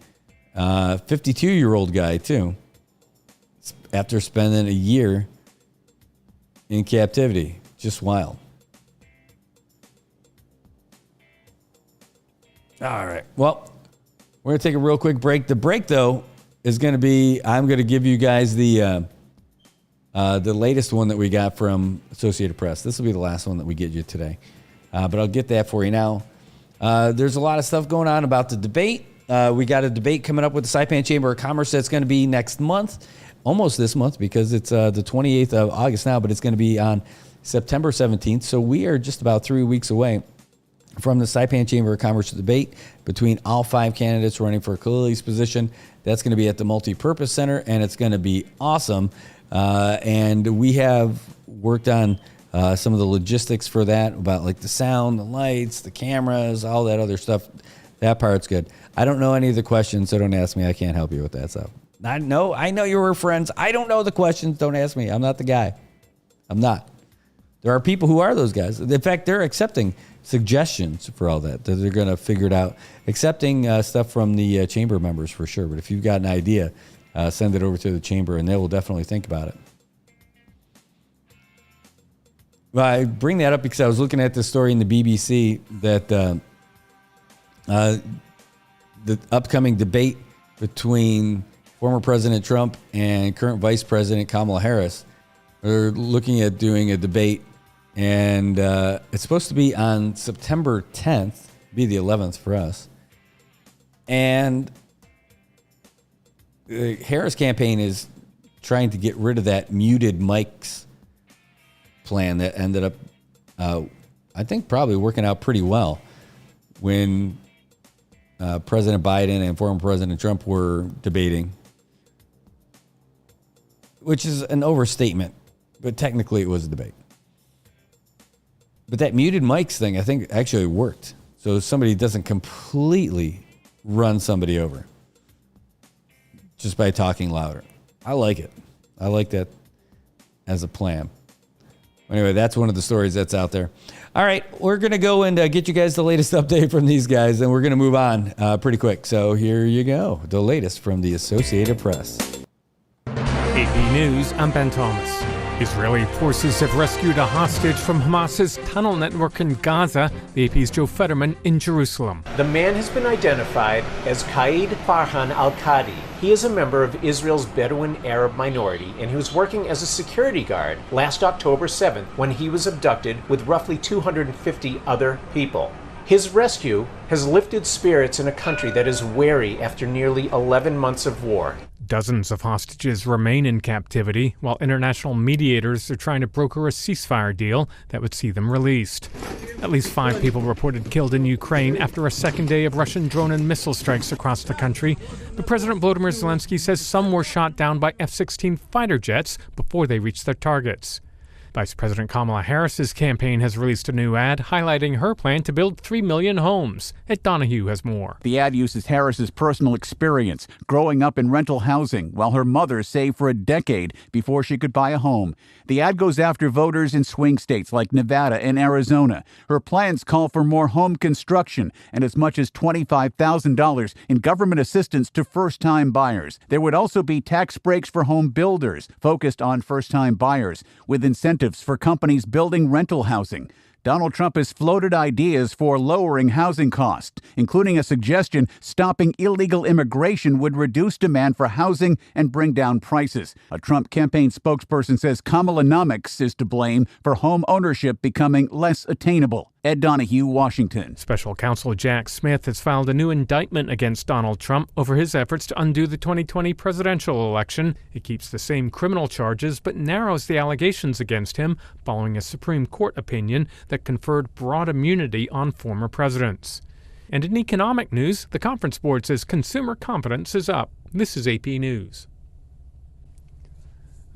52-year-old guy too. After spending a year in captivity, just wild. All right. Well, we're gonna take a real quick break. The break, though, is going to be, I'm going to give you guys the latest one that we got from Associated Press. This will be the last one that we get you today. But I'll get that for you now. There's a lot of stuff going on about the debate. We got a debate coming up with the Saipan Chamber of Commerce that's going to be next month, almost this month, because it's the 28th of August now, but it's going to be on September 17th. So we are just about 3 weeks away from the Saipan Chamber of Commerce debate between all 5 candidates running for Khalili's position. That's going to be at the Multipurpose Center, and it's going to be awesome. And we have worked on some of the logistics for that, about the sound, the lights, the cameras, all that other stuff. That part's good. I don't know any of the questions, so don't ask me. I can't help you with that stuff. I know you were friends. I don't know the questions. Don't ask me. I'm not the guy. I'm not. There are people who are those guys. In fact, they're accepting suggestions for all that they're going to figure it out. Accepting stuff from the chamber members for sure. But if you've got an idea, send it over to the chamber, and they will definitely think about it. Well, I bring that up because I was looking at this story in the BBC that the upcoming debate between former President Trump and current Vice President Kamala Harris are looking at doing a debate. And it's supposed to be on September 10th, be the 11th for us. And the Harris campaign is trying to get rid of that muted mics plan that ended up, I think, probably working out pretty well when President Biden and former President Trump were debating, which is an overstatement, but technically it was a debate. But that muted mics thing, I think, actually worked. So somebody doesn't completely run somebody over just by talking louder. I like it. I like that as a plan. Anyway, that's one of the stories that's out there. All right, we're going to go and get you guys the latest update from these guys, and we're going to move on pretty quick. So here you go, the latest from the Associated Press. AP News, I'm Ben Thomas. Israeli forces have rescued a hostage from Hamas's tunnel network in Gaza. The AP's Joe Fetterman in Jerusalem. The man has been identified as Qaid Farhan al-Qadi. He is a member of Israel's Bedouin Arab minority, and he was working as a security guard last October 7th when he was abducted with roughly 250 other people. His rescue has lifted spirits in a country that is wary after nearly 11 months of war. Dozens of hostages remain in captivity, while international mediators are trying to broker a ceasefire deal that would see them released. At least 5 people reported killed in Ukraine after a second day of Russian drone and missile strikes across the country. But President Volodymyr Zelensky says some were shot down by F-16 fighter jets before they reached their targets. Vice President Kamala Harris's campaign has released a new ad highlighting her plan to build 3 million homes. Ed Donahue has more. The ad uses Harris's personal experience growing up in rental housing while her mother saved for a decade before she could buy a home. The ad goes after voters in swing states like Nevada and Arizona. Her plans call for more home construction and as much as $25,000 in government assistance to first-time buyers. There would also be tax breaks for home builders focused on first-time buyers, with incentives for companies building rental housing. Donald Trump has floated ideas for lowering housing costs, including a suggestion stopping illegal immigration would reduce demand for housing and bring down prices. A Trump campaign spokesperson says Kamalanomics is to blame for home ownership becoming less attainable. Ed Donahue, Washington. Special counsel Jack Smith has filed a new indictment against Donald Trump over his efforts to undo the 2020 presidential election. It keeps the same criminal charges but narrows the allegations against him following a Supreme Court opinion that conferred broad immunity on former presidents. And in economic news, the Conference Board says consumer confidence is up. This is AP News.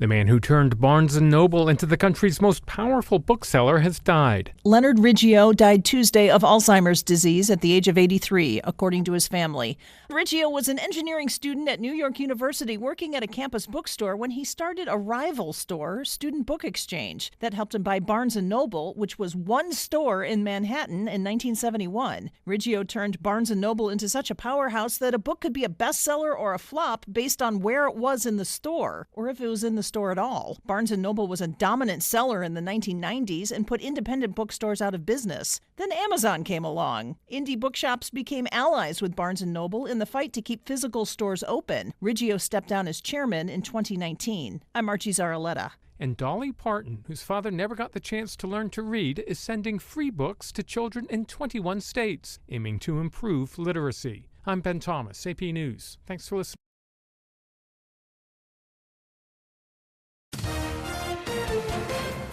The man who turned Barnes & Noble into the country's most powerful bookseller has died. Leonard Riggio died Tuesday of Alzheimer's disease at the age of 83, according to his family. Riggio was an engineering student at New York University working at a campus bookstore when he started a rival store, Student Book Exchange, that helped him buy Barnes & Noble, which was one store in Manhattan in 1971. Riggio turned Barnes & Noble into such a powerhouse that a book could be a bestseller or a flop based on where it was in the store, or if it was in the store at all. Barnes & Noble was a dominant seller in the 1990s and put independent bookstores out of business. Then Amazon came along. Indie bookshops became allies with Barnes & Noble in the fight to keep physical stores open. Riggio stepped down as chairman in 2019. I'm Archie Zaraletta. And Dolly Parton, whose father never got the chance to learn to read, is sending free books to children in 21 states, aiming to improve literacy. I'm Ben Thomas, AP News. Thanks for listening.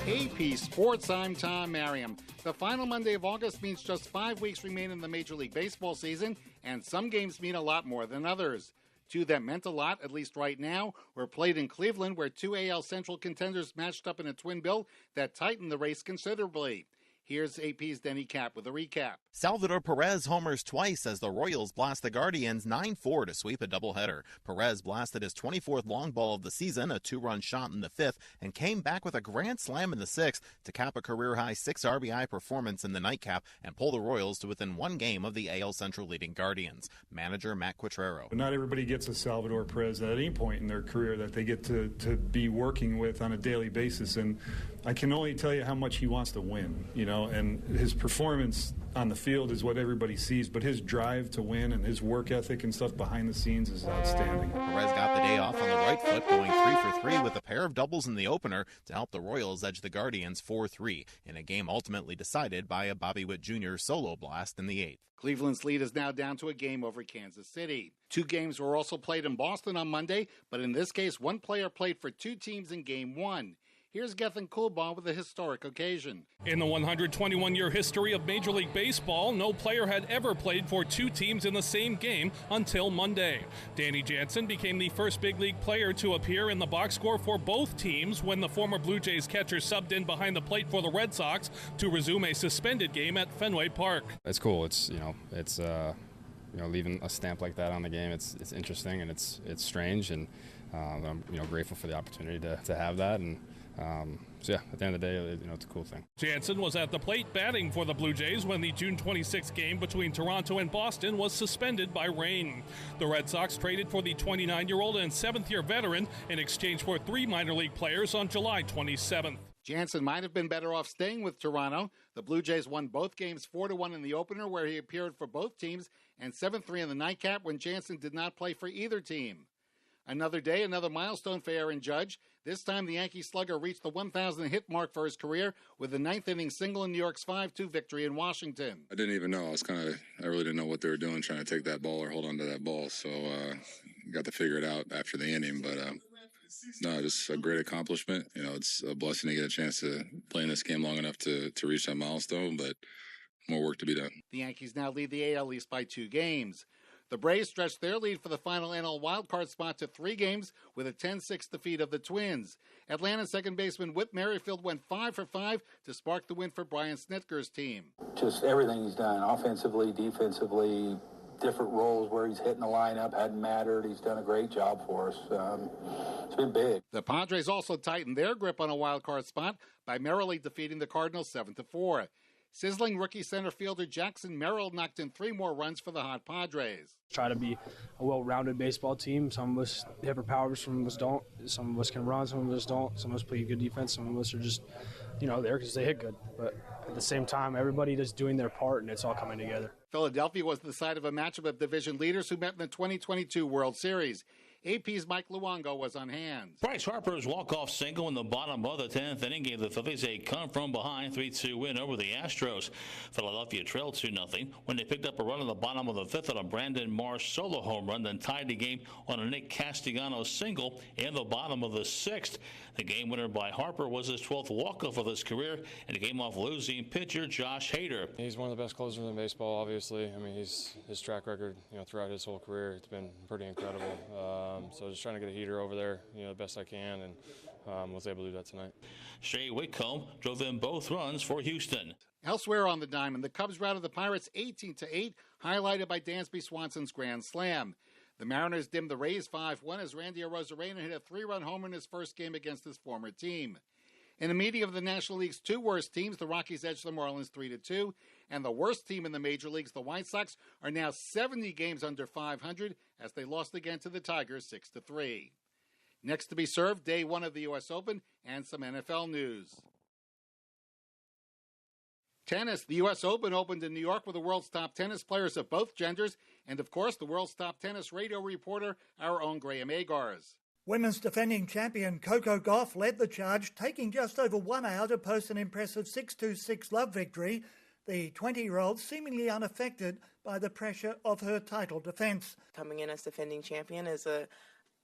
AP Sports, I'm Tom Merriam. The final Monday of August means just 5 weeks remain in the Major League Baseball season, and some games mean a lot more than others. Two that meant a lot, at least right now, were played in Cleveland, where two AL Central contenders matched up in a twin bill that tightened the race considerably. Here's AP's Denny Cap with a recap. Salvador Perez homers twice as the Royals blast the Guardians 9-4 to sweep a doubleheader. Perez blasted his 24th long ball of the season, a two-run shot in the fifth, and came back with a grand slam in the sixth to cap a career-high 6 RBI performance in the nightcap and pull the Royals to within one game of the AL Central leading Guardians. Manager Matt Quatrero. Not everybody gets a Salvador Perez at any point in their career that they get to be working with on a daily basis, and I can only tell you how much he wants to win, and his performance on the field is what everybody sees, but his drive to win and his work ethic and stuff behind the scenes is outstanding. Perez got the day off on the right foot, going 3 for 3 with a pair of doubles in the opener to help the Royals edge the Guardians 4-3 in a game ultimately decided by a Bobby Witt Jr. solo blast in the eighth. Cleveland's lead is now down to a game over Kansas City. Two games were also played in Boston on Monday, but in this case, one player played for two teams in Game 1. Here's Gethin Coolbaugh with a historic occasion. In the 121-year history of Major League Baseball, no player had ever played for two teams in the same game until Monday. Danny Jansen became the first big league player to appear in the box score for both teams when the former Blue Jays catcher subbed in behind the plate for the Red Sox to resume a suspended game at Fenway Park. It's cool. It's leaving a stamp like that on the game. It's interesting and it's strange, and I'm grateful for the opportunity to have that. And so, at the end of the day, it's a cool thing. Jansen was at the plate batting for the Blue Jays when the June 26th game between Toronto and Boston was suspended by rain. The Red Sox traded for the 29-year-old and 7th-year veteran in exchange for 3 minor league players on July 27th. Jansen might have been better off staying with Toronto. The Blue Jays won both games 4-1 in the opener, where he appeared for both teams, and 7-3 in the nightcap when Jansen did not play for either team. Another day, another milestone for Aaron Judge. This time, the Yankee slugger reached the 1,000 hit mark for his career with the 9th-inning single in New York's 5-2 victory in Washington. I didn't even know. I really didn't know what they were doing, trying to take that ball or hold on to that ball. So got to figure it out after the inning. But no, just a great accomplishment. It's a blessing to get a chance to play in this game long enough to reach that milestone. But more work to be done. The Yankees now lead the AL East by 2 games. The Braves stretched their lead for the final NL wildcard spot to 3 games with a 10-6 defeat of the Twins. Atlanta second baseman Whit Merrifield went 5 for 5 to spark the win for Brian Snitker's team. Just everything he's done, offensively, defensively, different roles where he's hitting the lineup, hadn't mattered. He's done a great job for us. It's been big. The Padres also tightened their grip on a wildcard spot by merrily defeating the Cardinals 7-4. Sizzling rookie center fielder Jackson Merrill knocked in 3 more runs for the hot Padres. Try to be a well-rounded baseball team. Some of us hit for powers, some of us don't. Some of us can run, some of us don't. Some of us play good defense, some of us are just, there because they hit good. But at the same time, everybody just doing their part, and it's all coming together. Philadelphia was the site of a matchup of division leaders who met in the 2022 World Series. AP's Mike Luongo was on hand. Bryce Harper's walk-off single in the bottom of the 10th inning gave the Phillies a come-from-behind 3-2 win over the Astros. Philadelphia trailed 2-0 when they picked up a run in the bottom of the 5th on a Brandon Marsh solo home run, then tied the game on a Nick Castellanos single in the bottom of the 6th. The game winner by Harper was his 12th walk-off of his career, and it came off losing pitcher Josh Hader. He's one of the best closers in baseball, obviously. I mean, his track record, throughout his whole career, it's been pretty incredible. So just trying to get a heater over there, the best I can, and was able to do that tonight. Shea Whitcomb drove in both runs for Houston. Elsewhere on the diamond, the Cubs routed the Pirates 18-8, highlighted by Dansby Swanson's grand slam. The Mariners dimmed the Rays 5-1 as Randy Arozarena hit a 3-run homer in his first game against his former team. In the meeting of the National League's 2 worst teams, the Rockies edged the Marlins 3-2, and the worst team in the major leagues, the White Sox, are now 70 games under 500 as they lost again to the Tigers 6-3. Next to be served, day 1 of the U.S. Open and some NFL news. Tennis. The U.S. Open opened in New York with the world's top tennis players of both genders, and of course, the world's top tennis radio reporter, our own Graham Agars. Women's defending champion Coco Gauff led the charge, taking just over 1 hour to post an impressive 6-2-6 love victory. The 20-year-old seemingly unaffected by the pressure of her title defense. Coming in as defending champion is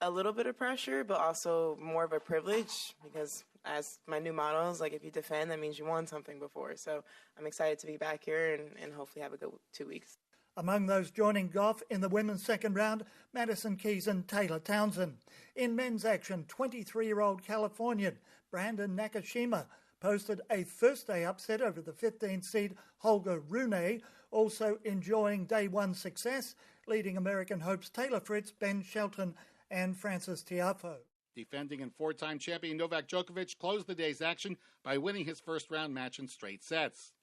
a little bit of pressure, but also more of a privilege because as my new motto is, if you defend, that means you won something before. So I'm excited to be back here and hopefully have a good 2 weeks. Among those joining Gauff in the women's second round, Madison Keys and Taylor Townsend. In men's action, 23-year-old Californian Brandon Nakashima posted a first-day upset over the 15th seed Holger Rune, also enjoying day 1 success, leading American hopes Taylor Fritz, Ben Shelton, and Francis Tiafoe. Defending and 4-time champion Novak Djokovic closed the day's action by winning his first-round match in straight sets.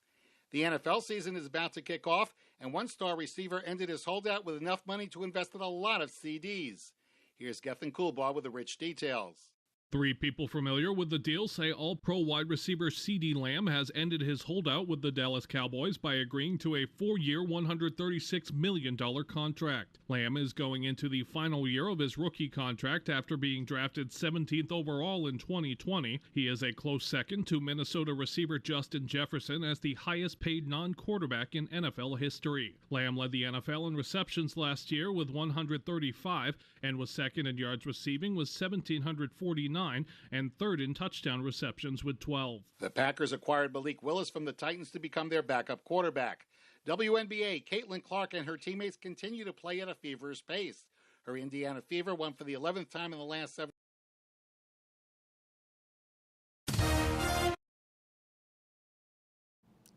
The NFL season is about to kick off, and one star receiver ended his holdout with enough money to invest in a lot of CDs. Here's Gethin Coolbaugh with the rich details. 3 people familiar with the deal say All-Pro wide receiver CeeDee Lamb has ended his holdout with the Dallas Cowboys by agreeing to a 4-year, $136 million contract. Lamb is going into the final year of his rookie contract after being drafted 17th overall in 2020. He is a close second to Minnesota receiver Justin Jefferson as the highest-paid non-quarterback in NFL history. Lamb led the NFL in receptions last year with 135 and was second in yards receiving with 1,749 and third in touchdown receptions with 12. The Packers acquired Malik Willis from the Titans to become their backup quarterback. WNBA, Caitlin Clark and her teammates continue to play at a feverish pace. Her Indiana Fever won for the 11th time in the last 7.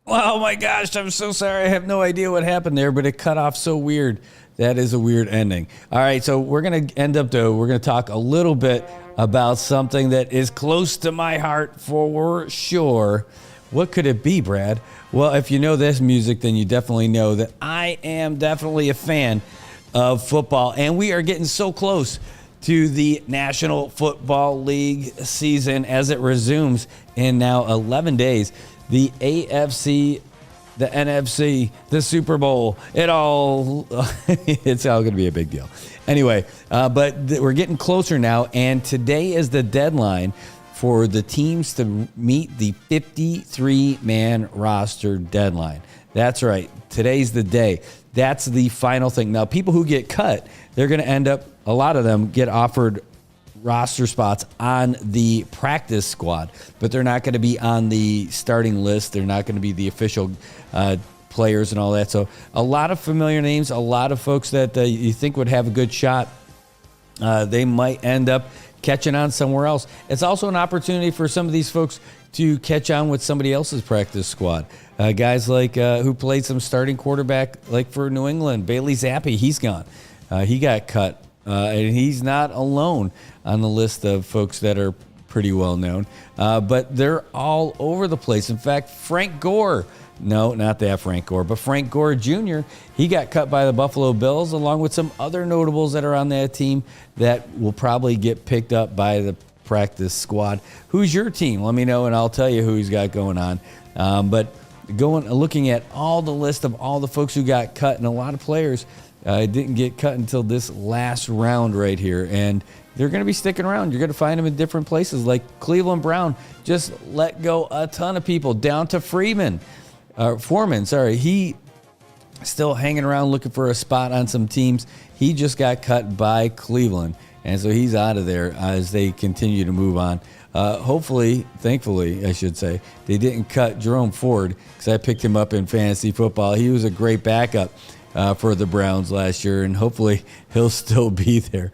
Oh my gosh, I'm so sorry. I have no idea what happened there, but it cut off so weird. That is a weird ending. All right, so we're going to end up, though, we're going to talk a little bit about something that is close to my heart for sure. What could it be, Brad? Well, if you know this music, then you definitely know that I am definitely a fan of football, and we are getting so close to the National Football League season as it resumes in now 11 days. The AFC, the NFC, the Super Bowl, it's all going to be a big deal. Anyway, but we're getting closer now, and today is the deadline for the teams to meet the 53-man roster deadline. That's right. Today's the day. That's the final thing. Now, people who get cut, they're going to end up, a lot of them get offered roster spots on the practice squad, but they're not going to be on the starting list. They're not going to be the official players and all that. So a lot of familiar names, a lot of folks that you think would have a good shot, they might end up catching on somewhere else. It's also an opportunity for some of these folks to catch on with somebody else's practice squad. Guys like who played some starting quarterback like for New England, Bailey Zappi, he's gone. He got cut. And he's not alone on the list of folks that are pretty well known. But they're all over the place. In fact, Frank Gore No, not that Frank Gore, but Frank Gore Jr. He got cut by the Buffalo Bills, along with some other notables that are on that team that will probably get picked up by the practice squad. Who's your team? Let me know, and I'll tell you who he's got going on. But looking at all the list of all the folks who got cut, and a lot of players didn't get cut until this last round right here, and they're going to be sticking around. You're going to find them in different places, like Cleveland Brown just let go a ton of people, down to Foreman. He still hanging around looking for a spot on some teams. He just got cut by Cleveland, and so he's out of there as they continue to move on. Thankfully, I should say, they didn't cut Jerome Ford, because I picked him up in fantasy football. He was a great backup for the Browns last year, and hopefully he'll still be there.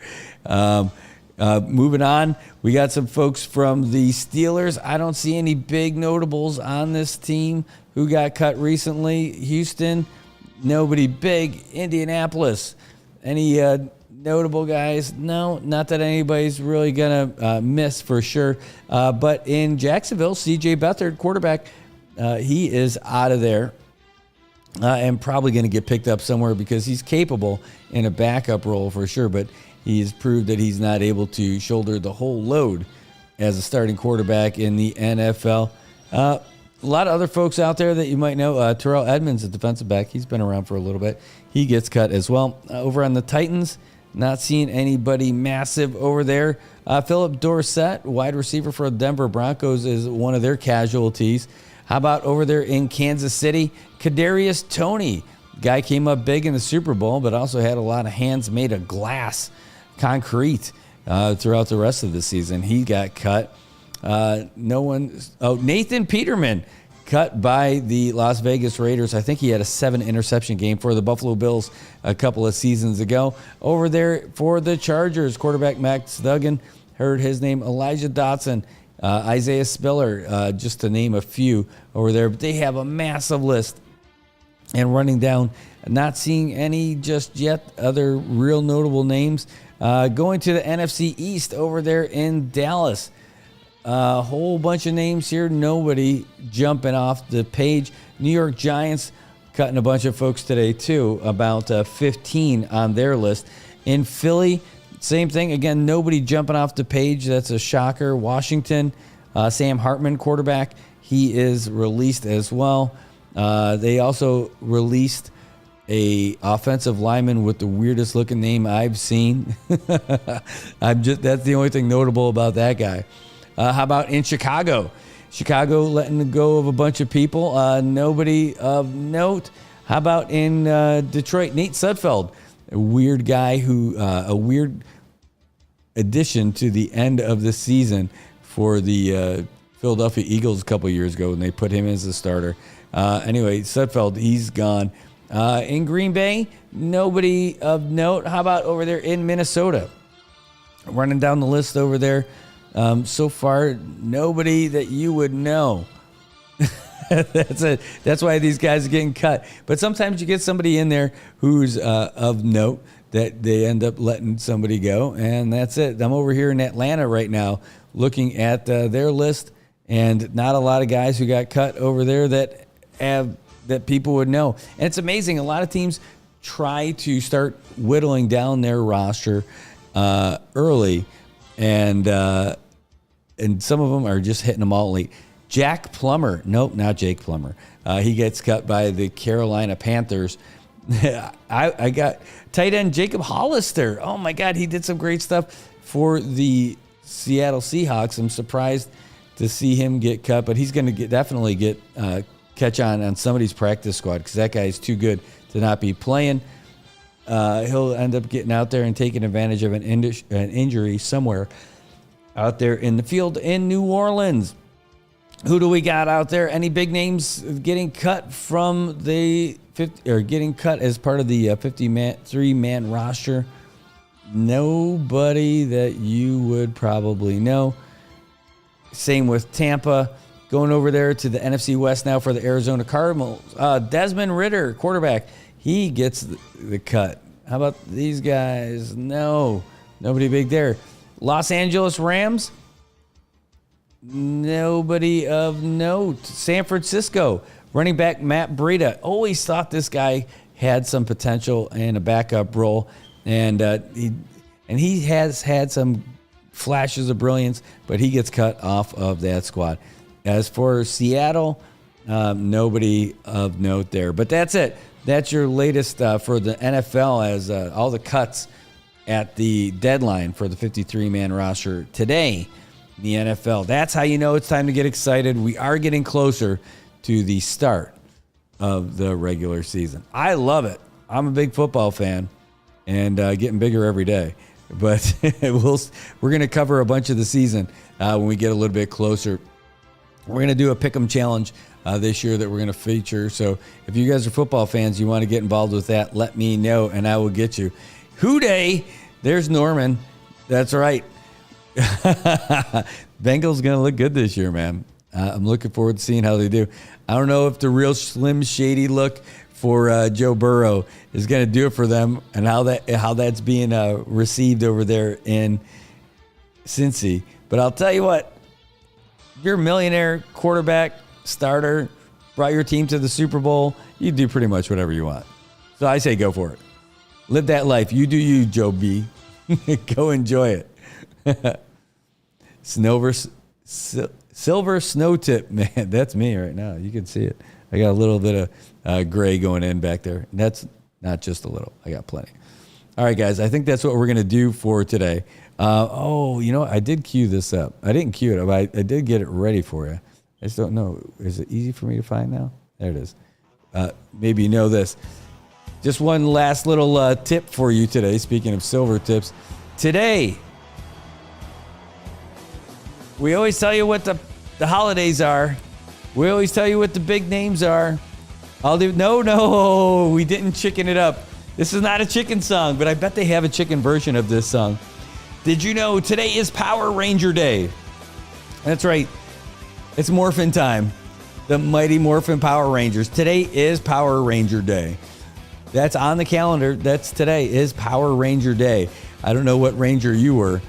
Moving on, we got some folks from the Steelers. I don't see any big notables on this team who got cut recently. Houston, nobody big. Indianapolis, any notable guys? No, not that anybody's really going to miss for sure. But in Jacksonville, C.J. Beathard, quarterback, he is out of there and probably going to get picked up somewhere because he's capable in a backup role for sure. But he has proved that he's not able to shoulder the whole load as a starting quarterback in the NFL. A lot of other folks out there that you might know. Terrell Edmonds, a defensive back. He's been around for a little bit. He gets cut as well. Over on the Titans, not seeing anybody massive over there. Philip Dorsett, wide receiver for the Denver Broncos, is one of their casualties. How about over there in Kansas City? Kadarius Toney. Guy came up big in the Super Bowl, but also had a lot of hands made of glass, concrete, throughout the rest of the season. He got cut. Nathan Peterman, cut by the Las Vegas Raiders. I think he had a 7-interception game for the Buffalo Bills a couple of seasons ago. Over there for the Chargers, quarterback Max Duggan, heard his name. Elijah Dotson, Isaiah Spiller, just to name a few over there. But they have a massive list. And running down, not seeing any just yet other real notable names. Going to the NFC East over there in Dallas. A whole bunch of names here. Nobody jumping off the page. New York Giants cutting a bunch of folks today too. About 15 on their list. In Philly, same thing. Again, nobody jumping off the page. That's a shocker. Washington, Sam Hartman, quarterback. He is released as well. They also released a offensive lineman with the weirdest looking name I've seen. That's the only thing notable about that guy. How about in Chicago? Chicago letting go of a bunch of people. Nobody of note. How about in Detroit? Nate Sudfeld, a weird guy a weird addition to the end of the season for the Philadelphia Eagles a couple years ago when they put him as a starter. Anyway, Sudfeld, he's gone. In Green Bay, nobody of note. How about over there in Minnesota? Running down the list over there. So far, nobody that you would know. That's it. That's why these guys are getting cut. But sometimes you get somebody in there who's of note that they end up letting somebody go, and that's it. I'm over here in Atlanta right now looking at their list, and not a lot of guys who got cut over there that people would know. And it's amazing. A lot of teams try to start whittling down their roster early, and some of them are just hitting them all late. Jack Plummer. Nope, not Jake Plummer. He gets cut by the Carolina Panthers. I got tight end Jacob Hollister. Oh, my God. He did some great stuff for the Seattle Seahawks. I'm surprised to see him get cut, but he's going to definitely get catch on somebody's practice squad because that guy is too good to not be playing. He'll end up getting out there and taking advantage of an injury somewhere out there in the field in New Orleans. Who do we got out there? Any big names getting cut from the 50 or getting cut as part of the 53-man roster? Nobody that you would probably know. Same with Tampa. Going over there to the NFC West now for the Arizona Cardinals. Desmond Ridder, quarterback. He gets the cut. How about these guys? No. Nobody big there. Los Angeles Rams. Nobody of note. San Francisco. Running back Matt Breida, always thought this guy had some potential in a backup role, and he has had some flashes of brilliance, but he gets cut off of that squad. As for Seattle, nobody of note there. But that's it. That's your latest for the NFL as all the cuts at the deadline for the 53-man roster today in the NFL. That's how you know it's time to get excited. We are getting closer to the start of the regular season. I love it. I'm a big football fan and getting bigger every day. But we're going to cover a bunch of the season when we get a little bit closer. We're going to do a pick'em challenge this year that we're going to feature. So if you guys are football fans, you want to get involved with that, let me know and I will get you. Hooday! There's Norman. That's right. Bengals going to look good this year, man. I'm looking forward to seeing how they do. I don't know if the real Slim Shady look for Joe Burrow is going to do it for them and how that's being received over there in Cincy. But I'll tell you what, if you're a millionaire quarterback, starter, brought your team to the Super Bowl, you do pretty much whatever you want. So I say go for it. Live that life. You do you, Joe B. Go enjoy it. Silver snow tip, man. That's me right now. You can see it. I got a little bit of gray going in back there. And that's not just a little. I got plenty. All right, guys. I think that's what we're going to do for today. I did cue this up. I didn't cue it, but I did get it ready for you. I just don't know. Is it easy for me to find now? There it is. Maybe you know this. Just one last little tip for you today. Speaking of silver tips. Today, we always tell you what the holidays are. We always tell you what the big names are. No, we didn't chicken it up. This is not a chicken song, but I bet they have a chicken version of this song. Did you know today is Power Ranger Day? That's right. It's Morphin time. The Mighty Morphin Power Rangers. Today is Power Ranger Day. That's on the calendar. That's today is Power Ranger Day. I don't know what Ranger you were,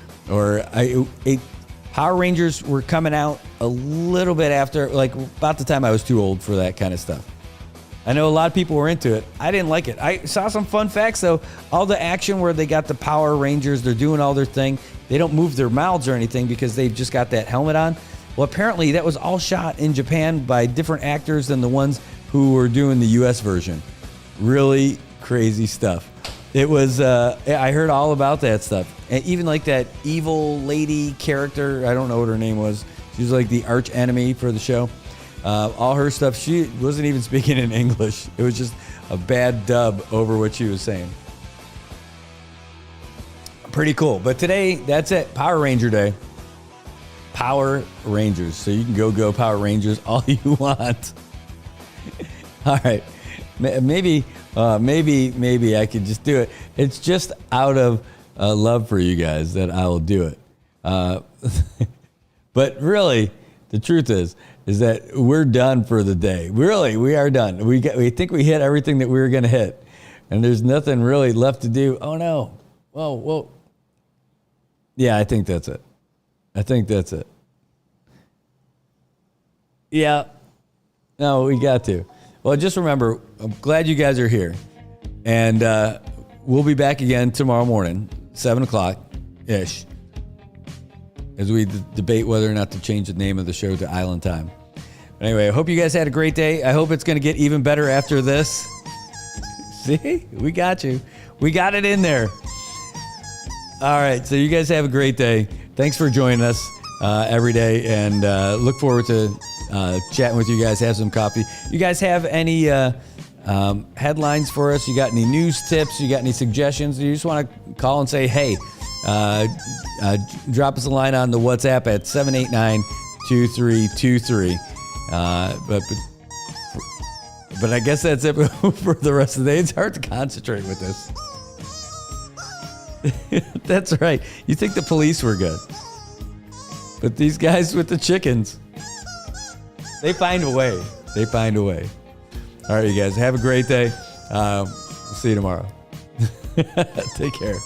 Power Rangers were coming out a little bit after, like about the time I was too old for that kind of stuff. I know a lot of people were into it. I didn't like it. I saw some fun facts though. All the action where they got the Power Rangers, they're doing all their thing. They don't move their mouths or anything because they've just got that helmet on. Well, apparently that was all shot in Japan by different actors than the ones who were doing the U.S. version. Really crazy stuff. It was, I heard all about that stuff. And even like that evil lady character, I don't know what her name was. She was like the arch enemy for the show. All her stuff, she wasn't even speaking in English. It was just a bad dub over what she was saying. Pretty cool. But today, that's it. Power Ranger Day. Power Rangers. So you can go Power Rangers all you want. All right. Maybe I could just do it. It's just out of love for you guys that I will do it. But really, the truth is that we're done for the day. Really, we are done. We think we hit everything that we were going to hit, and there's nothing really left to do. Oh no. Well. Yeah, I think that's it. Yeah. No, we got to. Well, just remember, I'm glad you guys are here. And we'll be back again tomorrow morning, 7 o'clock-ish, as we debate whether or not to change the name of the show to Island Time. But anyway, I hope you guys had a great day. I hope it's going to get even better after this. See? We got you. We got it in there. All right, so you guys have a great day. Thanks for joining us every day, and look forward to chatting with you guys, have some coffee. You guys have any headlines for us? You got any news tips? You got any suggestions? You just want to call and say, hey, drop us a line on the WhatsApp at 789-2323. But I guess that's it for the rest of the day. It's hard to concentrate with this. That's right. You think the police were good. But these guys with the chickens, they find a way. All right, you guys, have a great day. We'll see you tomorrow. Take care.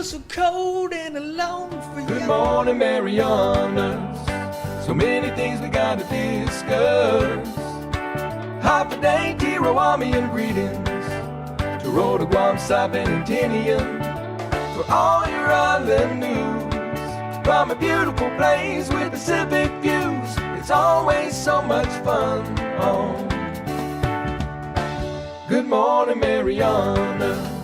so cold and alone for you. Good morning, Marianas. So many things we gotta discuss. Hafa, Adai, Tirow, Army and greetings. Tirow to Guam, Saipan and Tinian. For all your island news. From a beautiful place with Pacific views. It's always so much fun. Oh. Good morning, Marianas.